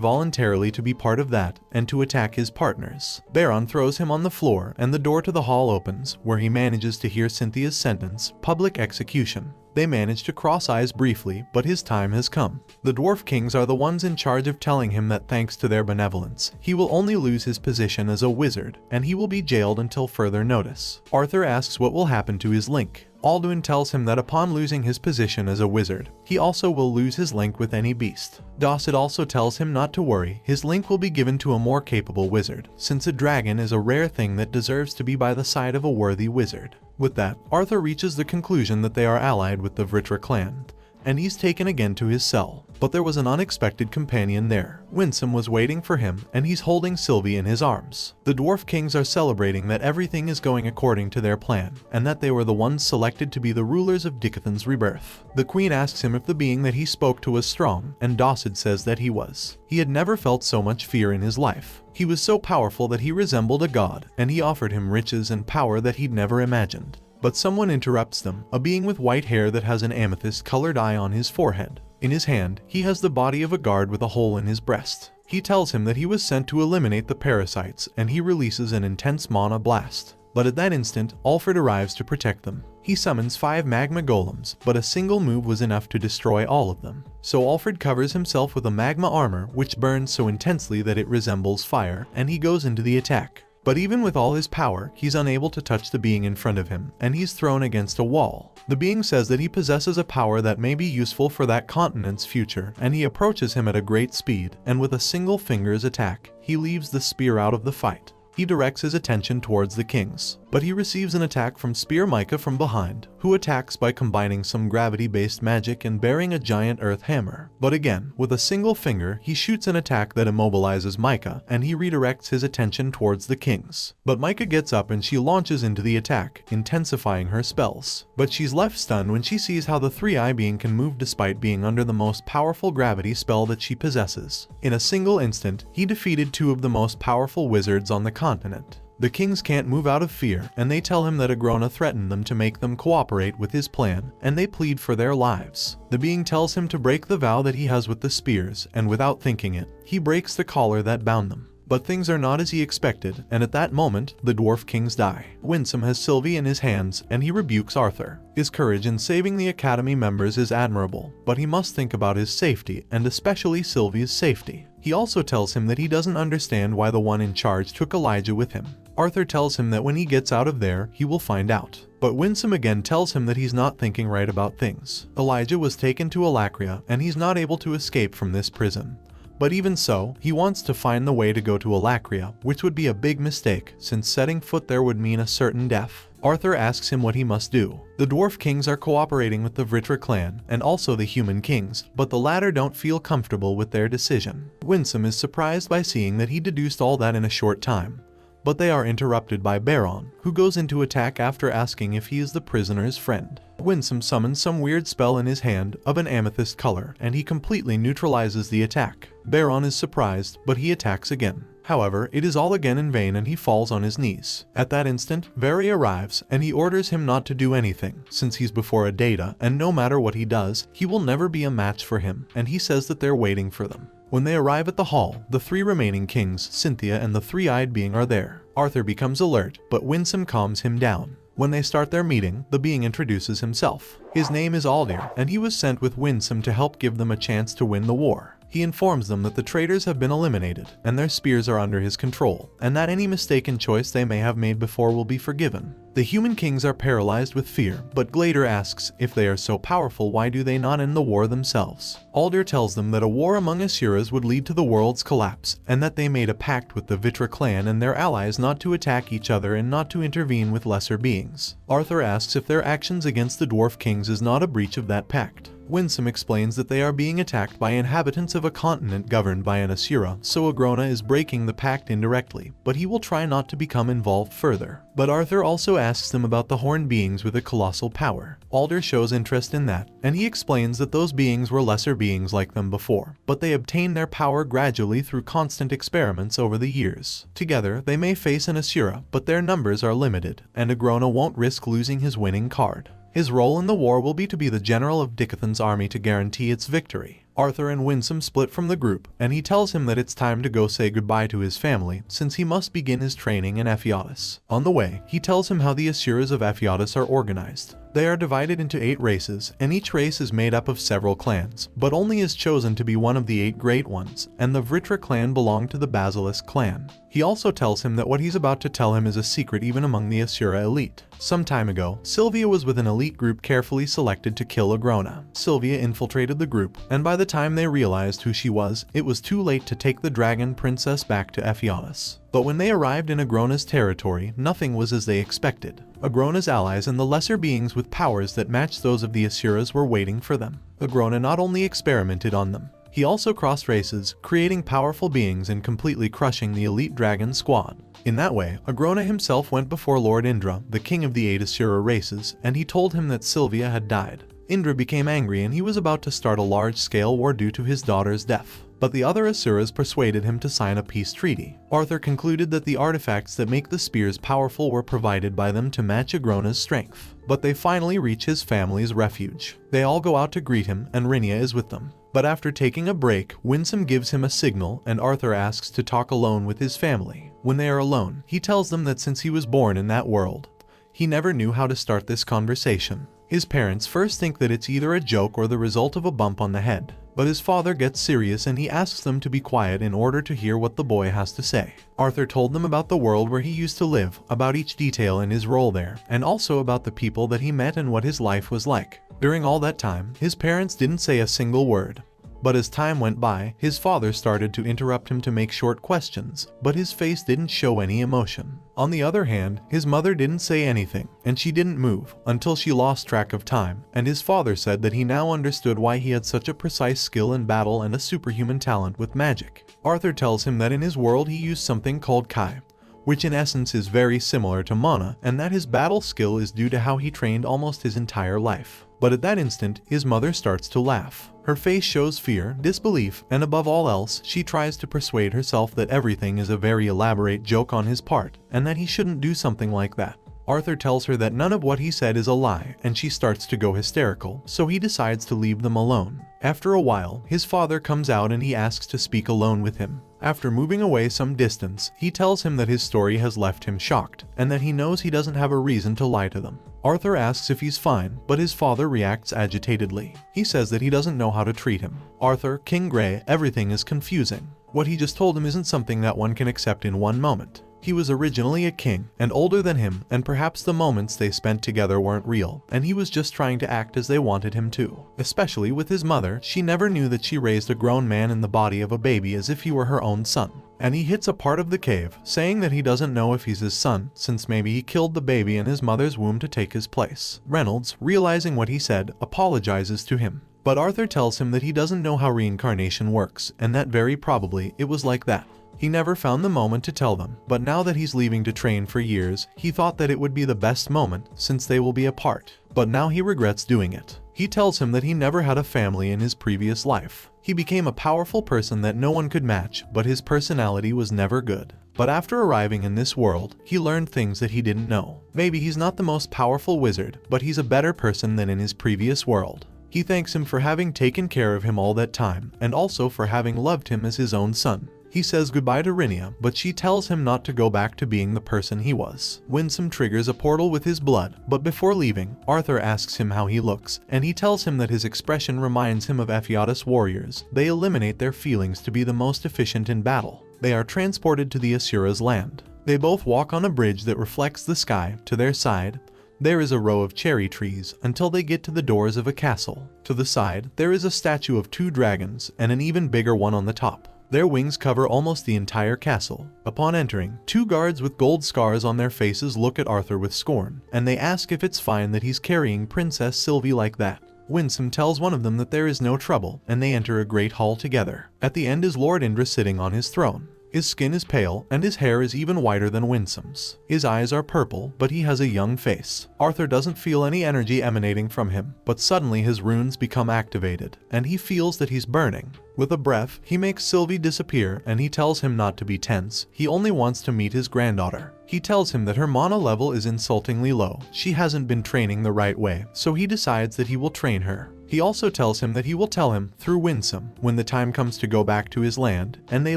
voluntarily to be part of that, and to attack his partners. Baron throws him on the floor, and the door to the hall opens, where he manages to hear Cynthia's sentence, public execution. They manage to cross eyes briefly, but his time has come. The Dwarf Kings are the ones in charge of telling him that thanks to their benevolence, he will only lose his position as a wizard, and he will be jailed until further notice. Arthur asks what will happen to his link. Alduin tells him that upon losing his position as a wizard, he also will lose his link with any beast. Docid also tells him not to worry, his link will be given to a more capable wizard, since a dragon is a rare thing that deserves to be by the side of a worthy wizard. With that, Arthur reaches the conclusion that they are allied with the Vritra clan, and he's taken again to his cell. But there was an unexpected companion there. Winsome was waiting for him, and he's holding Sylvie in his arms. The Dwarf Kings are celebrating that everything is going according to their plan, and that they were the ones selected to be the rulers of Dicathan's rebirth. The Queen asks him if the being that he spoke to was strong, and Docid says that he was. He had never felt so much fear in his life. He was so powerful that he resembled a god, and he offered him riches and power that he'd never imagined. But someone interrupts them, a being with white hair that has an amethyst-colored eye on his forehead. In his hand, he has the body of a guard with a hole in his breast. He tells him that he was sent to eliminate the parasites, and he releases an intense mana blast. But at that instant, Alfred arrives to protect them. He summons 5 magma golems, but a single move was enough to destroy all of them. So Alfred covers himself with a magma armor, which burns so intensely that it resembles fire, and he goes into the attack. But even with all his power, he's unable to touch the being in front of him, and he's thrown against a wall. The being says that he possesses a power that may be useful for that continent's future, and he approaches him at a great speed, and with a single finger's attack, he leaves the spear out of the fight. He directs his attention towards the kings, but he receives an attack from Spear Micah from behind, who attacks by combining some gravity-based magic and bearing a giant earth hammer. But again, with a single finger, he shoots an attack that immobilizes Micah, and he redirects his attention towards the kings. But Micah gets up and she launches into the attack, intensifying her spells. But she's left stunned when she sees how the three-eye being can move despite being under the most powerful gravity spell that she possesses. In a single instant, he defeated two of the most powerful wizards on the continent. The kings can't move out of fear, and they tell him that Agrona threatened them to make them cooperate with his plan, and they plead for their lives. The being tells him to break the vow that he has with the spears, and without thinking it, he breaks the collar that bound them. But things are not as he expected, and at that moment, the dwarf kings die. Winsome has Sylvie in his hands, and he rebukes Arthur. His courage in saving the Academy members is admirable, but he must think about his safety, and especially Sylvie's safety. He also tells him that he doesn't understand why the one in charge took Elijah with him. Arthur tells him that when he gets out of there, he will find out. But Winsome again tells him that he's not thinking right about things. Elijah was taken to Alacria, and he's not able to escape from this prison. But even so, he wants to find the way to go to Alacria, which would be a big mistake, since setting foot there would mean a certain death. Arthur asks him what he must do. The dwarf kings are cooperating with the Vritra clan, and also the human kings, but the latter don't feel comfortable with their decision. Winsome is surprised by seeing that he deduced all that in a short time. But they are interrupted by Baron, who goes into attack after asking if he is the prisoner's friend. Winsome summons some weird spell in his hand of an amethyst color, and he completely neutralizes the attack. Baron is surprised, but he attacks again. However, it is all again in vain and he falls on his knees. At that instant, Very arrives, and he orders him not to do anything, since he's before a data, and no matter what he does, he will never be a match for him, and he says that they're waiting for them. When they arrive at the hall, the three remaining kings, Cynthia and the three-eyed being are there. Arthur becomes alert, but Winsome calms him down. When they start their meeting, the being introduces himself. His name is Aldir, and he was sent with Winsome to help give them a chance to win the war. He informs them that the traitors have been eliminated, and their spears are under his control, and that any mistaken choice they may have made before will be forgiven. The human kings are paralyzed with fear, but Glader asks if they are so powerful, why do they not end the war themselves? Aldir tells them that a war among Asuras would lead to the world's collapse, and that they made a pact with the Vritra clan and their allies not to attack each other and not to intervene with lesser beings. Arthur asks if their actions against the dwarf kings is not a breach of that pact. Winsome explains that they are being attacked by inhabitants of a continent governed by an Asura, so Agrona is breaking the pact indirectly, but he will try not to become involved further. But Arthur also asks them about the horned beings with a colossal power. Aldir shows interest in that, and he explains that those beings were lesser beings like them before, but they obtained their power gradually through constant experiments over the years. Together, they may face an Asura, but their numbers are limited, and Agrona won't risk losing his winning card. His role in the war will be to be the general of Dicathan's army to guarantee its victory. Arthur and Winsome split from the group, and he tells him that it's time to go say goodbye to his family, since he must begin his training in Ephialtes. On the way, he tells him how the Asuras of Ephialtes are organized. They are divided into 8 races, and each race is made up of several clans, but only is chosen to be one of the 8 great ones, and the Vritra clan belonged to the Basilisk clan. He also tells him that what he's about to tell him is a secret even among the Asura elite. Some time ago, Sylvia was with an elite group carefully selected to kill Agrona. Sylvia infiltrated the group, and by the time they realized who she was, it was too late to take the dragon princess back to Ephialtes. But when they arrived in Agrona's territory, nothing was as they expected. Agrona's allies and the lesser beings with powers that matched those of the Asuras were waiting for them. Agrona not only experimented on them, he also crossed races, creating powerful beings and completely crushing the elite dragon squad. In that way, Agrona himself went before Lord Indra, the king of the 8 Asura races, and he told him that Sylvia had died. Indra became angry and he was about to start a large-scale war due to his daughter's death. But the other Asuras persuaded him to sign a peace treaty. Arthur concluded that the artifacts that make the spears powerful were provided by them to match Agrona's strength. But they finally reach his family's refuge. They all go out to greet him, and Rhenia is with them. But after taking a break, Winsome gives him a signal, and Arthur asks to talk alone with his family. When they are alone, he tells them that since he was born in that world, he never knew how to start this conversation. His parents first think that it's either a joke or the result of a bump on the head. But his father gets serious and he asks them to be quiet in order to hear what the boy has to say. Arthur told them about the world where he used to live, about each detail in his role there, and also about the people that he met and what his life was like. During all that time, his parents didn't say a single word. But as time went by, his father started to interrupt him to make short questions, but his face didn't show any emotion. On the other hand, his mother didn't say anything, and she didn't move, until she lost track of time, and his father said that he now understood why he had such a precise skill in battle and a superhuman talent with magic. Arthur tells him that in his world he used something called Kai, which in essence is very similar to mana, and that his battle skill is due to how he trained almost his entire life. But at that instant, his mother starts to laugh. Her face shows fear, disbelief, and above all else, she tries to persuade herself that everything is a very elaborate joke on his part, and that he shouldn't do something like that. Arthur tells her that none of what he said is a lie, and she starts to go hysterical, so he decides to leave them alone. After a while, his father comes out and he asks to speak alone with him. After moving away some distance, he tells him that his story has left him shocked, and that he knows he doesn't have a reason to lie to them. Arthur asks if he's fine, but his father reacts agitatedly. He says that he doesn't know how to treat him. Arthur, King Grey, everything is confusing. What he just told him isn't something that one can accept in one moment. He was originally a king, and older than him, and perhaps the moments they spent together weren't real, and he was just trying to act as they wanted him to. Especially with his mother, she never knew that she raised a grown man in the body of a baby as if he were her own son. And he hits a part of the cave, saying that he doesn't know if he's his son, since maybe he killed the baby in his mother's womb to take his place. Reynolds, realizing what he said, apologizes to him. But Arthur tells him that he doesn't know how reincarnation works, and that very probably it was like that. He never found the moment to tell them, but now that he's leaving to train for years, he thought that it would be the best moment, since they will be apart. But now he regrets doing it. He tells him that he never had a family in his previous life. He became a powerful person that no one could match, but his personality was never good. But after arriving in this world, he learned things that he didn't know. Maybe he's not the most powerful wizard, but he's a better person than in his previous world. He thanks him for having taken care of him all that time, and also for having loved him as his own son. He says goodbye to Rinia, but she tells him not to go back to being the person he was. Winsome triggers a portal with his blood, but before leaving, Arthur asks him how he looks, and he tells him that his expression reminds him of Ephiatus warriors. They eliminate their feelings to be the most efficient in battle. They are transported to the Asura's land. They both walk on a bridge that reflects the sky. To their side, there is a row of cherry trees until they get to the doors of a castle. To the side, there is a statue of 2 dragons and an even bigger one on the top. Their wings cover almost the entire castle. Upon entering, 2 guards with gold scars on their faces look at Arthur with scorn, and they ask if it's fine that he's carrying Princess Sylvie like that. Winsome tells one of them that there is no trouble, and they enter a great hall together. At the end is Lord Indra sitting on his throne. His skin is pale, and his hair is even whiter than Winsome's. His eyes are purple, but he has a young face. Arthur doesn't feel any energy emanating from him, but suddenly his runes become activated, and he feels that he's burning. With a breath, he makes Sylvie disappear, and he tells him not to be tense. He only wants to meet his granddaughter. He tells him that her mana level is insultingly low. She hasn't been training the right way, so he decides that he will train her. He also tells him that he will tell him, through Winsome, when the time comes to go back to his land, and they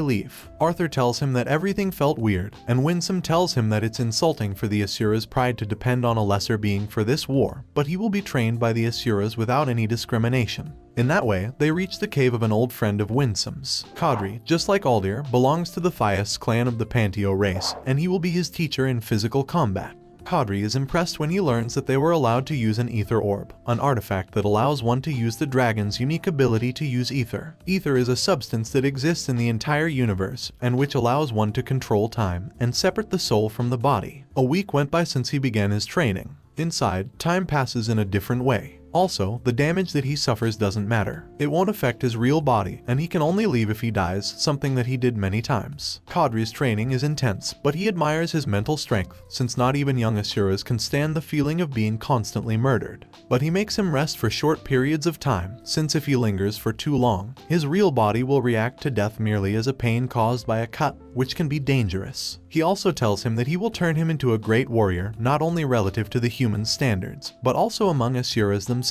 leave. Arthur tells him that everything felt weird, and Winsome tells him that it's insulting for the Asura's pride to depend on a lesser being for this war, but he will be trained by the Asura's without any discrimination. In that way, they reach the cave of an old friend of Winsome's. Kadri, just like Aldir, belongs to the Thias clan of the Panteo race, and he will be his teacher in physical combat. Kadri is impressed when he learns that they were allowed to use an ether orb, an artifact that allows one to use the dragon's unique ability to use ether. Ether is a substance that exists in the entire universe, and which allows one to control time and separate the soul from the body. A week went by since he began his training. Inside, time passes in a different way. Also, the damage that he suffers doesn't matter. It won't affect his real body, and he can only leave if he dies, something that he did many times. Kadri's training is intense, but he admires his mental strength, since not even young Asuras can stand the feeling of being constantly murdered. But he makes him rest for short periods of time, since if he lingers for too long, his real body will react to death merely as a pain caused by a cut, which can be dangerous. He also tells him that he will turn him into a great warrior, not only relative to the human standards, but also among Asuras themselves.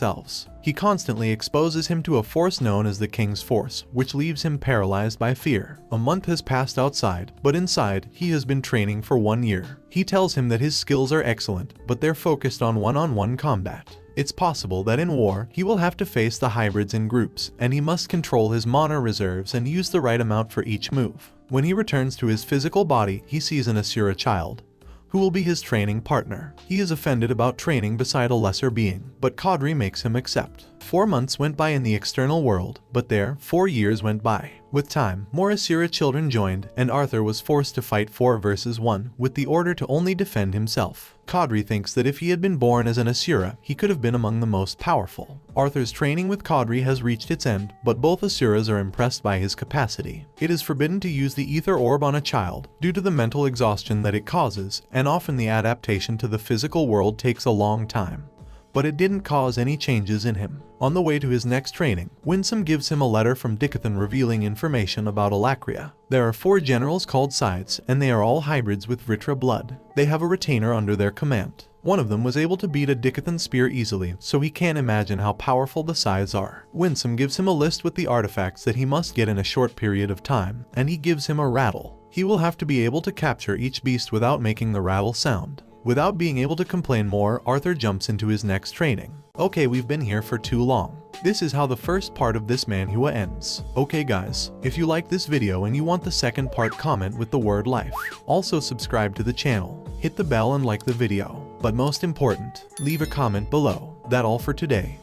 He constantly exposes him to a force known as the King's Force, which leaves him paralyzed by fear. A month has passed outside, but inside, he has been training for 1 year. He tells him that his skills are excellent, but they're focused on one-on-one combat. It's possible that in war, he will have to face the hybrids in groups, and he must control his mana reserves and use the right amount for each move. When he returns to his physical body, he sees an Asura child, who will be his training partner. He is offended about training beside a lesser being, but Kadri makes him accept. 4 months went by in the external world, but there, 4 years went by. With time, more Asura children joined, and Arthur was forced to fight 4 versus 1, with the order to only defend himself. Kadri thinks that if he had been born as an Asura, he could have been among the most powerful. Arthur's training with Kadri has reached its end, but both Asuras are impressed by his capacity. It is forbidden to use the ether orb on a child, due to the mental exhaustion that it causes, and often the adaptation to the physical world takes a long time. But it didn't cause any changes in him. On the way to his next training, Winsome gives him a letter from Dickathon revealing information about Alacria. There are 4 generals called Sides, and they are all hybrids with Vritra blood. They have a retainer under their command. One of them was able to beat a Dickathon spear easily, so he can't imagine how powerful the Sides are. Winsome gives him a list with the artifacts that he must get in a short period of time, and he gives him a rattle. He will have to be able to capture each beast without making the rattle sound. Without being able to complain more, Arthur jumps into his next training. Okay, we've been here for too long. This is how the first part of this manhua ends. Okay guys, if you like this video and you want the second part, comment with the word life. Also subscribe to the channel, hit the bell and like the video. But most important, leave a comment below. That's all for today.